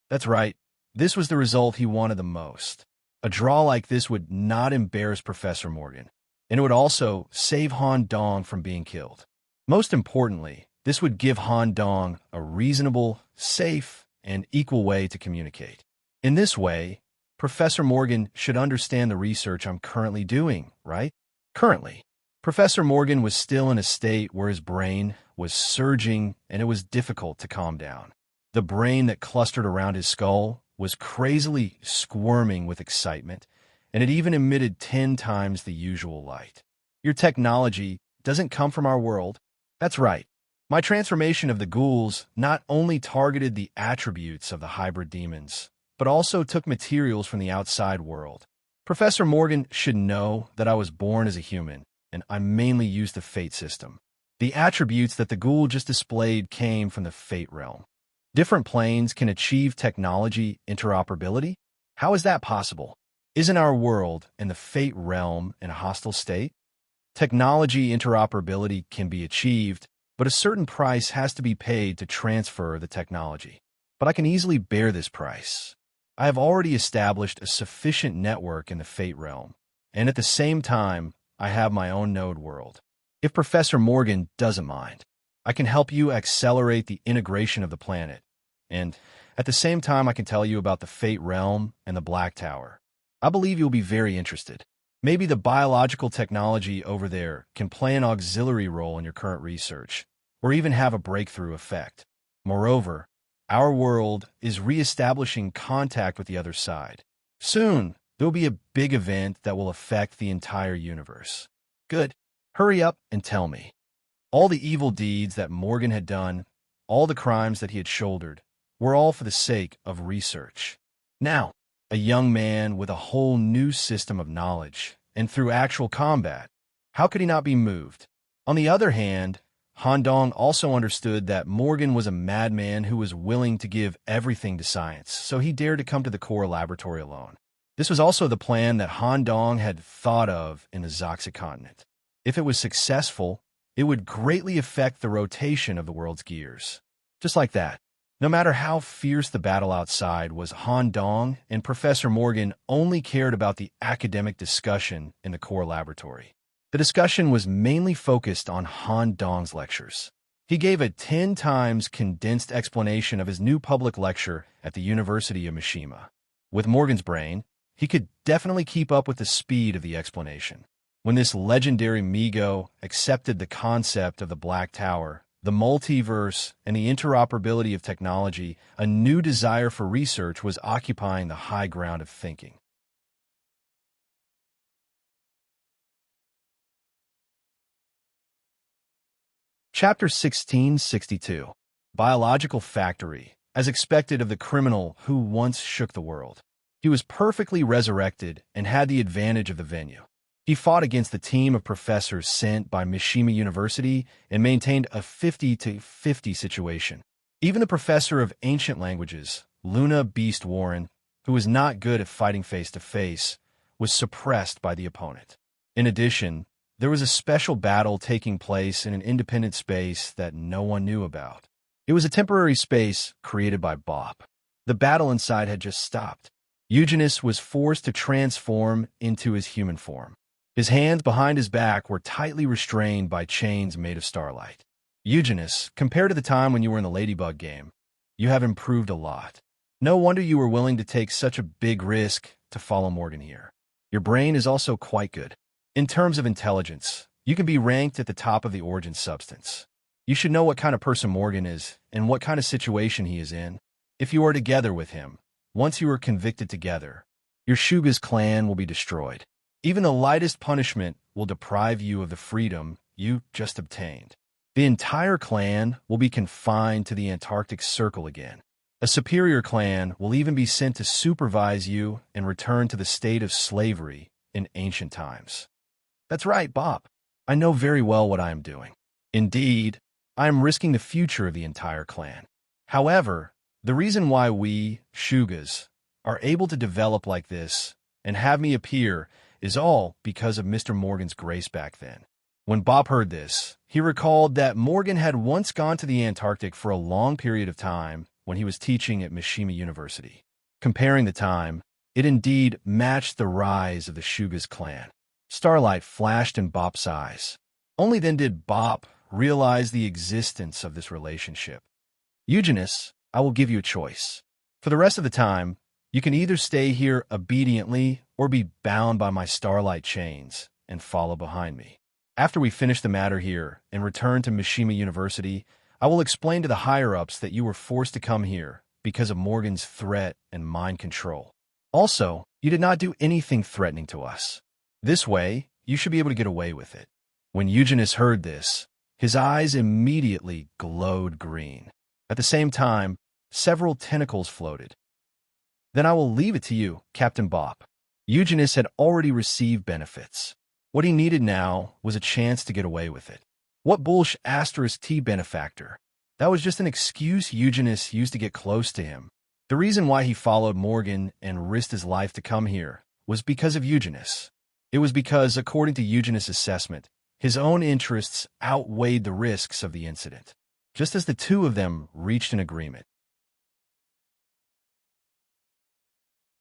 Speaker 1: That's right. This was the result he wanted the most. A draw like this would not embarrass Professor Morgan, and it would also save Han Dong from being killed. Most importantly, this would give Han Dong a reasonable, safe, and equal way to communicate. In this way, Professor Morgan should understand the research I'm currently doing, right? Currently, Professor Morgan was still in a state where his brain was surging and it was difficult to calm down. The brain that clustered around his skull was crazily squirming with excitement, and it even emitted 10 times the usual light. Your technology doesn't come from our world. That's right. My transformation of the ghouls not only targeted the attributes of the hybrid demons, but also took materials from the outside world. Professor Morgan should know that I was born as a human, and I mainly used the fate system. The attributes that the ghoul just displayed came from the fate realm. Different planes can achieve technology interoperability? How is that possible? Isn't our world and the fate realm in a hostile state? Technology interoperability can be achieved, but a certain price has to be paid to transfer the technology. But I can easily bear this price. I have already established a sufficient network in the fate realm, and at the same time, I have my own node world. If Professor Morgan doesn't mind, I can help you accelerate the integration of the planet, and at the same time I can tell you about the fate realm and the Black Tower. I believe you'll be very interested. Maybe the biological technology over there can play an auxiliary role in your current research, or even have a breakthrough effect. Moreover, our world is re-establishing contact with the other side. Soon, there'll be a big event that will affect the entire universe. Good. Hurry up and tell me. All the evil deeds that Morgan had done, all the crimes that he had shouldered, were all for the sake of research. Now, a young man with a whole new system of knowledge, and through actual combat, how could he not be moved? On the other hand, Han Dong also understood that Morgan was a madman who was willing to give everything to science, so he dared to come to the core laboratory alone. This was also the plan that Han Dong had thought of in the Zoxic continent. If it was successful, it would greatly affect the rotation of the world's gears. Just like that. No matter how fierce the battle outside was, Han Dong and Professor Morgan only cared about the academic discussion in the core laboratory. The discussion was mainly focused on Han Dong's lectures. He gave a 10 times condensed explanation of his new public lecture at the University of Mishima. With Morgan's brain, he could definitely keep up with the speed of the explanation. When this legendary Migo accepted the concept of the Black Tower, the multiverse, and the interoperability of technology, a new desire for research was occupying the high ground of thinking. Chapter 1662. Biological Factory, as expected of the criminal who once shook the world. He was perfectly resurrected and had the advantage of the venue. He fought against the team of professors sent by Mishima University and maintained a 50-50 situation. Even the professor of ancient languages, Luna Beast Warren, who was not good at fighting face-to-face, was suppressed by the opponent. In addition, there was a special battle taking place in an independent space that no one knew about. It was a temporary space created by Bob. The battle inside had just stopped. Eugenus was forced to transform into his human form. His hands behind his back were tightly restrained by chains made of starlight. Eugenus, compared to the time when you were in the Ladybug game, you have improved a lot. No wonder you were willing to take such a big risk to follow Morgan here. Your brain is also quite good. In terms of intelligence, you can be ranked at the top of the origin substance. You should know what kind of person Morgan is and what kind of situation he is in. If you are together with him, once you are convicted together, your Shuga's clan will be destroyed. Even the lightest punishment will deprive you of the freedom you just obtained. The entire clan will be confined to the Antarctic Circle again. A superior clan will even be sent to supervise you and return to the state of slavery in ancient times. That's right, Bob. I know very well what I am doing. Indeed, I am risking the future of the entire clan. However, the reason why we, Shugas, are able to develop like this and have me appear is all because of Mr. Morgan's grace back then. When Bob heard this, he recalled that Morgan had once gone to the Antarctic for a long period of time when he was teaching at Mishima University. Comparing the time, it indeed matched the rise of the Shugas clan. Starlight flashed in Bop's eyes. Only then did Bop realize the existence of this relationship. Eugenius, I will give you a choice. For the rest of the time, you can either stay here obediently or be bound by my starlight chains and follow behind me. After we finish the matter here and return to Mishima University, I will explain to the higher-ups that you were forced to come here because of Morgan's threat and mind control. Also, you did not do anything threatening to us. This way, you should be able to get away with it. When Eugenius heard this, his eyes immediately glowed green. At the same time, several tentacles floated. Then I will leave it to you, Captain Bop. Eugenius had already received benefits. What he needed now was a chance to get away with it. What bullsh asterisk T benefactor? That was just an excuse Eugenius used to get close to him. The reason why he followed Morgan and risked his life to come here was because of Eugenius. It was because, according to Eugenius' assessment, his own interests outweighed the risks of the incident, just as the two of them reached an agreement.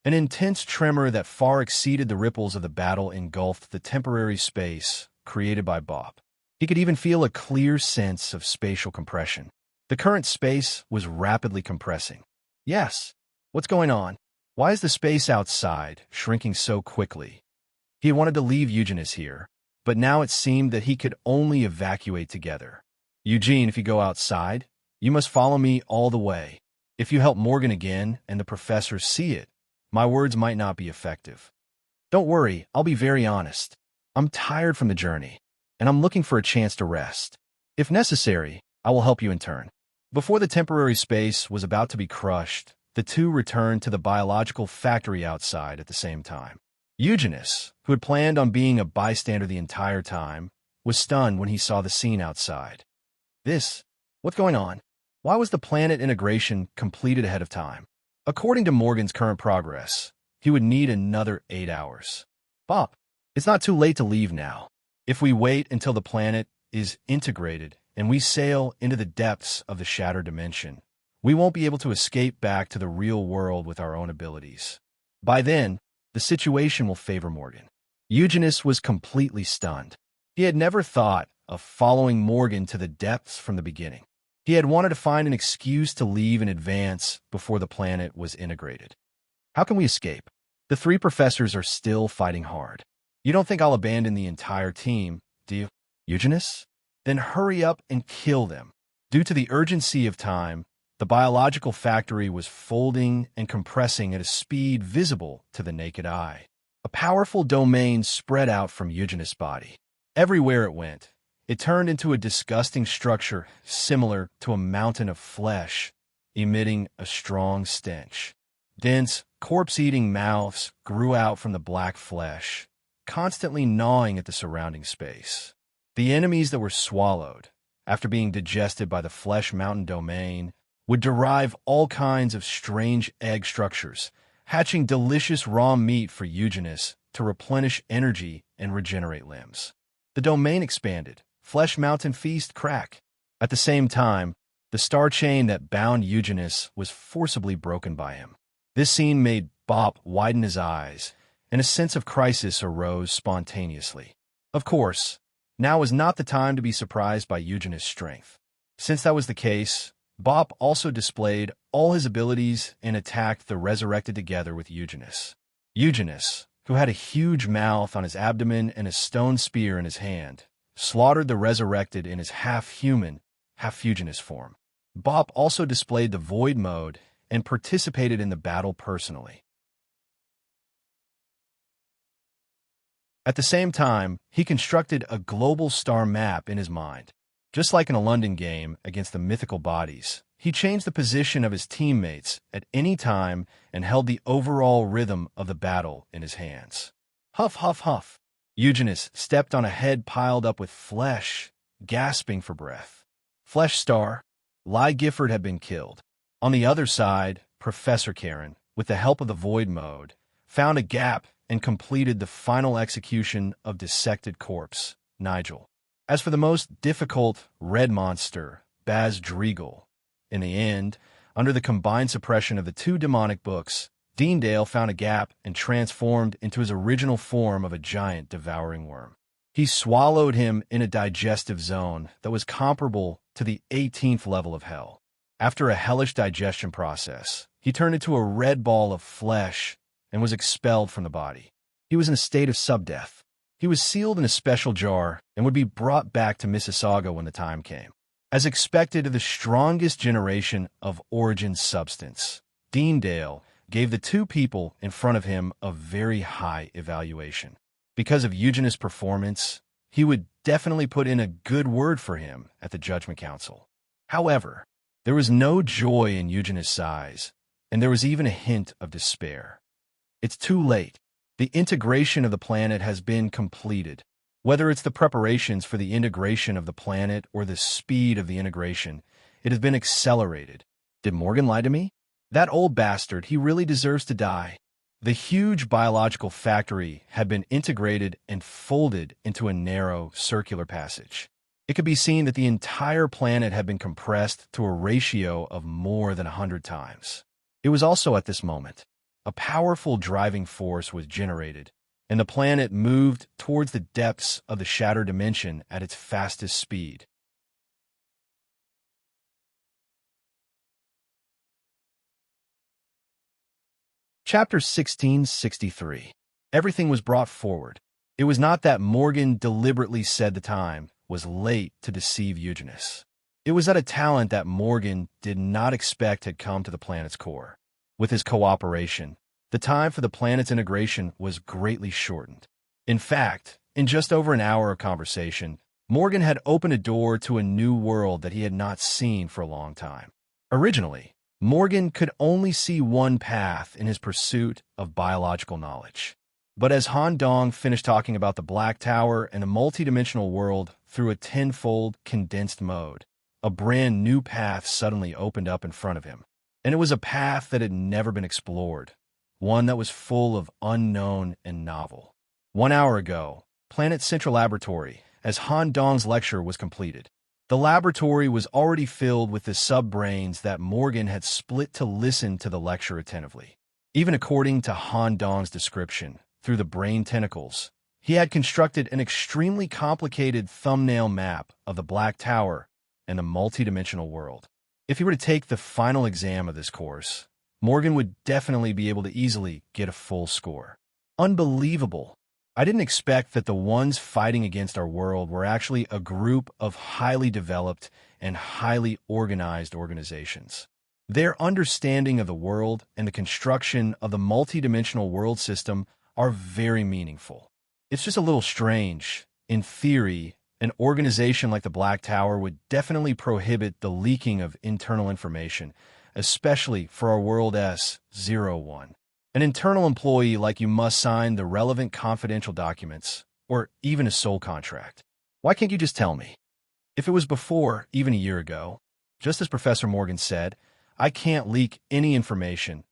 Speaker 1: An intense tremor that far exceeded the ripples of the battle engulfed the temporary space created by Bop. He could even feel a clear sense of spatial compression. The current space was rapidly compressing. Yes, what's going on? Why is the space outside shrinking so quickly? He wanted to leave Eugenius here, but now it seemed that he could only evacuate together. Eugene, if you go outside, you must follow me all the way. If you help Morgan again and the professors see it, my words might not be effective. Don't worry, I'll be very honest. I'm tired from the journey, and I'm looking for a chance to rest. If necessary, I will help you in turn. Before the temporary space was about to be crushed, the two returned to the biological factory outside at the same time. Eugenius, who had planned on being a bystander the entire time, was stunned when he saw the scene outside. What's going on? Why was the planet integration completed ahead of time? According to Morgan's current progress, he would need another 8 hours. Bop, it's not too late to leave now. If we wait until the planet is integrated and we sail into the depths of the shattered dimension, we won't be able to escape back to the real world with our own abilities. By then, the situation will favor Morgan. Eugenius was completely stunned. He had never thought of following Morgan to the depths from the beginning. He had wanted to find an excuse to leave in advance before the planet was integrated. How can we escape? The three professors are still fighting hard. You don't think I'll abandon the entire team, do you, Eugenius? Then hurry up and kill them. Due to the urgency of time, the biological factory was folding and compressing at a speed visible to the naked eye. A powerful domain spread out from Eugenius' body. Everywhere it went, it turned into a disgusting structure similar to a mountain of flesh, emitting a strong stench. Dense, corpse-eating mouths grew out from the black flesh, constantly gnawing at the surrounding space. The enemies that were swallowed, after being digested by the flesh mountain domain, would derive all kinds of strange egg structures, hatching delicious raw meat for Eugenius to replenish energy and regenerate limbs. The domain expanded. Flesh mountain feast crack. At the same time, the star chain that bound Eugenius was forcibly broken by him. This scene made Bop widen his eyes, and a sense of crisis arose spontaneously. Of course, now was not the time to be surprised by Eugenius' strength. Since that was the case, Bop also displayed all his abilities and attacked the resurrected together with Eugenius. Eugenius, who had a huge mouth on his abdomen and a stone spear in his hand, slaughtered the resurrected in his half-human, half-Eugenius form. Bop also displayed the void mode and participated in the battle personally. At the same time, he constructed a global star map in his mind. Just like in a London game against the mythical bodies, he changed the position of his teammates at any time and held the overall rhythm of the battle in his hands. Huff, huff, huff. Eugenius stepped on a head piled up with flesh, gasping for breath. Flesh Star, Ly Gifford had been killed. On the other side, Professor Karen, with the help of the Void Mode, found a gap and completed the final execution of dissected corpse, Nigel. As for the most difficult red monster, Baz Driegel, in the end, under the combined suppression of the two demonic books, Deendale found a gap and transformed into his original form of a giant devouring worm. He swallowed him in a digestive zone that was comparable to the 18th level of hell. After a hellish digestion process, he turned into a red ball of flesh and was expelled from the body. He was in a state of sub-death. He was sealed in a special jar and would be brought back to Mississauga when the time came. As expected of the strongest generation of origin substance, Deendale gave the two people in front of him a very high evaluation. Because of Eugenius' performance, he would definitely put in a good word for him at the Judgment Council. However, there was no joy in Eugenius' eyes, and there was even a hint of despair. It's too late. The integration of the planet has been completed. Whether it's the preparations for the integration of the planet or the speed of the integration, it has been accelerated. Did Morgan lie to me? That old bastard, he really deserves to die. The huge biological factory had been integrated and folded into a narrow, circular passage. It could be seen that the entire planet had been compressed to a ratio of more than 100 times. It was also at this moment, a powerful driving force was generated, and the planet moved towards the depths of the shattered dimension at its fastest speed. Chapter 1663. Everything was brought forward. It was not that Morgan deliberately said the time was late to deceive Eugenius. It was that a talent that Morgan did not expect had come to the planet's core. With his cooperation, the time for the planet's integration was greatly shortened. In fact, in just over an hour of conversation, Morgan had opened a door to a new world that he had not seen for a long time. Originally, Morgan could only see one path in his pursuit of biological knowledge. But as Han Dong finished talking about the Black Tower and a multidimensional world through a tenfold condensed mode, a brand new path suddenly opened up in front of him. And it was a path that had never been explored, one that was full of unknown and novel. 1 hour ago, Planet Central Laboratory, as Han Dong's lecture was completed. The laboratory was already filled with the sub-brains that Morgan had split to listen to the lecture attentively. Even according to Han Dong's description, through the brain tentacles, he had constructed an extremely complicated thumbnail map of the Black Tower and the multidimensional world. If he were to take the final exam of this course, Morgan would definitely be able to easily get a full score. Unbelievable. I didn't expect that the ones fighting against our world were actually a group of highly developed and highly organized organizations. Their understanding of the world and the construction of the multidimensional world system are very meaningful. It's just a little strange. In theory, an organization like the Black Tower would definitely prohibit the leaking of internal information, especially for our world S01. An internal employee like you must sign the relevant confidential documents, or even a soul contract. Why can't you just tell me? If it was before, even a year ago, just as Professor Morgan said, I can't leak any information.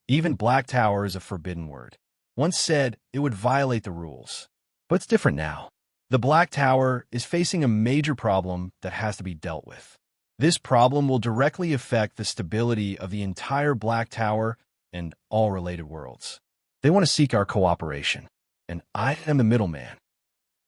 Speaker 1: Even Black Tower is a forbidden word. Once said, it would violate the rules. But it's different now. The Black Tower is facing a major problem that has to be dealt with. This problem will directly affect the stability of the entire Black Tower and all related worlds. They want to seek our cooperation, and I am the middleman.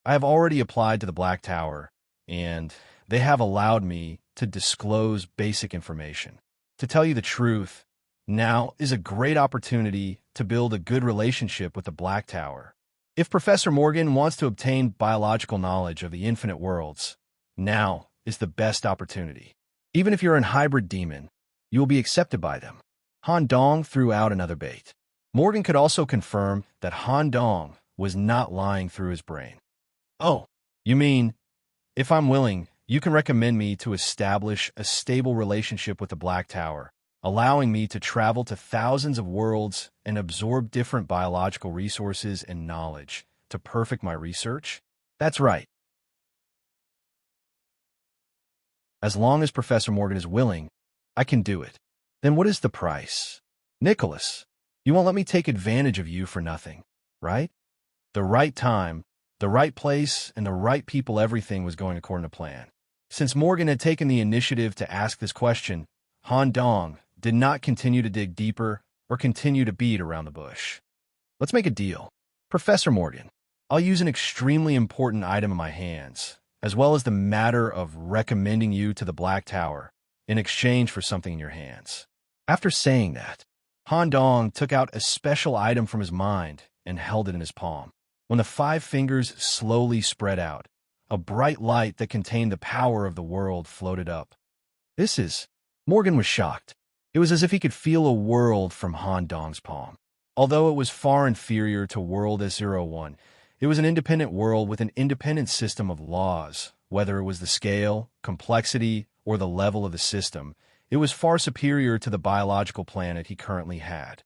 Speaker 1: I have already applied to the Black Tower, and they have allowed me to disclose basic information. To tell you the truth, now is a great opportunity to build a good relationship with the Black Tower. If Professor Morgan wants to obtain biological knowledge of the infinite worlds, now is the best opportunity. Even if you're an hybrid demon, you will be accepted by them. Han Dong threw out another bait. Morgan could also confirm that Han Dong was not lying through his brain. Oh, you mean, if I'm willing, you can recommend me to establish a stable relationship with the Black Tower, allowing me to travel to thousands of worlds and absorb different biological resources and knowledge to perfect my research? That's right. As long as Professor Morgan is willing, I can do it. Then what is the price? Nicholas, you won't let me take advantage of you for nothing, right? The right time, the right place, and the right people, everything was going according to plan. Since Morgan had taken the initiative to ask this question, Han Dong did not continue to dig deeper or continue to beat around the bush. Let's make a deal. Professor Morgan, I'll use an extremely important item in my hands, as well as the matter of recommending you to the Black Tower in exchange for something in your hands. After saying that, Han Dong took out a special item from his mind and held it in his palm. When the 5 fingers slowly spread out, a bright light that contained the power of the world floated up. Morgan was shocked. It was as if he could feel a world from Han Dong's palm. Although it was far inferior to World S01, it was an independent world with an independent system of laws. Whether it was the scale, complexity, or the level of the system, it was far superior to the biological planet he currently had.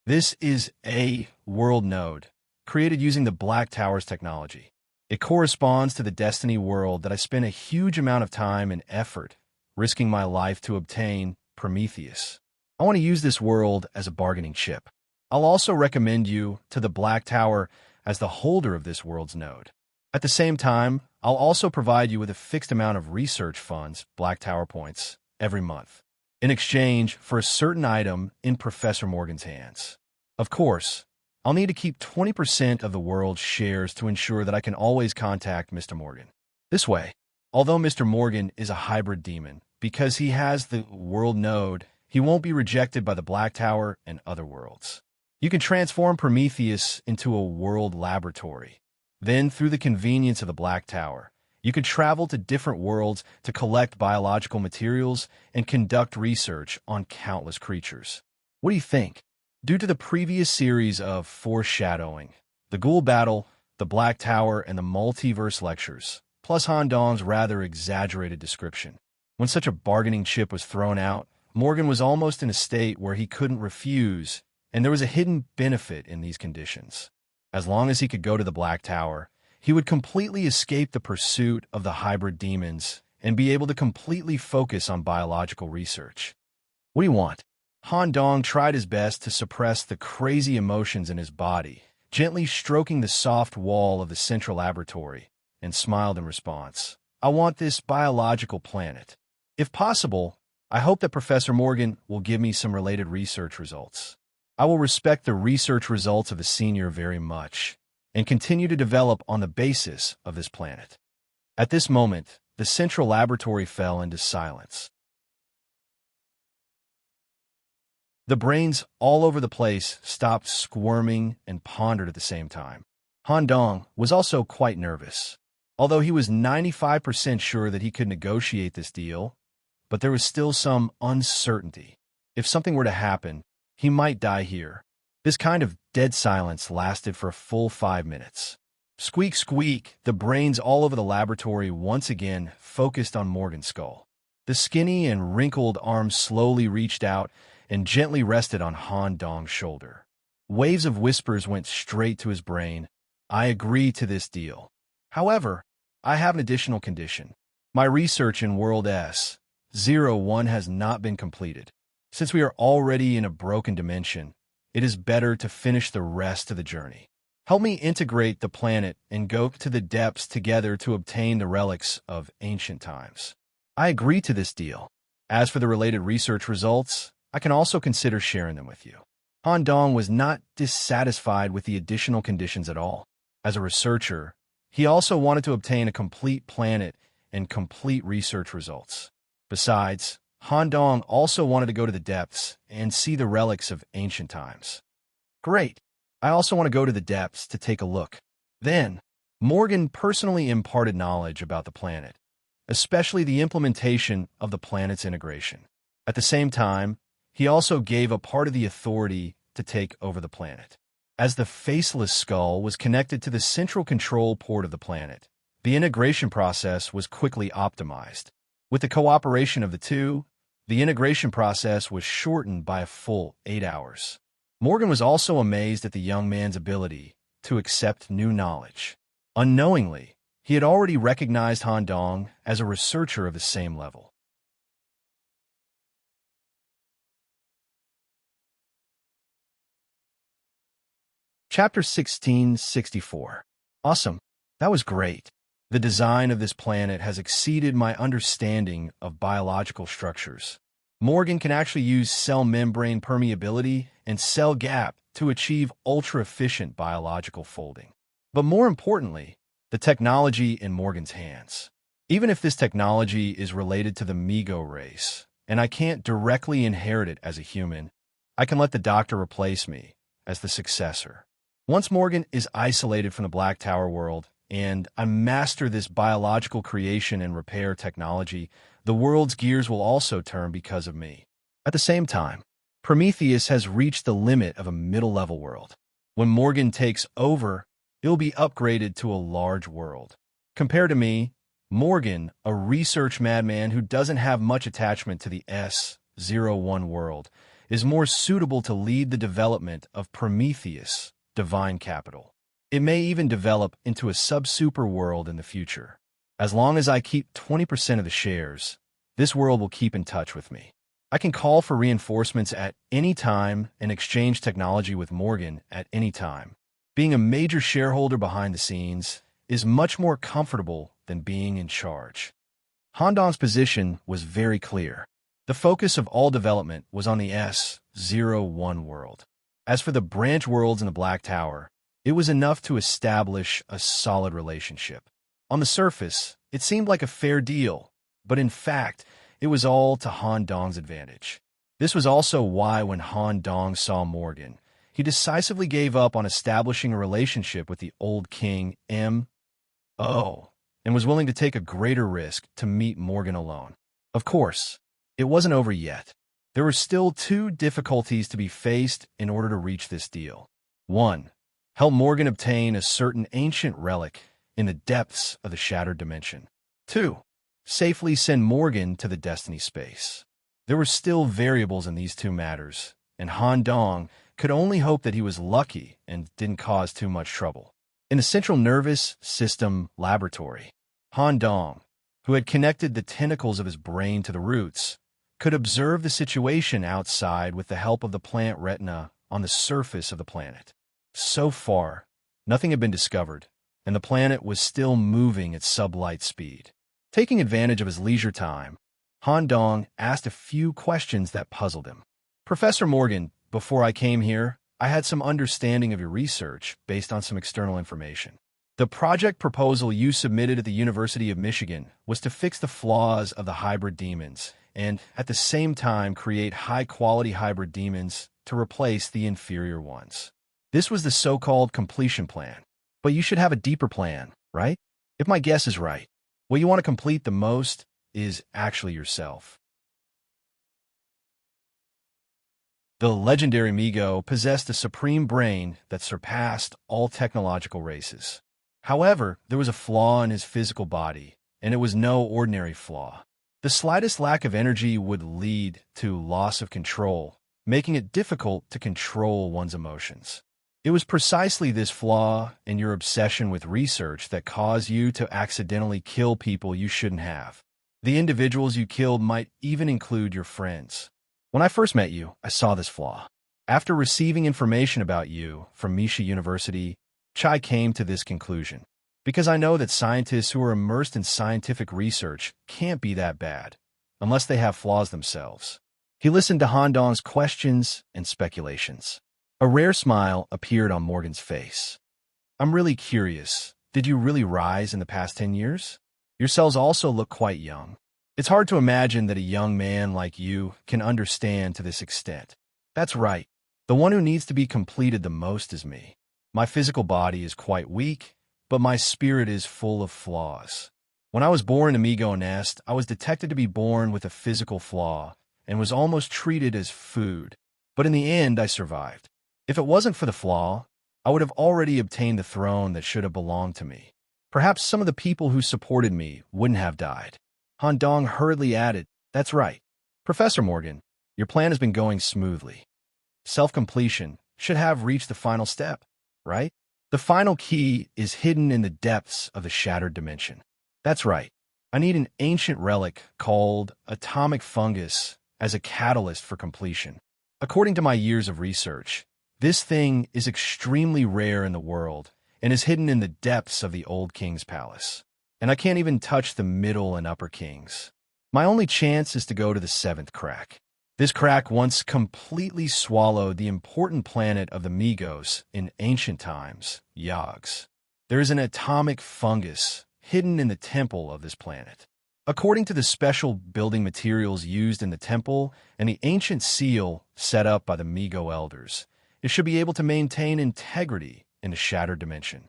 Speaker 1: This is a world node, created using the Black Tower's technology. It corresponds to the Destiny world that I spent a huge amount of time and effort, risking my life to obtain, Prometheus. I want to use this world as a bargaining chip. I'll also recommend you to the Black Tower as the holder of this world's node. At the same time, I'll also provide you with a fixed amount of research funds, Black Tower points, every month, in exchange for a certain item in Professor Morgan's hands. Of course, I'll need to keep 20% of the world's shares to ensure that I can always contact Mr. Morgan. This way, although Mr. Morgan is a hybrid demon, because he has the world node, he won't be rejected by the Black Tower and other worlds. You can transform Prometheus into a world laboratory. Then, through the convenience of the Black Tower, you can travel to different worlds to collect biological materials and conduct research on countless creatures. What do you think? Due to the previous series of foreshadowing, the Ghoul Battle, the Black Tower, and the Multiverse Lectures, plus Han Dong's rather exaggerated description, when such a bargaining chip was thrown out, Morgan was almost in a state where he couldn't refuse, and there was a hidden benefit in these conditions. As long as he could go to the Black Tower, he would completely escape the pursuit of the hybrid demons and be able to completely focus on biological research. What do you want? Han Dong tried his best to suppress the crazy emotions in his body, gently stroking the soft wall of the central laboratory, and smiled in response. I want this biological planet. If possible, I hope that Professor Morgan will give me some related research results. I will respect the research results of the senior very much, and continue to develop on the basis of this planet. At this moment, the central laboratory fell into silence. The brains all over the place stopped squirming and pondered at the same time. Han Dong was also quite nervous, although he was 95% sure that he could negotiate this deal, but there was still some uncertainty. If something were to happen, he might die here. This kind of dead silence lasted for a full 5 minutes. Squeak, squeak, the brains all over the laboratory once again focused on Morgan's skull. The skinny and wrinkled arm slowly reached out and gently rested on Han Dong's shoulder. Waves of whispers went straight to his brain. I agree to this deal. However, I have an additional condition. My research in World S01 has not been completed. Since we are already in a broken dimension, it is better to finish the rest of the journey. Help me integrate the planet and go to the depths together to obtain the relics of ancient times. I agree to this deal. As for the related research results, I can also consider sharing them with you. Han Dong was not dissatisfied with the additional conditions at all. As a researcher, he also wanted to obtain a complete planet and complete research results. Besides, Han Dong also wanted to go to the depths and see the relics of ancient times. Great. I also want to go to the depths to take a look. Then, Morgan personally imparted knowledge about the planet, especially the implementation of the planet's integration. At the same time, he also gave a part of the authority to take over the planet. As the faceless skull was connected to the central control port of the planet, The integration process was quickly optimized. With the cooperation of the two, the integration process was shortened by a full 8 hours. Morgan was also amazed at the young man's ability to accept new knowledge. Unknowingly, he had already recognized Han Dong as a researcher of the same level. Chapter 1664. Awesome. That was great. The design of this planet has exceeded my understanding of biological structures. Morgan can actually use cell membrane permeability and cell gap to achieve ultra-efficient biological folding. But more importantly, the technology in Morgan's hands. Even if this technology is related to the Migo race, and I can't directly inherit it as a human, I can let the doctor replace me as the successor. Once Morgan is isolated from the Black Tower world, and I master this biological creation and repair technology, the world's gears will also turn because of me. At the same time, Prometheus has reached the limit of a middle-level world. When Morgan takes over, it'll be upgraded to a large world. Compared to me, Morgan, a research madman who doesn't have much attachment to the S-01 world, is more suitable to lead the development of Prometheus, divine capital. It may even develop into a sub-super world in the future. As long as I keep 20% of the shares, this world will keep in touch with me. I can call for reinforcements at any time and exchange technology with Morgan at any time. Being a major shareholder behind the scenes is much more comfortable than being in charge. Han Dong's position was very clear. The focus of all development was on the S-01 world. As for the branch worlds in the Black Tower, it was enough to establish a solid relationship. On the surface, it seemed like a fair deal, but in fact, it was all to Han Dong's advantage. This was also why when Han Dong saw Morgan, he decisively gave up on establishing a relationship with the old king M.O. and was willing to take a greater risk to meet Morgan alone. Of course, it wasn't over yet. There were still two difficulties to be faced in order to reach this deal. 1. Help Morgan obtain a certain ancient relic in the depths of the shattered dimension. 2. Safely send Morgan to the Destiny space. There were still variables in these two matters, and Han Dong could only hope that he was lucky and didn't cause too much trouble. In the central nervous system laboratory, Han Dong, who had connected the tentacles of his brain to the roots, could observe the situation outside with the help of the plant retina on the surface of the planet. So far, nothing had been discovered, and the planet was still moving at sublight speed. Taking advantage of his leisure time, Han Dong asked a few questions that puzzled him. Professor Morgan, before I came here, I had some understanding of your research based on some external information. The project proposal you submitted at the University of Michigan was to fix the flaws of the hybrid demons and, at the same time, create high-quality hybrid demons to replace the inferior ones. This was the so-called completion plan. But you should have a deeper plan, right? If my guess is right, what you want to complete the most is actually yourself. The legendary Migo possessed a supreme brain that surpassed all technological races. However, there was a flaw in his physical body, and it was no ordinary flaw. The slightest lack of energy would lead to loss of control, making it difficult to control one's emotions. It was precisely this flaw and your obsession with research that caused you to accidentally kill people you shouldn't have. The individuals you killed might even include your friends. When I first met you, I saw this flaw. After receiving information about you from Misha University, Chai came to this conclusion. Because I know that scientists who are immersed in scientific research can't be that bad, unless they have flaws themselves. He listened to Han Dong's questions and speculations. A rare smile appeared on Morgan's face. I'm really curious. Did you really rise in the past 10 years? Your cells also look quite young. It's hard to imagine that a young man like you can understand to this extent. That's right. The one who needs to be completed the most is me. My physical body is quite weak, but my spirit is full of flaws. When I was born in Amigo Nest, I was detected to be born with a physical flaw and was almost treated as food. But in the end, I survived. If it wasn't for the flaw, I would have already obtained the throne that should have belonged to me. Perhaps some of the people who supported me wouldn't have died. Han Dong hurriedly added, "That's right. Professor Morgan, your plan has been going smoothly. Self-completion should have reached the final step, right? The final key is hidden in the depths of the shattered dimension. That's right. I need an ancient relic called atomic fungus as a catalyst for completion. According to my years of research, this thing is extremely rare in the world and is hidden in the depths of the old king's palace. And I can't even touch the middle and upper kings. My only chance is to go to the seventh crack. This crack once completely swallowed the important planet of the Migos in ancient times, Yogs. There is an atomic fungus hidden in the temple of this planet. According to the special building materials used in the temple and the ancient seal set up by the Migo elders, it should be able to maintain integrity in the shattered dimension.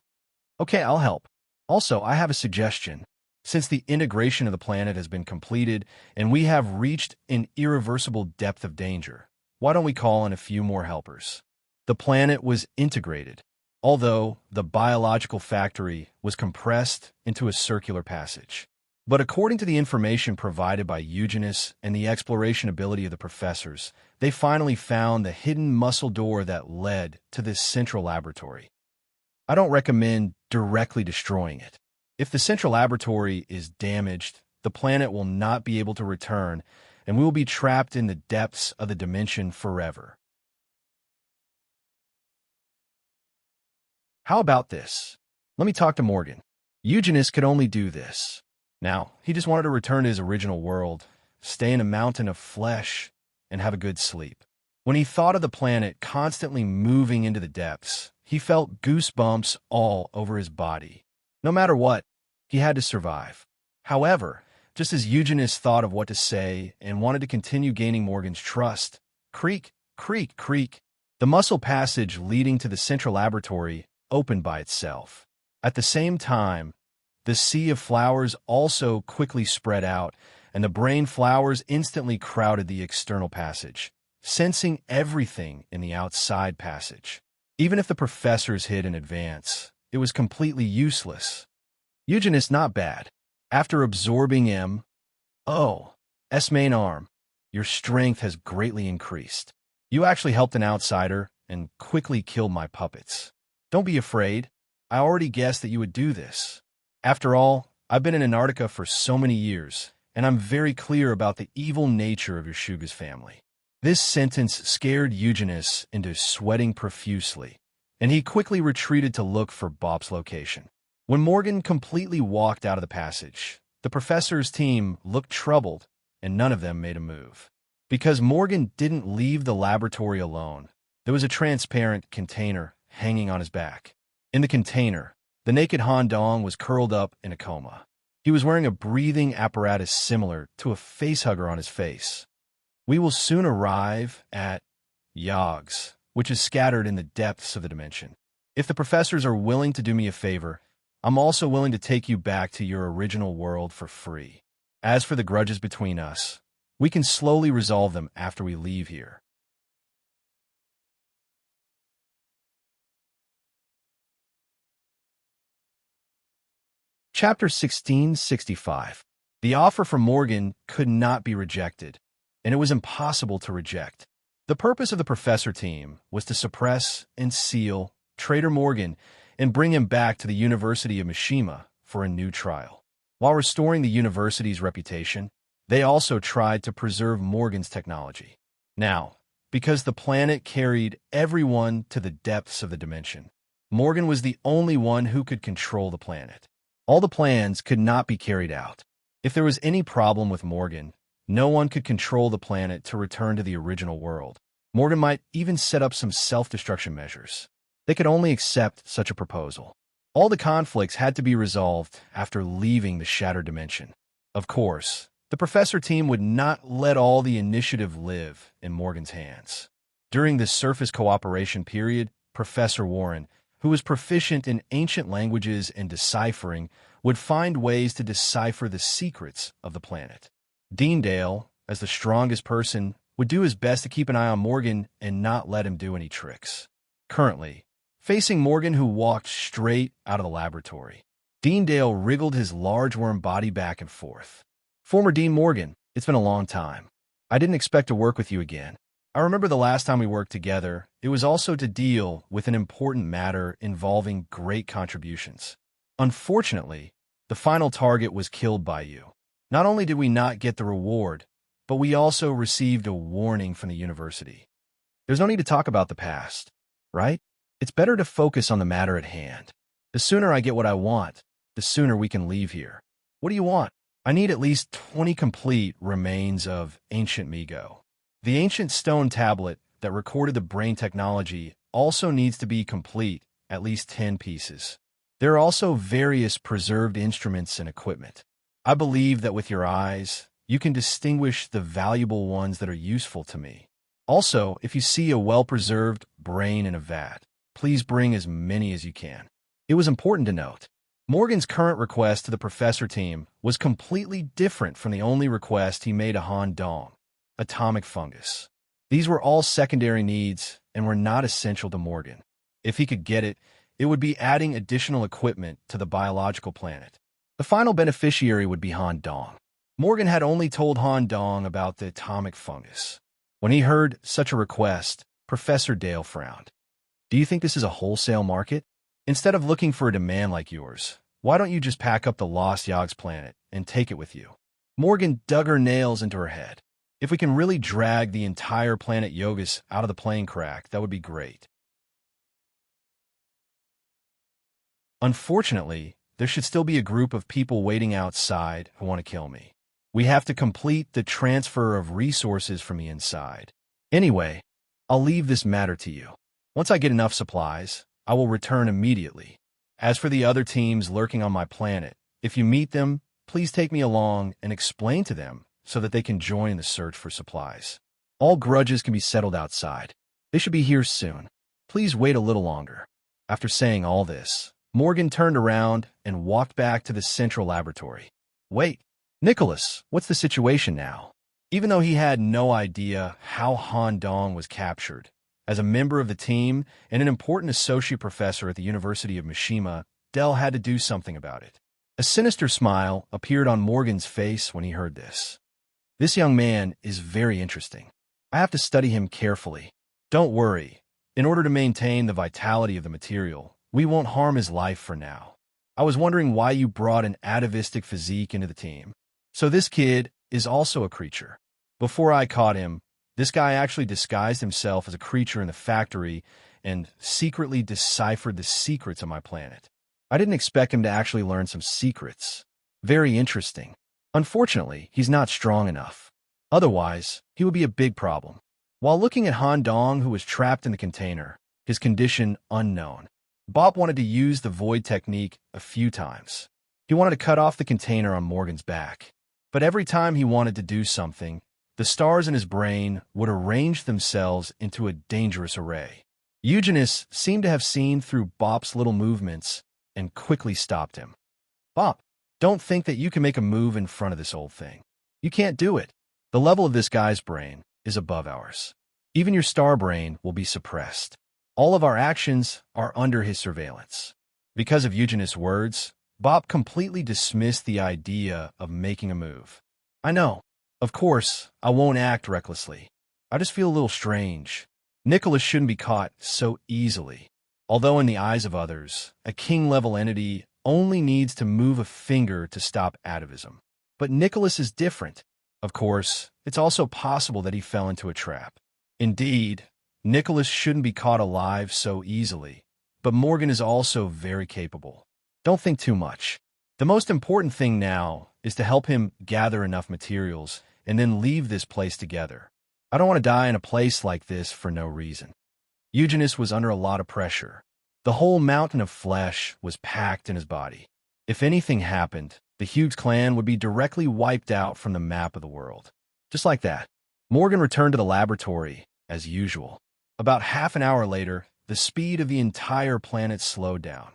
Speaker 1: Okay, I'll help. Also, I have a suggestion. Since the integration of the planet has been completed and we have reached an irreversible depth of danger, why don't we call in a few more helpers? The planet was integrated, although the biological factory was compressed into a circular passage. But according to the information provided by Eugenius and the exploration ability of the professors, they finally found the hidden muscle door that led to this central laboratory. I don't recommend directly destroying it. If the central laboratory is damaged, the planet will not be able to return, and we will be trapped in the depths of the dimension forever. How about this? Let me talk to Morgan. Eugenius could only do this. Now, he just wanted to return to his original world, stay in a mountain of flesh, and have a good sleep. When he thought of the planet constantly moving into the depths, he felt goosebumps all over his body. No matter what, he had to survive. However, just as Eugenius thought of what to say and wanted to continue gaining Morgan's trust, creak, creak, creak, the muscle passage leading to the central laboratory opened by itself. At the same time, the sea of flowers also quickly spread out, and the brain flowers instantly crowded the external passage, sensing everything in the outside passage. Even if the professors hid in advance, it was completely useless. Eugenius not bad. After absorbing S main arm, your strength has greatly increased. You actually helped an outsider and quickly killed my puppets. Don't be afraid. I already guessed that you would do this. After all, I've been in Antarctica for so many years, and I'm very clear about the evil nature of your Shuga's family. This sentence scared Eugenius into sweating profusely, and he quickly retreated to look for Bob's location. When Morgan completely walked out of the passage, the professor's team looked troubled, and none of them made a move. Because Morgan didn't leave the laboratory alone, there was a transparent container hanging on his back. In the container, the naked Han Dong was curled up in a coma. He was wearing a breathing apparatus similar to a facehugger on his face. We will soon arrive at Yogs, which is scattered in the depths of the dimension. If the professors are willing to do me a favor, I'm also willing to take you back to your original world for free. As for the grudges between us, we can slowly resolve them after we leave here. Chapter 1665. The offer from Morgan could not be rejected, and it was impossible to reject. The purpose of the professor team was to suppress and seal Traitor Morgan and bring him back to the University of Mishima for a new trial. While restoring the university's reputation, they also tried to preserve Morgan's technology. Now, because the planet carried everyone to the depths of the dimension, Morgan was the only one who could control the planet. All the plans could not be carried out. If there was any problem with Morgan, no one could control the planet to return to the original world. Morgan might even set up some self-destruction measures. They could only accept such a proposal. All the conflicts had to be resolved after leaving the shattered dimension. Of course, the professor team would not let all the initiative live in Morgan's hands. During this surface cooperation period, Professor Warren, who was proficient in ancient languages and deciphering, would find ways to decipher the secrets of the planet. Deandale, as the strongest person, would do his best to keep an eye on Morgan and not let him do any tricks. Currently, facing Morgan, who walked straight out of the laboratory, Dean wriggled his large worm body back and forth. Former Dean Morgan, it's been a long time. I didn't expect to work with you again. I remember the last time we worked together, it was also to deal with an important matter involving great contributions. Unfortunately, the final target was killed by you. Not only did we not get the reward, but we also received a warning from the university. There's no need to talk about the past, right? It's better to focus on the matter at hand. The sooner I get what I want, the sooner we can leave here. What do you want? I need at least 20 complete remains of ancient Migo. The ancient stone tablet that recorded the brain technology also needs to be complete, at least 10 pieces. There are also various preserved instruments and equipment. I believe that with your eyes, you can distinguish the valuable ones that are useful to me. Also, if you see a well-preserved brain in a vat, please bring as many as you can. It was important to note. Morgan's current request to the professor team was completely different from the only request he made to Han Dong, atomic fungus. These were all secondary needs and were not essential to Morgan. If he could get it, it would be adding additional equipment to the biological planet. The final beneficiary would be Han Dong. Morgan had only told Han Dong about the atomic fungus. When he heard such a request, Professor Dale frowned. Do you think this is a wholesale market? Instead of looking for a demand like yours, why don't you just pack up the Lost Yogs planet and take it with you? Morgan dug her nails into her head. If we can really drag the entire planet Yogas out of the plane crack, that would be great. Unfortunately, there should still be a group of people waiting outside who want to kill me. We have to complete the transfer of resources from the inside. Anyway, I'll leave this matter to you. Once I get enough supplies, I will return immediately. As for the other teams lurking on my planet, if you meet them, please take me along and explain to them so that they can join the search for supplies. All grudges can be settled outside. They should be here soon. Please wait a little longer. After saying all this, Morgan turned around and walked back to the central laboratory. Wait, Nicholas, what's the situation now? Even though he had no idea how Han Dong was captured, as a member of the team and an important associate professor at the University of Mishima, Dell had to do something about it. A sinister smile appeared on Morgan's face when he heard this. This young man is very interesting. I have to study him carefully. Don't worry. In order to maintain the vitality of the material, we won't harm his life for now. I was wondering why you brought an atavistic physique into the team. So this kid is also a creature. Before I caught him, this guy actually disguised himself as a creature in the factory and secretly deciphered the secrets of my planet. I didn't expect him to actually learn some secrets. Very interesting. Unfortunately, he's not strong enough. Otherwise, he would be a big problem. While looking at Han Dong, who was trapped in the container, his condition unknown, Bob wanted to use the void technique a few times. He wanted to cut off the container on Morgan's back. But every time he wanted to do something, the stars in his brain would arrange themselves into a dangerous array. Eugenius seemed to have seen through Bop's little movements and quickly stopped him. Bop, don't think that you can make a move in front of this old thing. You can't do it. The level of this guy's brain is above ours. Even your star brain will be suppressed. All of our actions are under his surveillance. Because of Eugenius' words, Bop completely dismissed the idea of making a move. I know. Of course, I won't act recklessly. I just feel a little strange. Nicholas shouldn't be caught so easily. Although in the eyes of others, a king-level entity only needs to move a finger to stop atavism. But Nicholas is different. Of course, it's also possible that he fell into a trap. Indeed, Nicholas shouldn't be caught alive so easily, but Morgan is also very capable. Don't think too much. The most important thing now is to help him gather enough materials and then leave this place together. I don't want to die in a place like this for no reason. Eugenius was under a lot of pressure. The whole mountain of flesh was packed in his body. If anything happened, the Hughes clan would be directly wiped out from the map of the world. Just like that, Morgan returned to the laboratory, as usual. About half an hour later, the speed of the entire planet slowed down.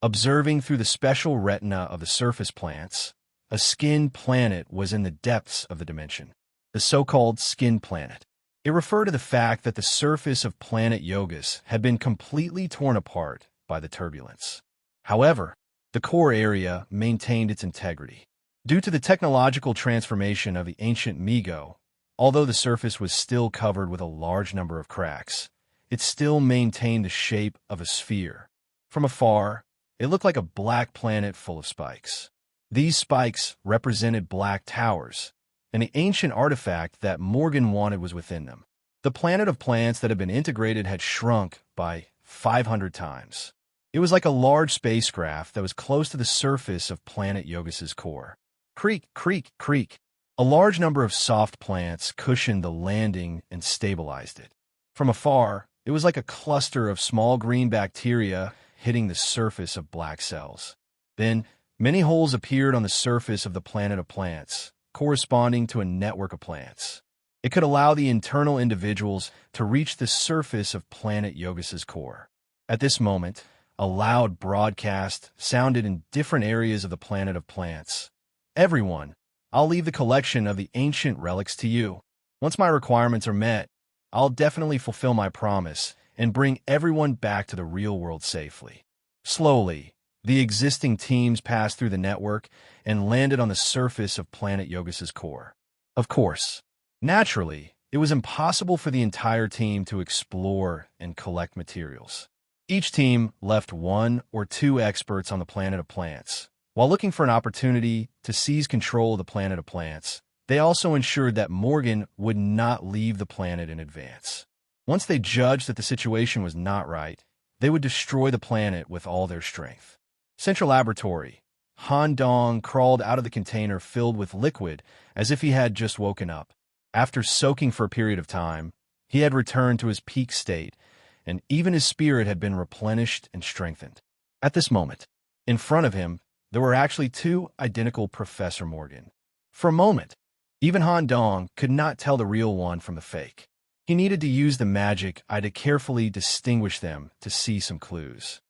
Speaker 1: Observing through the special retina of the surface plants, a skin planet was in the depths of the dimension, the so-called skin planet. It referred to the fact that the surface of planet Yogas had been completely torn apart by the turbulence. However, the core area maintained its integrity. Due to the technological transformation of the ancient Migo, although the surface was still covered with a large number of cracks, it still maintained the shape of a sphere. From afar, it looked like a black planet full of spikes. These spikes represented black towers, and the ancient artifact that Morgan wanted was within them. The planet of plants that had been integrated had shrunk by 500 times. It was like a large spacecraft that was close to the surface of planet Yogas's core. Creak, creak, creak. A large number of soft plants cushioned the landing and stabilized it. From afar, it was like a cluster of small green bacteria hitting the surface of black cells. Then, many holes appeared on the surface of the planet of plants, corresponding to a network of plants. It could allow the internal individuals to reach the surface of planet Yogas's core. At this moment, a loud broadcast sounded in different areas of the planet of plants. Everyone, I'll leave the collection of the ancient relics to you. Once my requirements are met, I'll definitely fulfill my promise and bring everyone back to the real world safely. Slowly, the existing teams passed through the network and landed on the surface of planet Yogas's core. Of course, naturally, it was impossible for the entire team to explore and collect materials. Each team left 1 or 2 experts on the planet of plants. While looking for an opportunity to seize control of the planet of plants, they also ensured that Morgan would not leave the planet in advance. Once they judged that the situation was not right, they would destroy the planet with all their strength. Central Laboratory. Han Dong crawled out of the container filled with liquid as if he had just woken up. After soaking for a period of time, he had returned to his peak state, and even his spirit had been replenished and strengthened. At this moment, in front of him, there were actually 2 identical Professor Morgan. For a moment, even Han Dong could not tell the real one from the fake. He needed to use the magic eye to carefully distinguish them to see some clues.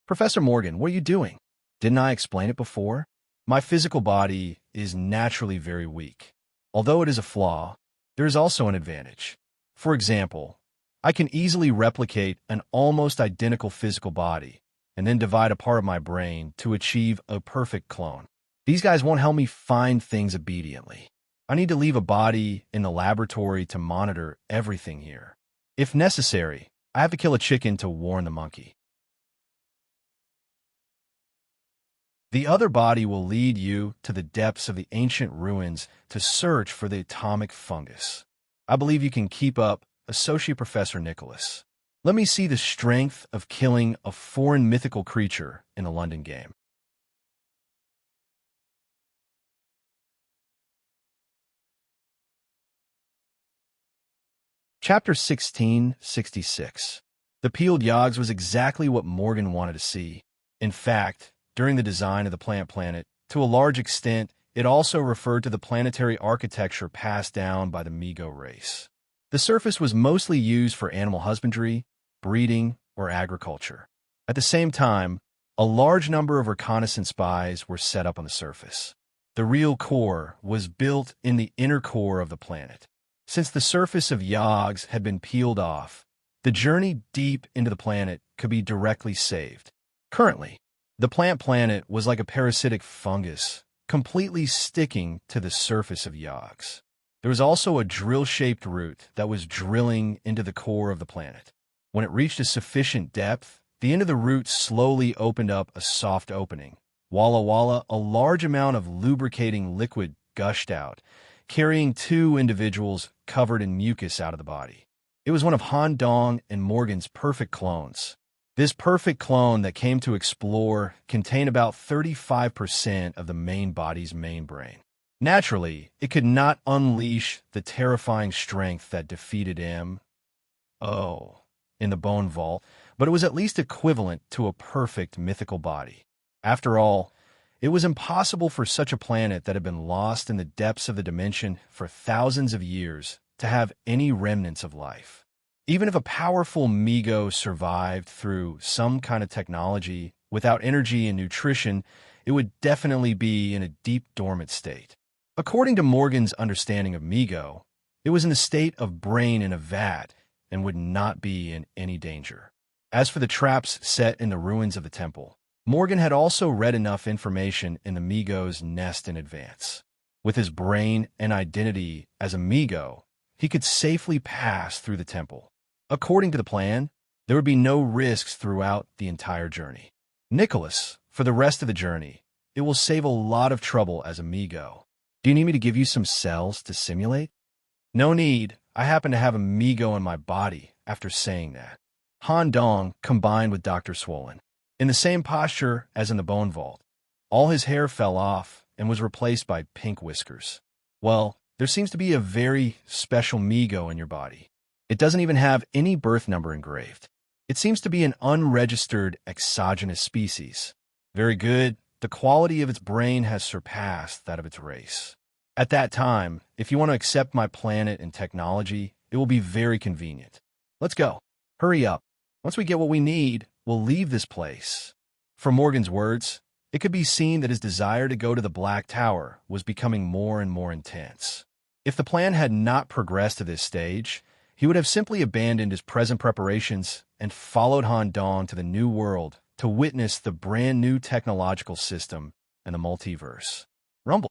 Speaker 1: Professor Morgan, what are you doing? Didn't I explain it before? My physical body is naturally very weak. Although it is a flaw, there is also an advantage. For example, I can easily replicate an almost identical physical body and then divide a part of my brain to achieve a perfect clone. These guys won't help me find things obediently. I need to leave a body in the laboratory to monitor everything here. If necessary, I have to kill a chicken to warn the monkey. The other body will lead you to the depths of the ancient ruins to search for the atomic fungus. I believe you can keep up, Associate Professor Nicholas. Let me see the strength of killing a foreign mythical creature in the London game. Chapter 1666. The peeled yogs was exactly what Morgan wanted to see. In fact, during the design of the plant planet, to a large extent, it also referred to the planetary architecture passed down by the Migo race. The surface was mostly used for animal husbandry, breeding, or agriculture. At the same time, a large number of reconnaissance spies were set up on the surface. The real core was built in the inner core of the planet. Since the surface of Yogs had been peeled off, the journey deep into the planet could be directly saved. Currently, the plant planet was like a parasitic fungus, completely sticking to the surface of Yogs. There was also a drill-shaped root that was drilling into the core of the planet. When it reached a sufficient depth, the end of the root slowly opened up a soft opening. Walla walla, a large amount of lubricating liquid gushed out, carrying 2 individuals covered in mucus out of the body. It was one of Han Dong and Morgan's perfect clones. This perfect clone that came to explore contained about 35% of the main body's main brain. Naturally, it could not unleash the terrifying strength that defeated him in the bone vault, but it was at least equivalent to a perfect mythical body. After all, it was impossible for such a planet that had been lost in the depths of the dimension for thousands of years to have any remnants of life. Even if a powerful Migo survived through some kind of technology without energy and nutrition, it would definitely be in a deep dormant state. According to Morgan's understanding of Migo, it was in the state of brain in a vat and would not be in any danger. As for the traps set in the ruins of the temple, Morgan had also read enough information in the Migo's nest in advance. With his brain and identity as a Migo, he could safely pass through the temple. According to the plan, there would be no risks throughout the entire journey. Nicholas, for the rest of the journey, it will save a lot of trouble as a Migo. Do you need me to give you some cells to simulate? No need. I happen to have a Migo in my body after saying that. Han Dong combined with Dr. Swollen. In the same posture as in the bone vault, all his hair fell off and was replaced by pink whiskers. Well, there seems to be a very special Migo in your body. It doesn't even have any birth number engraved. It seems to be an unregistered exogenous species. Very good. The quality of its brain has surpassed that of its race. At that time, if you want to accept my planet and technology, it will be very convenient. Let's go. Hurry up. Once we get what we need, we'll leave this place. From Morgan's words, it could be seen that his desire to go to the Black Tower was becoming more and more intense. If the plan had not progressed to this stage, he would have simply abandoned his present preparations and followed Han Dong to the new world to witness the brand new technological system and the multiverse. Rumble.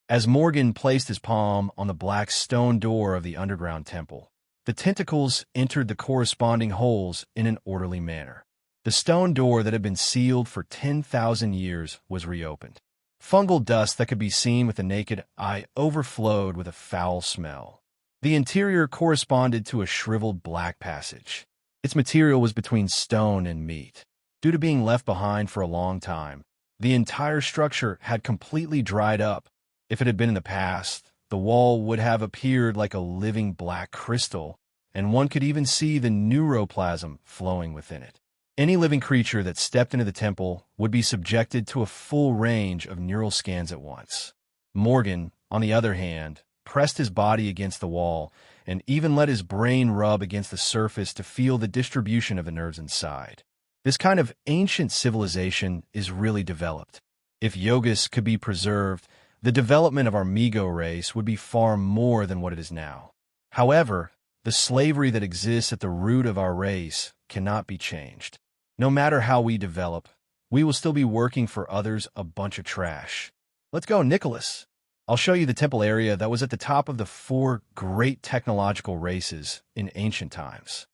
Speaker 1: As Morgan placed his palm on the black stone door of the underground temple, the tentacles entered the corresponding holes in an orderly manner. The stone door that had been sealed for 10,000 years was reopened. Fungal dust that could be seen with the naked eye overflowed with a foul smell. The interior corresponded to a shriveled black passage. Its material was between stone and meat. Due to being left behind for a long time, the entire structure had completely dried up. If it had been in the past, the wall would have appeared like a living black crystal, and one could even see the neuroplasm flowing within it. Any living creature that stepped into the temple would be subjected to a full range of neural scans at once. Morgan, on the other hand, pressed his body against the wall and even let his brain rub against the surface to feel the distribution of the nerves inside. This kind of ancient civilization is really developed. If Yogis could be preserved, the development of our Migo race would be far more than what it is now. However, the slavery that exists at the root of our race cannot be changed. No matter how we develop, we will still be working for others a bunch of trash. Let's go, Nicholas. I'll show you the temple area that was at the top of the 4 great technological races in ancient times.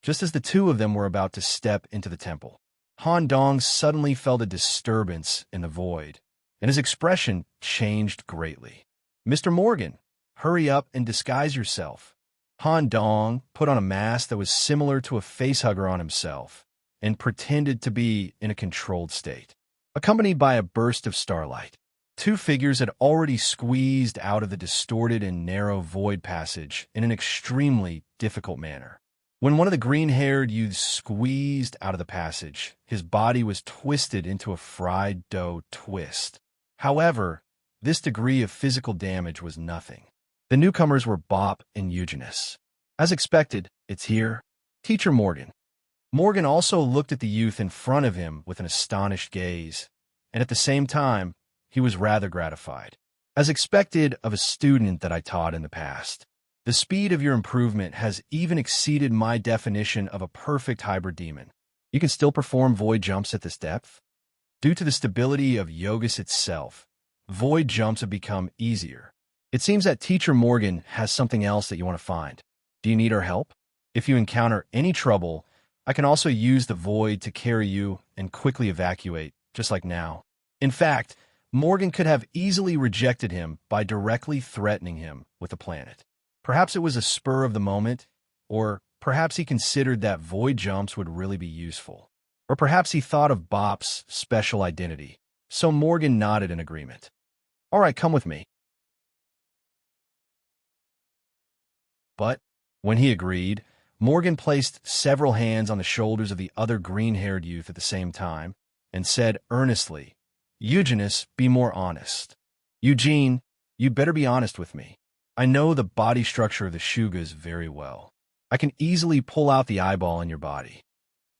Speaker 1: Just as the 2 of them were about to step into the temple, Han Dong suddenly felt a disturbance in the void, and his expression changed greatly. Mr. Morgan, hurry up and disguise yourself. Han Dong put on a mask that was similar to a facehugger on himself and pretended to be in a controlled state. Accompanied by a burst of starlight, 2 figures had already squeezed out of the distorted and narrow void passage in an extremely difficult manner. When one of the green-haired youths squeezed out of the passage, his body was twisted into a fried dough twist. However, this degree of physical damage was nothing. The newcomers were Bop and Eugenius. As expected, it's here. Teacher Morgan. Morgan also looked at the youth in front of him with an astonished gaze, and at the same time, he was rather gratified. As expected of a student that I taught in the past, the speed of your improvement has even exceeded my definition of a perfect hybrid demon. You can still perform void jumps at this depth? Due to the stability of Yogis itself, void jumps have become easier. It seems that Teacher Morgan has something else that you want to find. Do you need our help? If you encounter any trouble, I can also use the void to carry you and quickly evacuate, just like now. In fact, Morgan could have easily rejected him by directly threatening him with the planet. Perhaps it was a spur of the moment, or perhaps he considered that void jumps would really be useful. Or perhaps he thought of Bop's special identity, so Morgan nodded in agreement. All right, come with me. But when he agreed, Morgan placed several hands on the shoulders of the other green-haired youth at the same time and said earnestly, Eugenius, be more honest. Eugene, you'd better be honest with me. I know the body structure of the Shugas very well. I can easily pull out the eyeball in your body.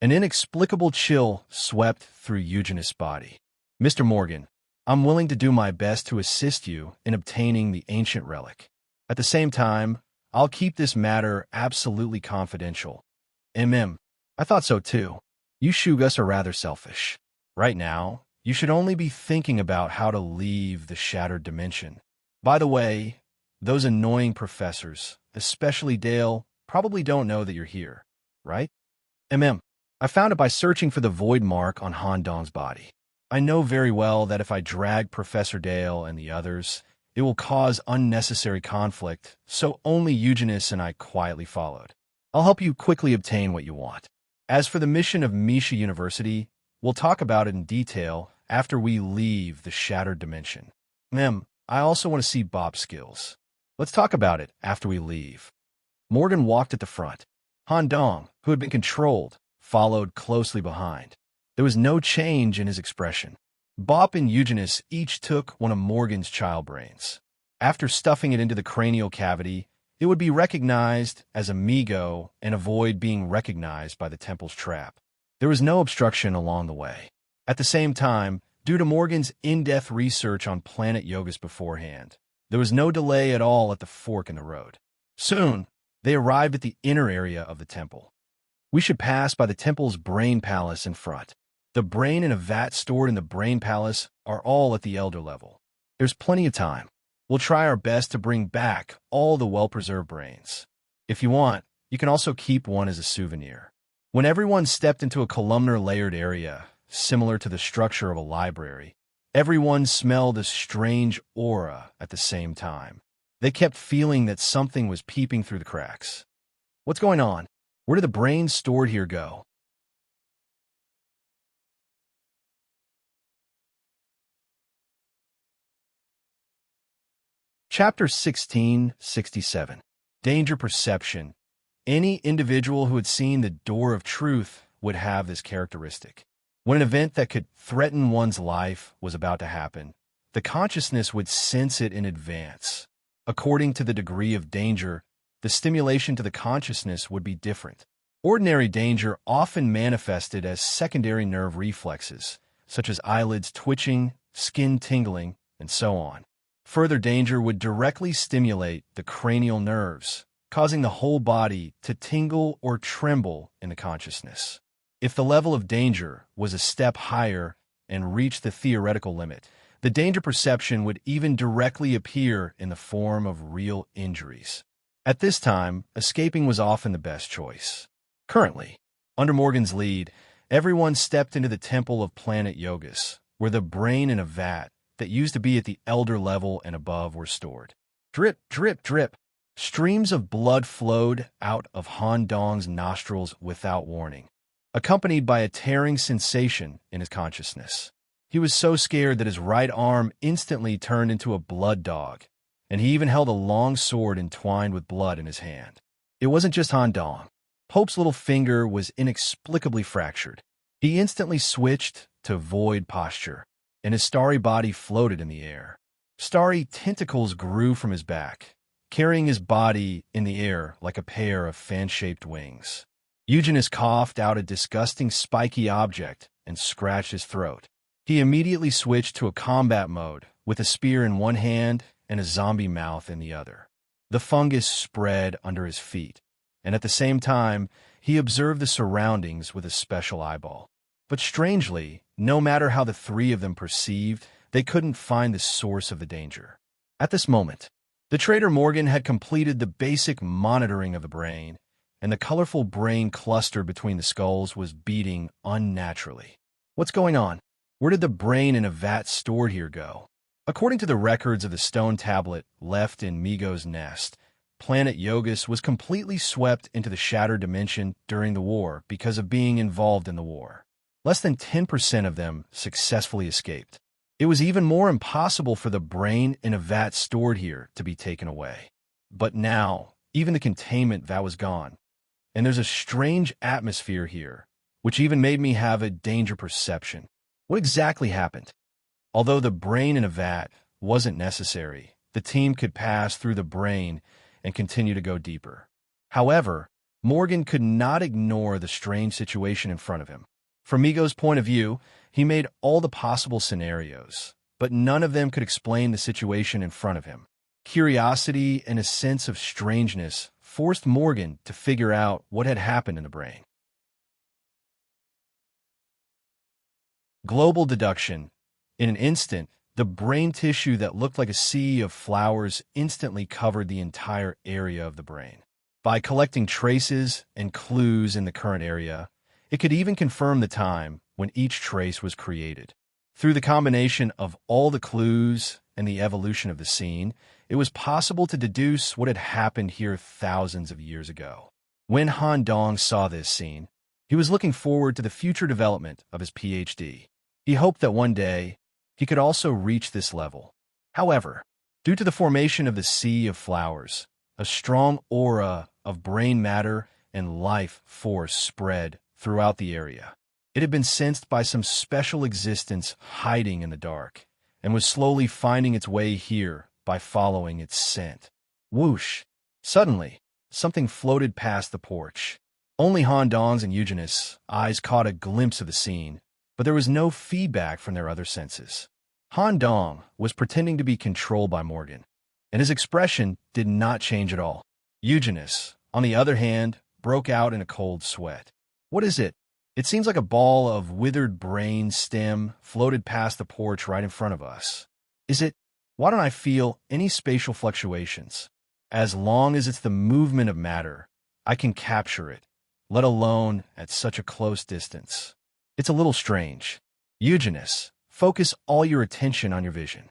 Speaker 1: An inexplicable chill swept through Eugenius' body. Mr. Morgan, I'm willing to do my best to assist you in obtaining the ancient relic. At the same time, I'll keep this matter absolutely confidential. I thought so too. You Shugas are rather selfish. Right now, you should only be thinking about how to leave the shattered dimension. By the way, those annoying professors, especially Dale, probably don't know that you're here, right? I found it by searching for the void mark on Han Dong's body. I know very well that if I drag Professor Dale and the others, it will cause unnecessary conflict, so only Eugenius and I quietly followed. I'll help you quickly obtain what you want. As for the mission of Misha University, we'll talk about it in detail after we leave the shattered dimension. I also want to see Bob's skills. Let's talk about it after we leave. Morgan walked at the front. Han Dong, who had been controlled, followed closely behind. There was no change in his expression. Bop and Eugenius each took one of Morgan's child brains. After stuffing it into the cranial cavity, it would be recognized as amigo and avoid being recognized by the temple's trap. There was no obstruction along the way. At the same time, due to Morgan's in-depth research on planet Yogas beforehand, there was no delay at all at the fork in the road. Soon, they arrived at the inner area of the temple. We should pass by the temple's brain palace in front. The brain and a vat stored in the brain palace are all at the elder level. There's plenty of time. We'll try our best to bring back all the well-preserved brains. If you want, you can also keep one as a souvenir. When everyone stepped into a columnar layered area, similar to the structure of a library, everyone smelled a strange aura at the same time. They kept feeling that something was peeping through the cracks. What's going on? Where did the brains stored here go? Chapter 1667. Danger Perception. Any individual who had seen the door of truth would have this characteristic. When an event that could threaten one's life was about to happen, the consciousness would sense it in advance. According to the degree of danger, the stimulation to the consciousness would be different. Ordinary danger often manifested as secondary nerve reflexes, such as eyelids twitching, skin tingling, and so on. Further danger would directly stimulate the cranial nerves, causing the whole body to tingle or tremble in the consciousness. If the level of danger was a step higher and reached the theoretical limit, the danger perception would even directly appear in the form of real injuries. At this time, escaping was often the best choice. Currently, under Morgan's lead, everyone stepped into the temple of planet Yogas, where the brain in a vat that used to be at the elder level and above were stored. Drip, drip, drip. Streams of blood flowed out of Han Dong's nostrils without warning, accompanied by a tearing sensation in his consciousness. He was so scared that his right arm instantly turned into a blood dog, and he even held a long sword entwined with blood in his hand. It wasn't just Han Dong. Pope's little finger was inexplicably fractured. He instantly switched to void posture, and his starry body floated in the air. Starry tentacles grew from his back, carrying his body in the air like a pair of fan-shaped wings. Eugenius coughed out a disgusting spiky object and scratched his throat. He immediately switched to a combat mode, with a spear in one hand and a zombie mouth in the other. The fungus spread under his feet, and at the same time, he observed the surroundings with a special eyeball. But strangely, no matter how the three of them perceived, they couldn't find the source of the danger. At this moment, the traitor Morgan had completed the basic monitoring of the brain, and the colorful brain cluster between the skulls was beating unnaturally. What's going on? Where did the brain in a vat stored here go? According to the records of the stone tablet left in Migo's nest, planet Yogas was completely swept into the shattered dimension during the war because of being involved in the war. Less than 10% of them successfully escaped. It was even more impossible for the brain in a vat stored here to be taken away. But now, even the containment vat was gone, and there's a strange atmosphere here, which even made me have a danger perception. What exactly happened? Although the brain in a vat wasn't necessary, the team could pass through the brain and continue to go deeper. However, Morgan could not ignore the strange situation in front of him. From Migo's point of view, he made all the possible scenarios, but none of them could explain the situation in front of him. Curiosity and a sense of strangeness forced Morgan to figure out what had happened in the brain. Global deduction. In an instant, the brain tissue that looked like a sea of flowers instantly covered the entire area of the brain. By collecting traces and clues in the current area, it could even confirm the time when each trace was created. Through the combination of all the clues and the evolution of the scene, it was possible to deduce what had happened here thousands of years ago. When Han Dong saw this scene, he was looking forward to the future development of his PhD. He hoped that one day he could also reach this level. However, due to the formation of the sea of flowers, a strong aura of brain matter and life force spread throughout the area. It had been sensed by some special existence hiding in the dark, and was slowly finding its way here by following its scent. Whoosh! Suddenly, something floated past the porch. Only Han Dong's and Eugenis' eyes caught a glimpse of the scene, but there was no feedback from their other senses. Han Dong was pretending to be controlled by Morgan, and his expression did not change at all. Eugenis, on the other hand, broke out in a cold sweat. "What is it? It seems like a ball of withered brain stem floated past the porch right in front of us. Is it? Why don't I feel any spatial fluctuations? As long as it's the movement of matter, I can capture it, let alone at such a close distance. It's a little strange. Eugenis, focus all your attention on your vision."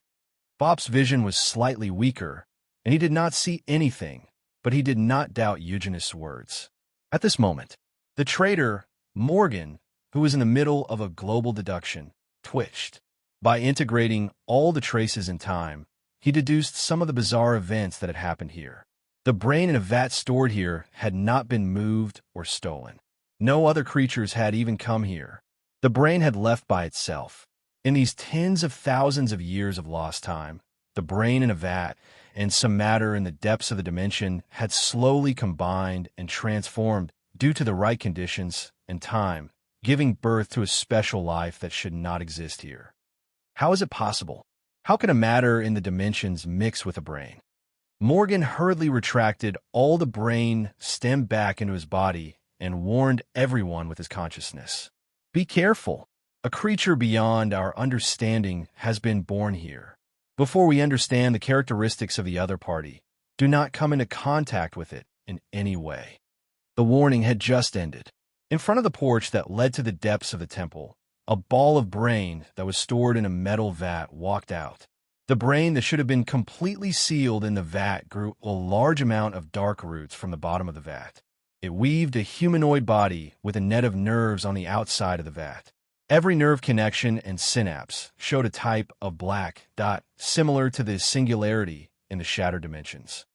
Speaker 1: Bop's vision was slightly weaker, and he did not see anything, but he did not doubt Eugenis' words. At this moment, the traitor, Morgan, who was in the middle of a global deduction, twitched. By integrating all the traces in time, he deduced some of the bizarre events that had happened here. The brain in a vat stored here had not been moved or stolen. No other creatures had even come here. The brain had left by itself. In these tens of thousands of years of lost time, the brain in a vat and some matter in the depths of the dimension had slowly combined and transformed due to the right conditions and time, giving birth to a special life that should not exist here. How is it possible? How can a matter in the dimensions mix with a brain? Morgan hurriedly retracted all the brain stem back into his body and warned everyone with his consciousness. "Be careful. A creature beyond our understanding has been born here. Before we understand the characteristics of the other party, do not come into contact with it in any way." The warning had just ended. In front of the porch that led to the depths of the temple, a ball of brain that was stored in a metal vat walked out. The brain that should have been completely sealed in the vat grew a large amount of dark roots from the bottom of the vat. It weaved a humanoid body with a net of nerves on the outside of the vat. Every nerve connection and synapse showed a type of black dot similar to the singularity in the shattered dimensions.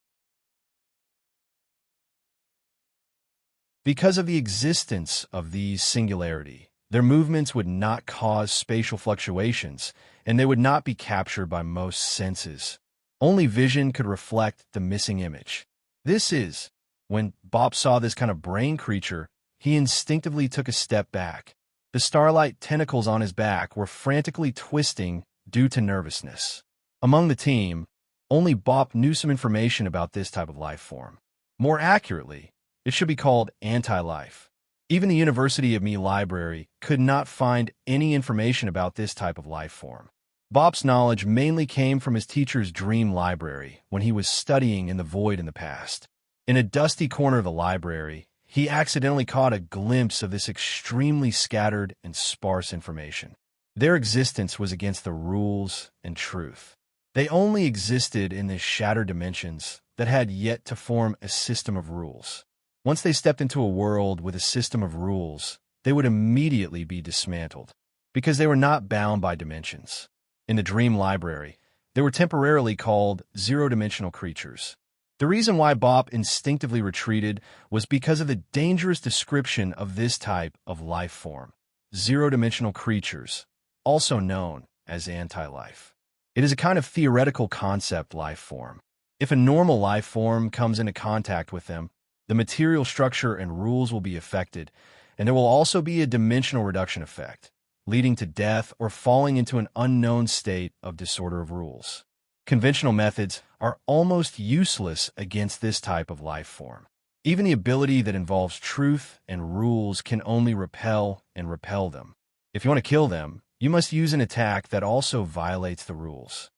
Speaker 1: Because of the existence of these singularity, their movements would not cause spatial fluctuations, and they would not be captured by most senses. Only vision could reflect the missing image. This is, when Bop saw this kind of brain creature, he instinctively took a step back. The starlight tentacles on his back were frantically twisting due to nervousness. Among the team, only Bop knew some information about this type of life form. More accurately, it should be called anti-life. Even the University of Me library could not find any information about this type of life form. Bop's knowledge mainly came from his teacher's dream library when he was studying in the void in the past. In a dusty corner of the library, he accidentally caught a glimpse of this extremely scattered and sparse information. Their existence was against the rules and truth. They only existed in the shattered dimensions that had yet to form a system of rules. Once they stepped into a world with a system of rules, they would immediately be dismantled, because they were not bound by dimensions. In the dream library, they were temporarily called zero-dimensional creatures. The reason why Bop instinctively retreated was because of the dangerous description of this type of life form, zero-dimensional creatures, also known as anti-life. It is a kind of theoretical concept life form. If a normal life form comes into contact with them, the material structure and rules will be affected, and there will also be a dimensional reduction effect, leading to death or falling into an unknown state of disorder of rules. Conventional methods are almost useless against this type of life form. Even the ability that involves truth and rules can only repel and repel them. If you want to kill them, you must use an attack that also violates the rules.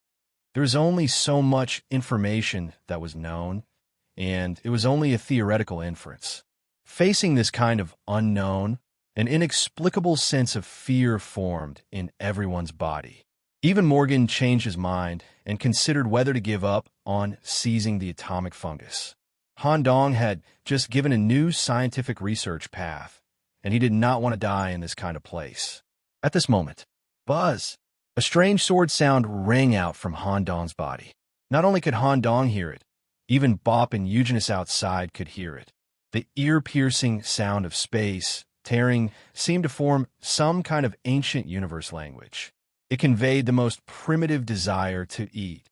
Speaker 1: There's only so much information that was known, and it was only a theoretical inference. Facing this kind of unknown, an inexplicable sense of fear formed in everyone's body. Even Morgan changed his mind and considered whether to give up on seizing the atomic fungus. Han Dong had just given a new scientific research path, and he did not want to die in this kind of place. At this moment, buzz! A strange sword sound rang out from Han Dong's body. Not only could Han Dong hear it, even Bop and Eugenius outside could hear it. The ear-piercing sound of space tearing seemed to form some kind of ancient universe language. It conveyed the most primitive desire to eat.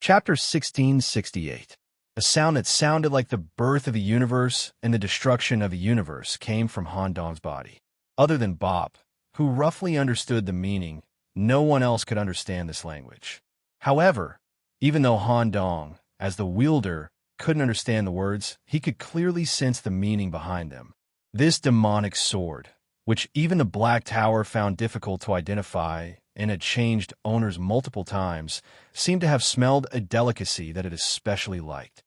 Speaker 1: Chapter 1668. A sound that sounded like the birth of a universe and the destruction of a universe came from Han Dong's body. Other than Bop, who roughly understood the meaning, no one else could understand this language. However, even though Han Dong, as the wielder, couldn't understand the words, he could clearly sense the meaning behind them. This demonic sword, which even the Black Tower found difficult to identify and had changed owners multiple times, seemed to have smelled a delicacy that it especially liked.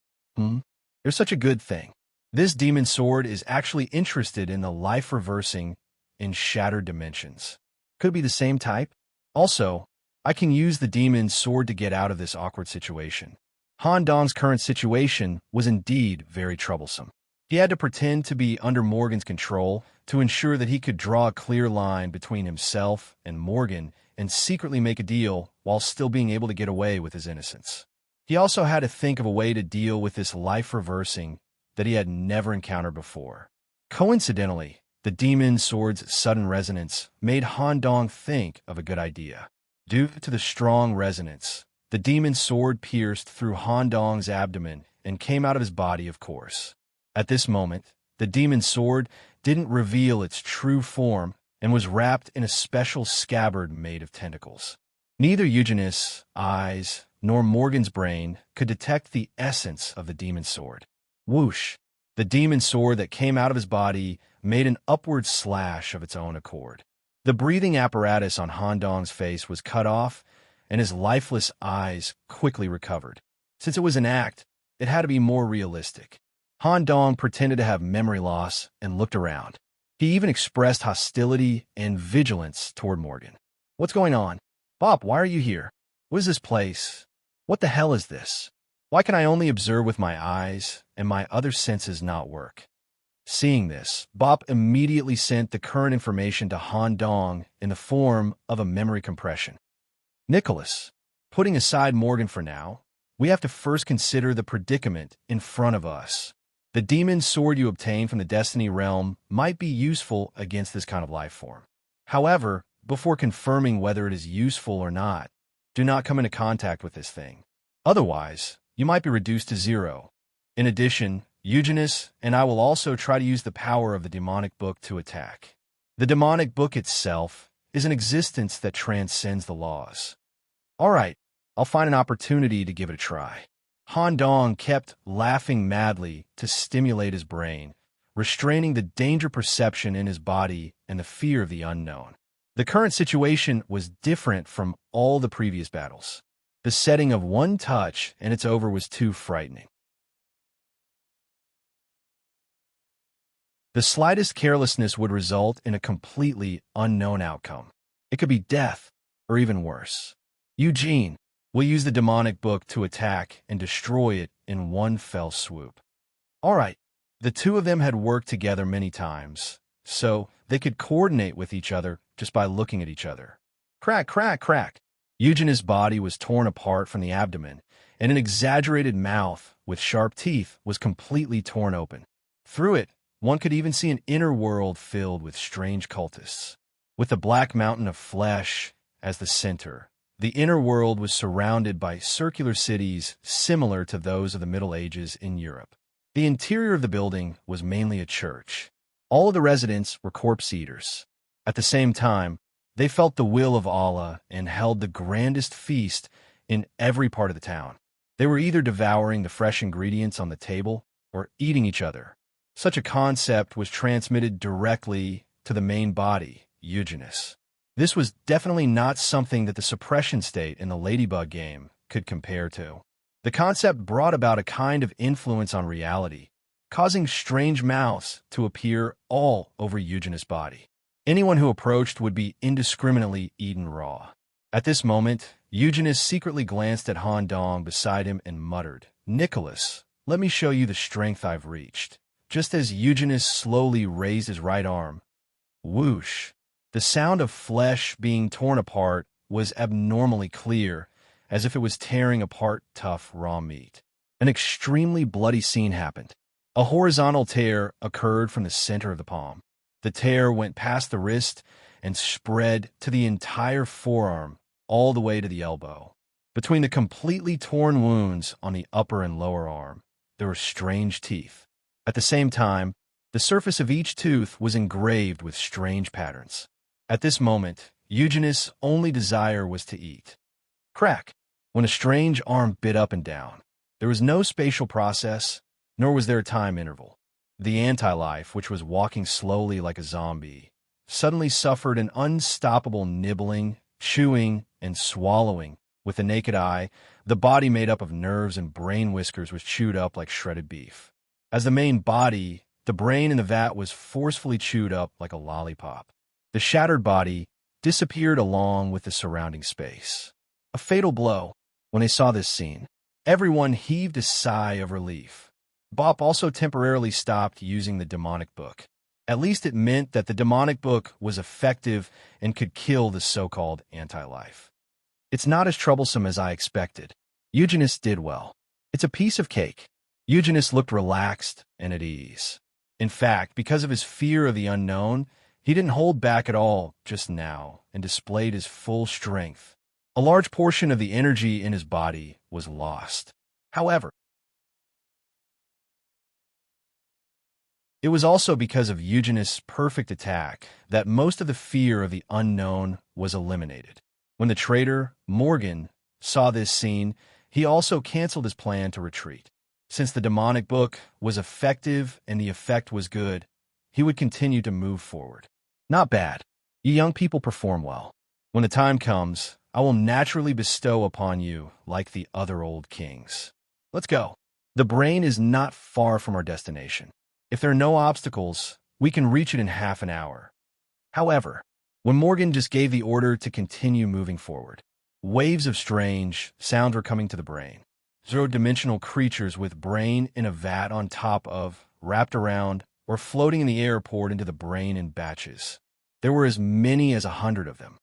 Speaker 1: There's such a good thing. This demon sword is actually interested in the life reversing in shattered dimensions. Could it be the same type? Also, I can use the demon sword to get out of this awkward situation. Han Dong's current situation was indeed very troublesome. He had to pretend to be under Morgan's control to ensure that he could draw a clear line between himself and Morgan and secretly make a deal while still being able to get away with his innocence. He also had to think of a way to deal with this life reversing that he had never encountered before. Coincidentally, the demon sword's sudden resonance made Han Dong think of a good idea. Due to the strong resonance, the demon sword pierced through Han Dong's abdomen and came out of his body, of course. At this moment, the demon sword didn't reveal its true form and was wrapped in a special scabbard made of tentacles. Neither Eugenius' eyes nor Morgan's brain could detect the essence of the demon sword. Whoosh! The demon sword that came out of his body made an upward slash of its own accord. The breathing apparatus on Han Dong's face was cut off, and his lifeless eyes quickly recovered. Since it was an act, it had to be more realistic. Han Dong pretended to have memory loss and looked around. He even expressed hostility and vigilance toward Morgan. What's going on? Bop, why are you here? What is this place? What the hell is this? Why can I only observe with my eyes and my other senses not work? Seeing this, Bop immediately sent the current information to Han Dong in the form of a memory compression. Nicholas, putting aside Morgan for now, we have to first consider the predicament in front of us. The demon sword you obtained from the Destiny realm might be useful against this kind of life form. However, before confirming whether it is useful or not, do not come into contact with this thing. Otherwise, you might be reduced to zero. In addition, Eugenius and I will also try to use the power of the demonic book to attack. The demonic book itself is an existence that transcends the laws. All right, I'll find an opportunity to give it a try. Han Dong kept laughing madly to stimulate his brain, restraining the danger perception in his body and the fear of the unknown. The current situation was different from all the previous battles. The setting of one touch and it's over was too frightening. The slightest carelessness would result in a completely unknown outcome. It could be death, or even worse. Eugene will use the demonic book to attack and destroy it in one fell swoop. All right, the two of them had worked together many times, so they could coordinate with each other just by looking at each other. Crack, crack, crack. Eugene's body was torn apart from the abdomen, and an exaggerated mouth with sharp teeth was completely torn open. Through it, one could even see an inner world filled with strange cultists. With the black mountain of flesh as the center, the inner world was surrounded by circular cities similar to those of the Middle Ages in Europe. The interior of the building was mainly a church. All of the residents were corpse eaters. At the same time, they felt the will of Allah and held the grandest feast in every part of the town. They were either devouring the fresh ingredients on the table or eating each other. Such a concept was transmitted directly to the main body, Eugenus. This was definitely not something that the suppression state in the Ladybug game could compare to. The concept brought about a kind of influence on reality, causing strange mouths to appear all over Eugenus' body. Anyone who approached would be indiscriminately eaten raw. At this moment, Eugenus secretly glanced at Han Dong beside him and muttered, "Nicholas, let me show you the strength I've reached." Just as Eugenus slowly raised his right arm, whoosh, the sound of flesh being torn apart was abnormally clear, as if it was tearing apart tough raw meat. An extremely bloody scene happened. A horizontal tear occurred from the center of the palm. The tear went past the wrist and spread to the entire forearm, all the way to the elbow. Between the completely torn wounds on the upper and lower arm, there were strange teeth. At the same time, the surface of each tooth was engraved with strange patterns. At this moment, Eugenus' only desire was to eat. Crack! When a strange arm bit up and down. There was no spatial process, nor was there a time interval. The anti-life, which was walking slowly like a zombie, suddenly suffered an unstoppable nibbling, chewing, and swallowing. With the naked eye, the body made up of nerves and brain whiskers was chewed up like shredded beef. As the main body, the brain in the vat was forcefully chewed up like a lollipop. The shattered body disappeared along with the surrounding space. A fatal blow. When they saw this scene, everyone heaved a sigh of relief. Bop also temporarily stopped using the demonic book. At least it meant that the demonic book was effective and could kill the so-called anti-life. It's not as troublesome as I expected. Eugenus did well. It's a piece of cake. Eugenus looked relaxed and at ease. In fact, because of his fear of the unknown, he didn't hold back at all just now and displayed his full strength. A large portion of the energy in his body was lost. However, it was also because of Eugenus' perfect attack that most of the fear of the unknown was eliminated. When the traitor, Morgan, saw this scene, he also canceled his plan to retreat. Since the demonic book was effective and the effect was good, he would continue to move forward. Not bad. You young people perform well. When the time comes, I will naturally bestow upon you like the other old kings. Let's go. The brain is not far from our destination. If there are no obstacles, we can reach it in half an hour. However, when Morgan just gave the order to continue moving forward, waves of strange sounds were coming to the brain. Zero-dimensional creatures with brain in a vat on top of, wrapped around, or floating in the air poured into the brain in batches. There were as many as 100 of them.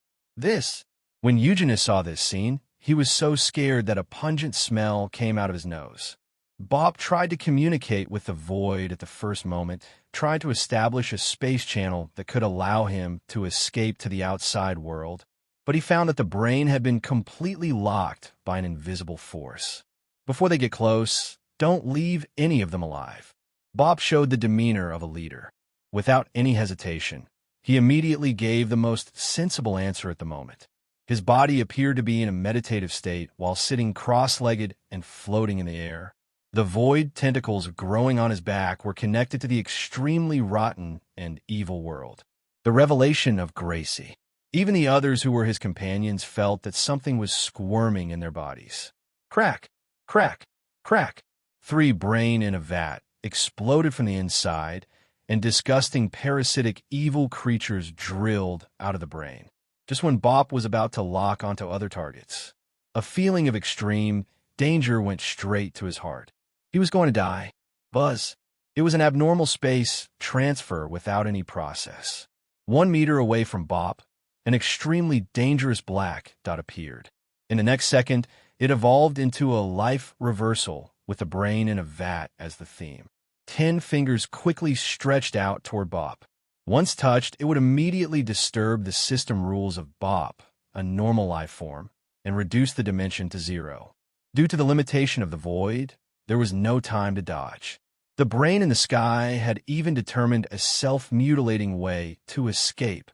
Speaker 1: When Eugenus saw this scene, he was so scared that a pungent smell came out of his nose. Bop tried to communicate with the void at the first moment, tried to establish a space channel that could allow him to escape to the outside world, but he found that the brain had been completely locked by an invisible force. Before they get close, don't leave any of them alive. Bop showed the demeanor of a leader. Without any hesitation, he immediately gave the most sensible answer at the moment. His body appeared to be in a meditative state while sitting cross-legged and floating in the air. The void tentacles growing on his back were connected to the extremely rotten and evil world. The revelation of Gracie. Even the others who were his companions felt that something was squirming in their bodies. Crack, crack, crack. 3 brain in a vat exploded from the inside, and disgusting parasitic evil creatures drilled out of the brain. Just when Bop was about to lock onto other targets, a feeling of extreme danger went straight to his heart. He was going to die. Buzz. It was an abnormal space transfer without any process. 1 meter away from Bop, an extremely dangerous black dot appeared. In the next second, it evolved into a life reversal with a brain in a vat as the theme. 10 fingers quickly stretched out toward Bop. Once touched, it would immediately disturb the system rules of Bop, a normal life form, and reduce the dimension to 0. Due to the limitation of the void, there was no time to dodge. The brain in the sky had even determined a self-mutilating way to escape,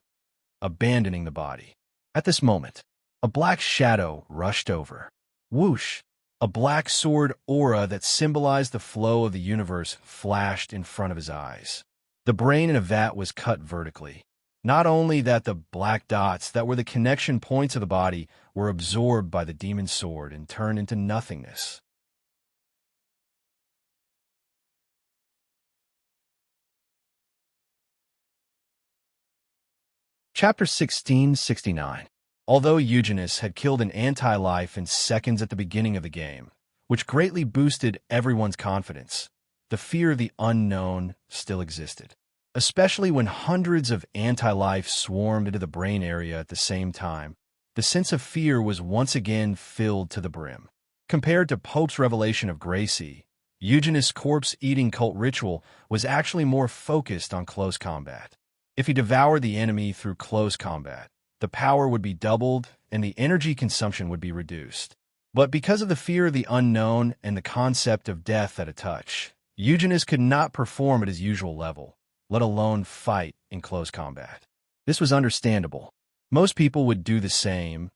Speaker 1: abandoning the body. At this moment, a black shadow rushed over. Whoosh! A black sword aura that symbolized the flow of the universe flashed in front of his eyes. The brain in a vat was cut vertically. Not only that, the black dots that were the connection points of the body were absorbed by the demon sword and turned into nothingness. Chapter 1669. Although Eugenius had killed an anti-life in seconds at the beginning of the game, which greatly boosted everyone's confidence, the fear of the unknown still existed. Especially when hundreds of anti-life swarmed into the brain area at the same time, the sense of fear was once again filled to the brim. Compared to Pope's revelation of Gracie, Eugenius' corpse-eating cult ritual was actually more focused on close combat. If he devoured the enemy through close combat, the power would be doubled and the energy consumption would be reduced. But because of the fear of the unknown and the concept of death at a touch, Eugenius could not perform at his usual level, let alone fight in close combat. This was understandable. Most people would do the same,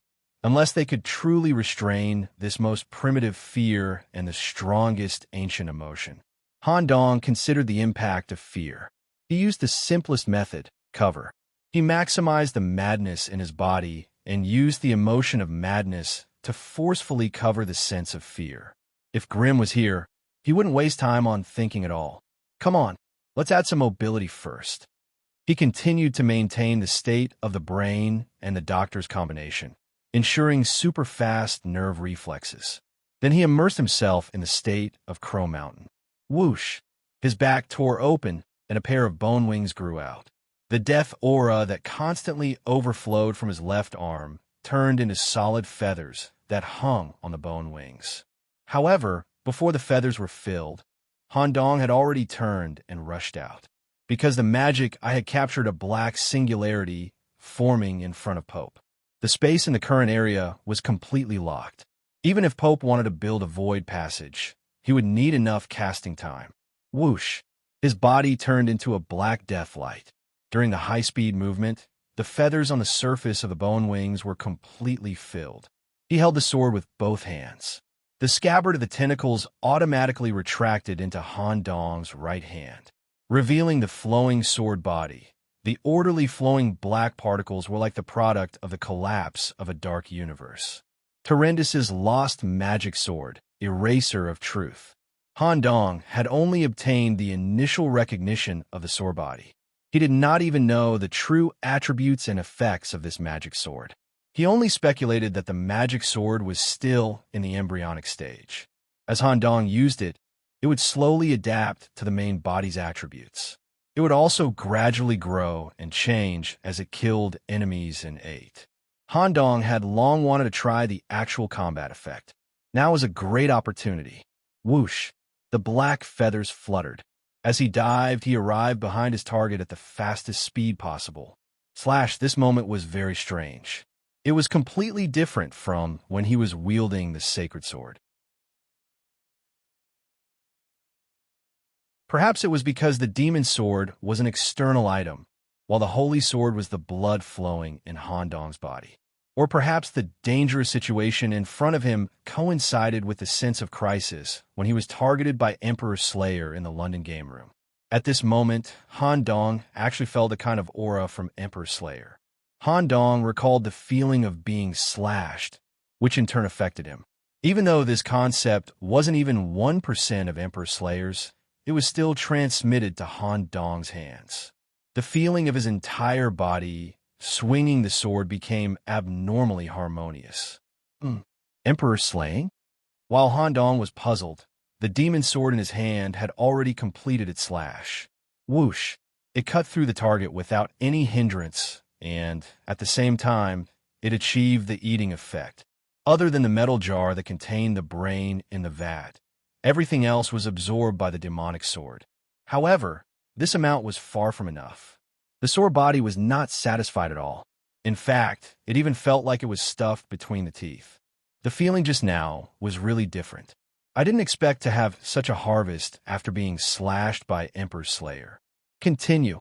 Speaker 1: unless they could truly restrain this most primitive fear and the strongest ancient emotion. Han Dong considered the impact of fear. He used the simplest method, cover. He maximized the madness in his body and used the emotion of madness to forcefully cover the sense of fear. If Grimm was here, he wouldn't waste time on thinking at all. Come on, let's add some mobility first. He continued to maintain the state of the brain and the doctor's combination, ensuring super-fast nerve reflexes. Then he immersed himself in the state of Crow Mountain. Whoosh! His back tore open and a pair of bone wings grew out. The death aura that constantly overflowed from his left arm turned into solid feathers that hung on the bone wings. However, before the feathers were filled, Han Dong had already turned and rushed out. Because the magic, I had captured a black singularity forming in front of Pope. The space in the current area was completely locked. Even if Pope wanted to build a void passage, he would need enough casting time. Whoosh! His body turned into a black death light. During the high-speed movement, the feathers on the surface of the bone wings were completely filled. He held the sword with both hands. The scabbard of the tentacles automatically retracted into Han Dong's right hand, revealing the flowing sword body. The orderly flowing black particles were like the product of the collapse of a dark universe. Terendus's lost magic sword, eraser of truth. Han Dong had only obtained the initial recognition of the sword body. He did not even know the true attributes and effects of this magic sword. He only speculated that the magic sword was still in the embryonic stage. As Han Dong used it, it would slowly adapt to the main body's attributes. It would also gradually grow and change as it killed enemies and ate. Han Dong had long wanted to try the actual combat effect. Now was a great opportunity. Whoosh! The black feathers fluttered. As he dived, he arrived behind his target at the fastest speed possible. This moment was very strange. It was completely different from when he was wielding the sacred sword. Perhaps it was because the demon sword was an external item, while the holy sword was the blood flowing in Han Dong's body. Or perhaps the dangerous situation in front of him coincided with the sense of crisis when he was targeted by Emperor Slayer in the London game room. At this moment, Han Dong actually felt a kind of aura from Emperor Slayer. Han Dong recalled the feeling of being slashed, which in turn affected him. Even though this concept wasn't even 1% of Emperor Slayer's, it was still transmitted to Han Dong's hands. The feeling of his entire body swinging the sword became abnormally harmonious. Emperor slaying? While Han Dong was puzzled, the demon sword in his hand had already completed its slash. Whoosh! It cut through the target without any hindrance, and, at the same time, it achieved the eating effect. Other than the metal jar that contained the brain in the vat, everything else was absorbed by the demonic sword. However, this amount was far from enough. The sword body was not satisfied at all. In fact, it even felt like it was stuffed between the teeth. The feeling just now was really different. I didn't expect to have such a harvest after being slashed by Emperor Slayer. Continue.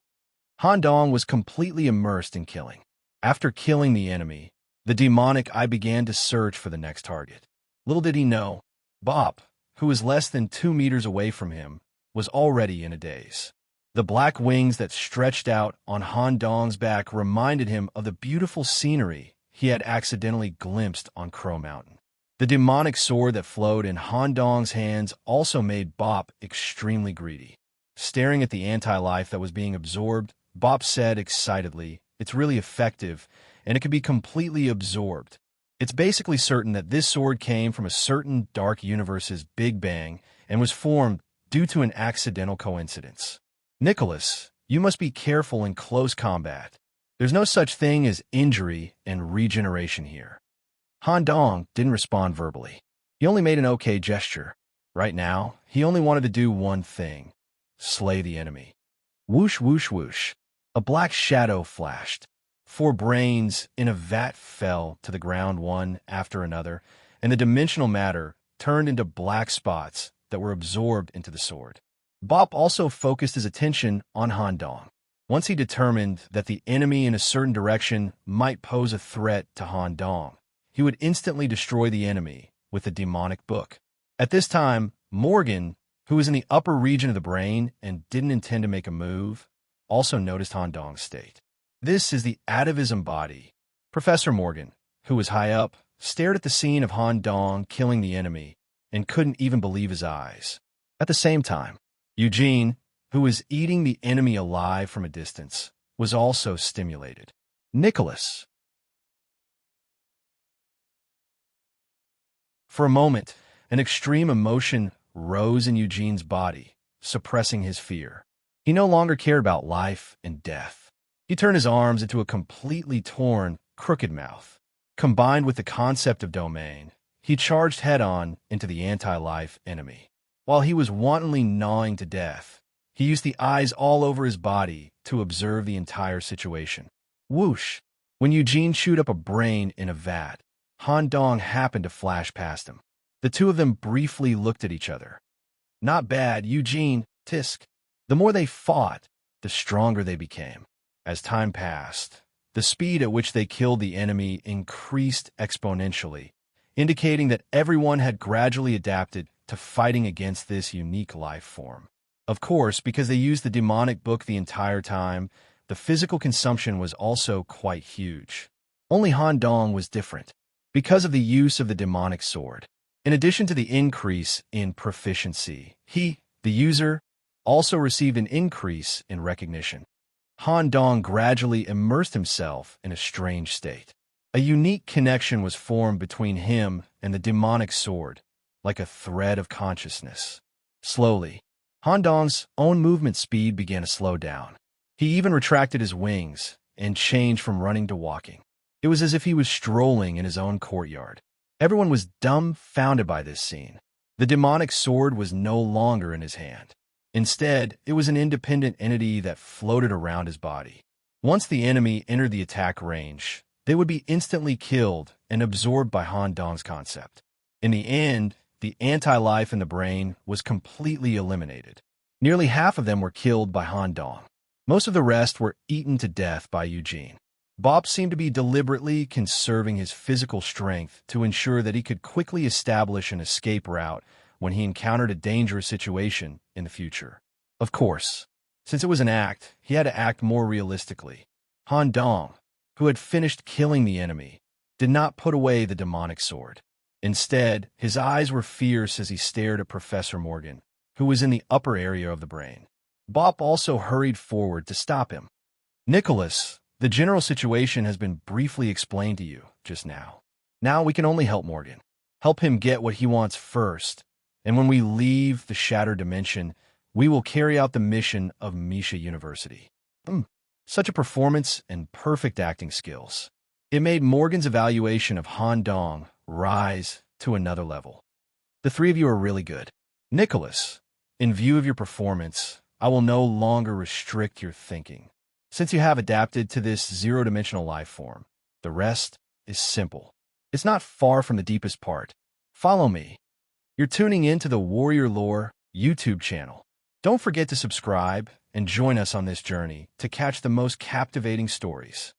Speaker 1: Han Dong was completely immersed in killing. After killing the enemy, the demonic eye began to search for the next target. Little did he know, Bop, who was less than 2 meters away from him, was already in a daze. The black wings that stretched out on Han Dong's back reminded him of the beautiful scenery he had accidentally glimpsed on Crow Mountain. The demonic sword that flowed in Han Dong's hands also made Bop extremely greedy. Staring at the anti-life that was being absorbed, Bop said excitedly, "It's really effective, and it can be completely absorbed. It's basically certain that this sword came from a certain dark universe's Big Bang and was formed due to an accidental coincidence. Nicholas, you must be careful in close combat. There's no such thing as injury and regeneration here." Han Dong didn't respond verbally. He only made an okay gesture. Right now, he only wanted to do one thing: slay the enemy. Whoosh, whoosh, whoosh. A black shadow flashed. 4 brains in a vat fell to the ground one after another, and the dimensional matter turned into black spots that were absorbed into the sword. Bop also focused his attention on Han Dong. Once he determined that the enemy in a certain direction might pose a threat to Han Dong, he would instantly destroy the enemy with the demonic book. At this time, Morgan, who was in the upper region of the brain and didn't intend to make a move, also noticed Han Dong's state. This is the atavism body. Professor Morgan, who was high up, stared at the scene of Han Dong killing the enemy and couldn't even believe his eyes. At the same time, Eugene, who was eating the enemy alive from a distance, was also stimulated. Nicholas. For a moment, an extreme emotion rose in Eugene's body, suppressing his fear. He no longer cared about life and death. He turned his arms into a completely torn, crooked mouth. Combined with the concept of domain, he charged head-on into the anti-life enemy. While he was wantonly gnawing to death, he used the eyes all over his body to observe the entire situation. Whoosh! When Eugene chewed up a brain in a vat, Han Dong happened to flash past him. The two of them briefly looked at each other. "Not bad, Eugene, tisk." The more they fought, the stronger they became. As time passed, the speed at which they killed the enemy increased exponentially, indicating that everyone had gradually adapted to fighting against this unique life form. Of course, because they used the demonic book the entire time, the physical consumption was also quite huge. Only Han Dong was different, because of the use of the demonic sword. In addition to the increase in proficiency, he, the user, also received an increase in recognition. Han Dong gradually immersed himself in a strange state. A unique connection was formed between him and the demonic sword, like a thread of consciousness. Slowly, Han Dong's own movement speed began to slow down. He even retracted his wings and changed from running to walking. It was as if he was strolling in his own courtyard. Everyone was dumbfounded by this scene. The demonic sword was no longer in his hand. Instead, it was an independent entity that floated around his body. Once the enemy entered the attack range, they would be instantly killed and absorbed by Han Dong's concept. In the end, the anti-life in the brain was completely eliminated. Nearly half of them were killed by Han Dong. Most of the rest were eaten to death by Eugene. Bop seemed to be deliberately conserving his physical strength to ensure that he could quickly establish an escape route when he encountered a dangerous situation in the future. Of course, since it was an act, he had to act more realistically. Han Dong, who had finished killing the enemy, did not put away the demonic sword. Instead, his eyes were fierce as he stared at Professor Morgan, who was in the upper area of the brain. Bop also hurried forward to stop him. "Nicholas, the general situation has been briefly explained to you just now. Now we can only help Morgan. Help him get what he wants first, and when we leave the shattered dimension, we will carry out the mission of Misha University." Such a performance and perfect acting skills. It made Morgan's evaluation of Han Dong rise to another level. "The three of you are really good. Nicholas, in view of your performance, I will no longer restrict your thinking. Since you have adapted to this zero-dimensional life form, the rest is simple. It's not far from the deepest part. Follow me." You're tuning in to the Warrior Lore YouTube channel. Don't forget to subscribe and join us on this journey to catch the most captivating stories.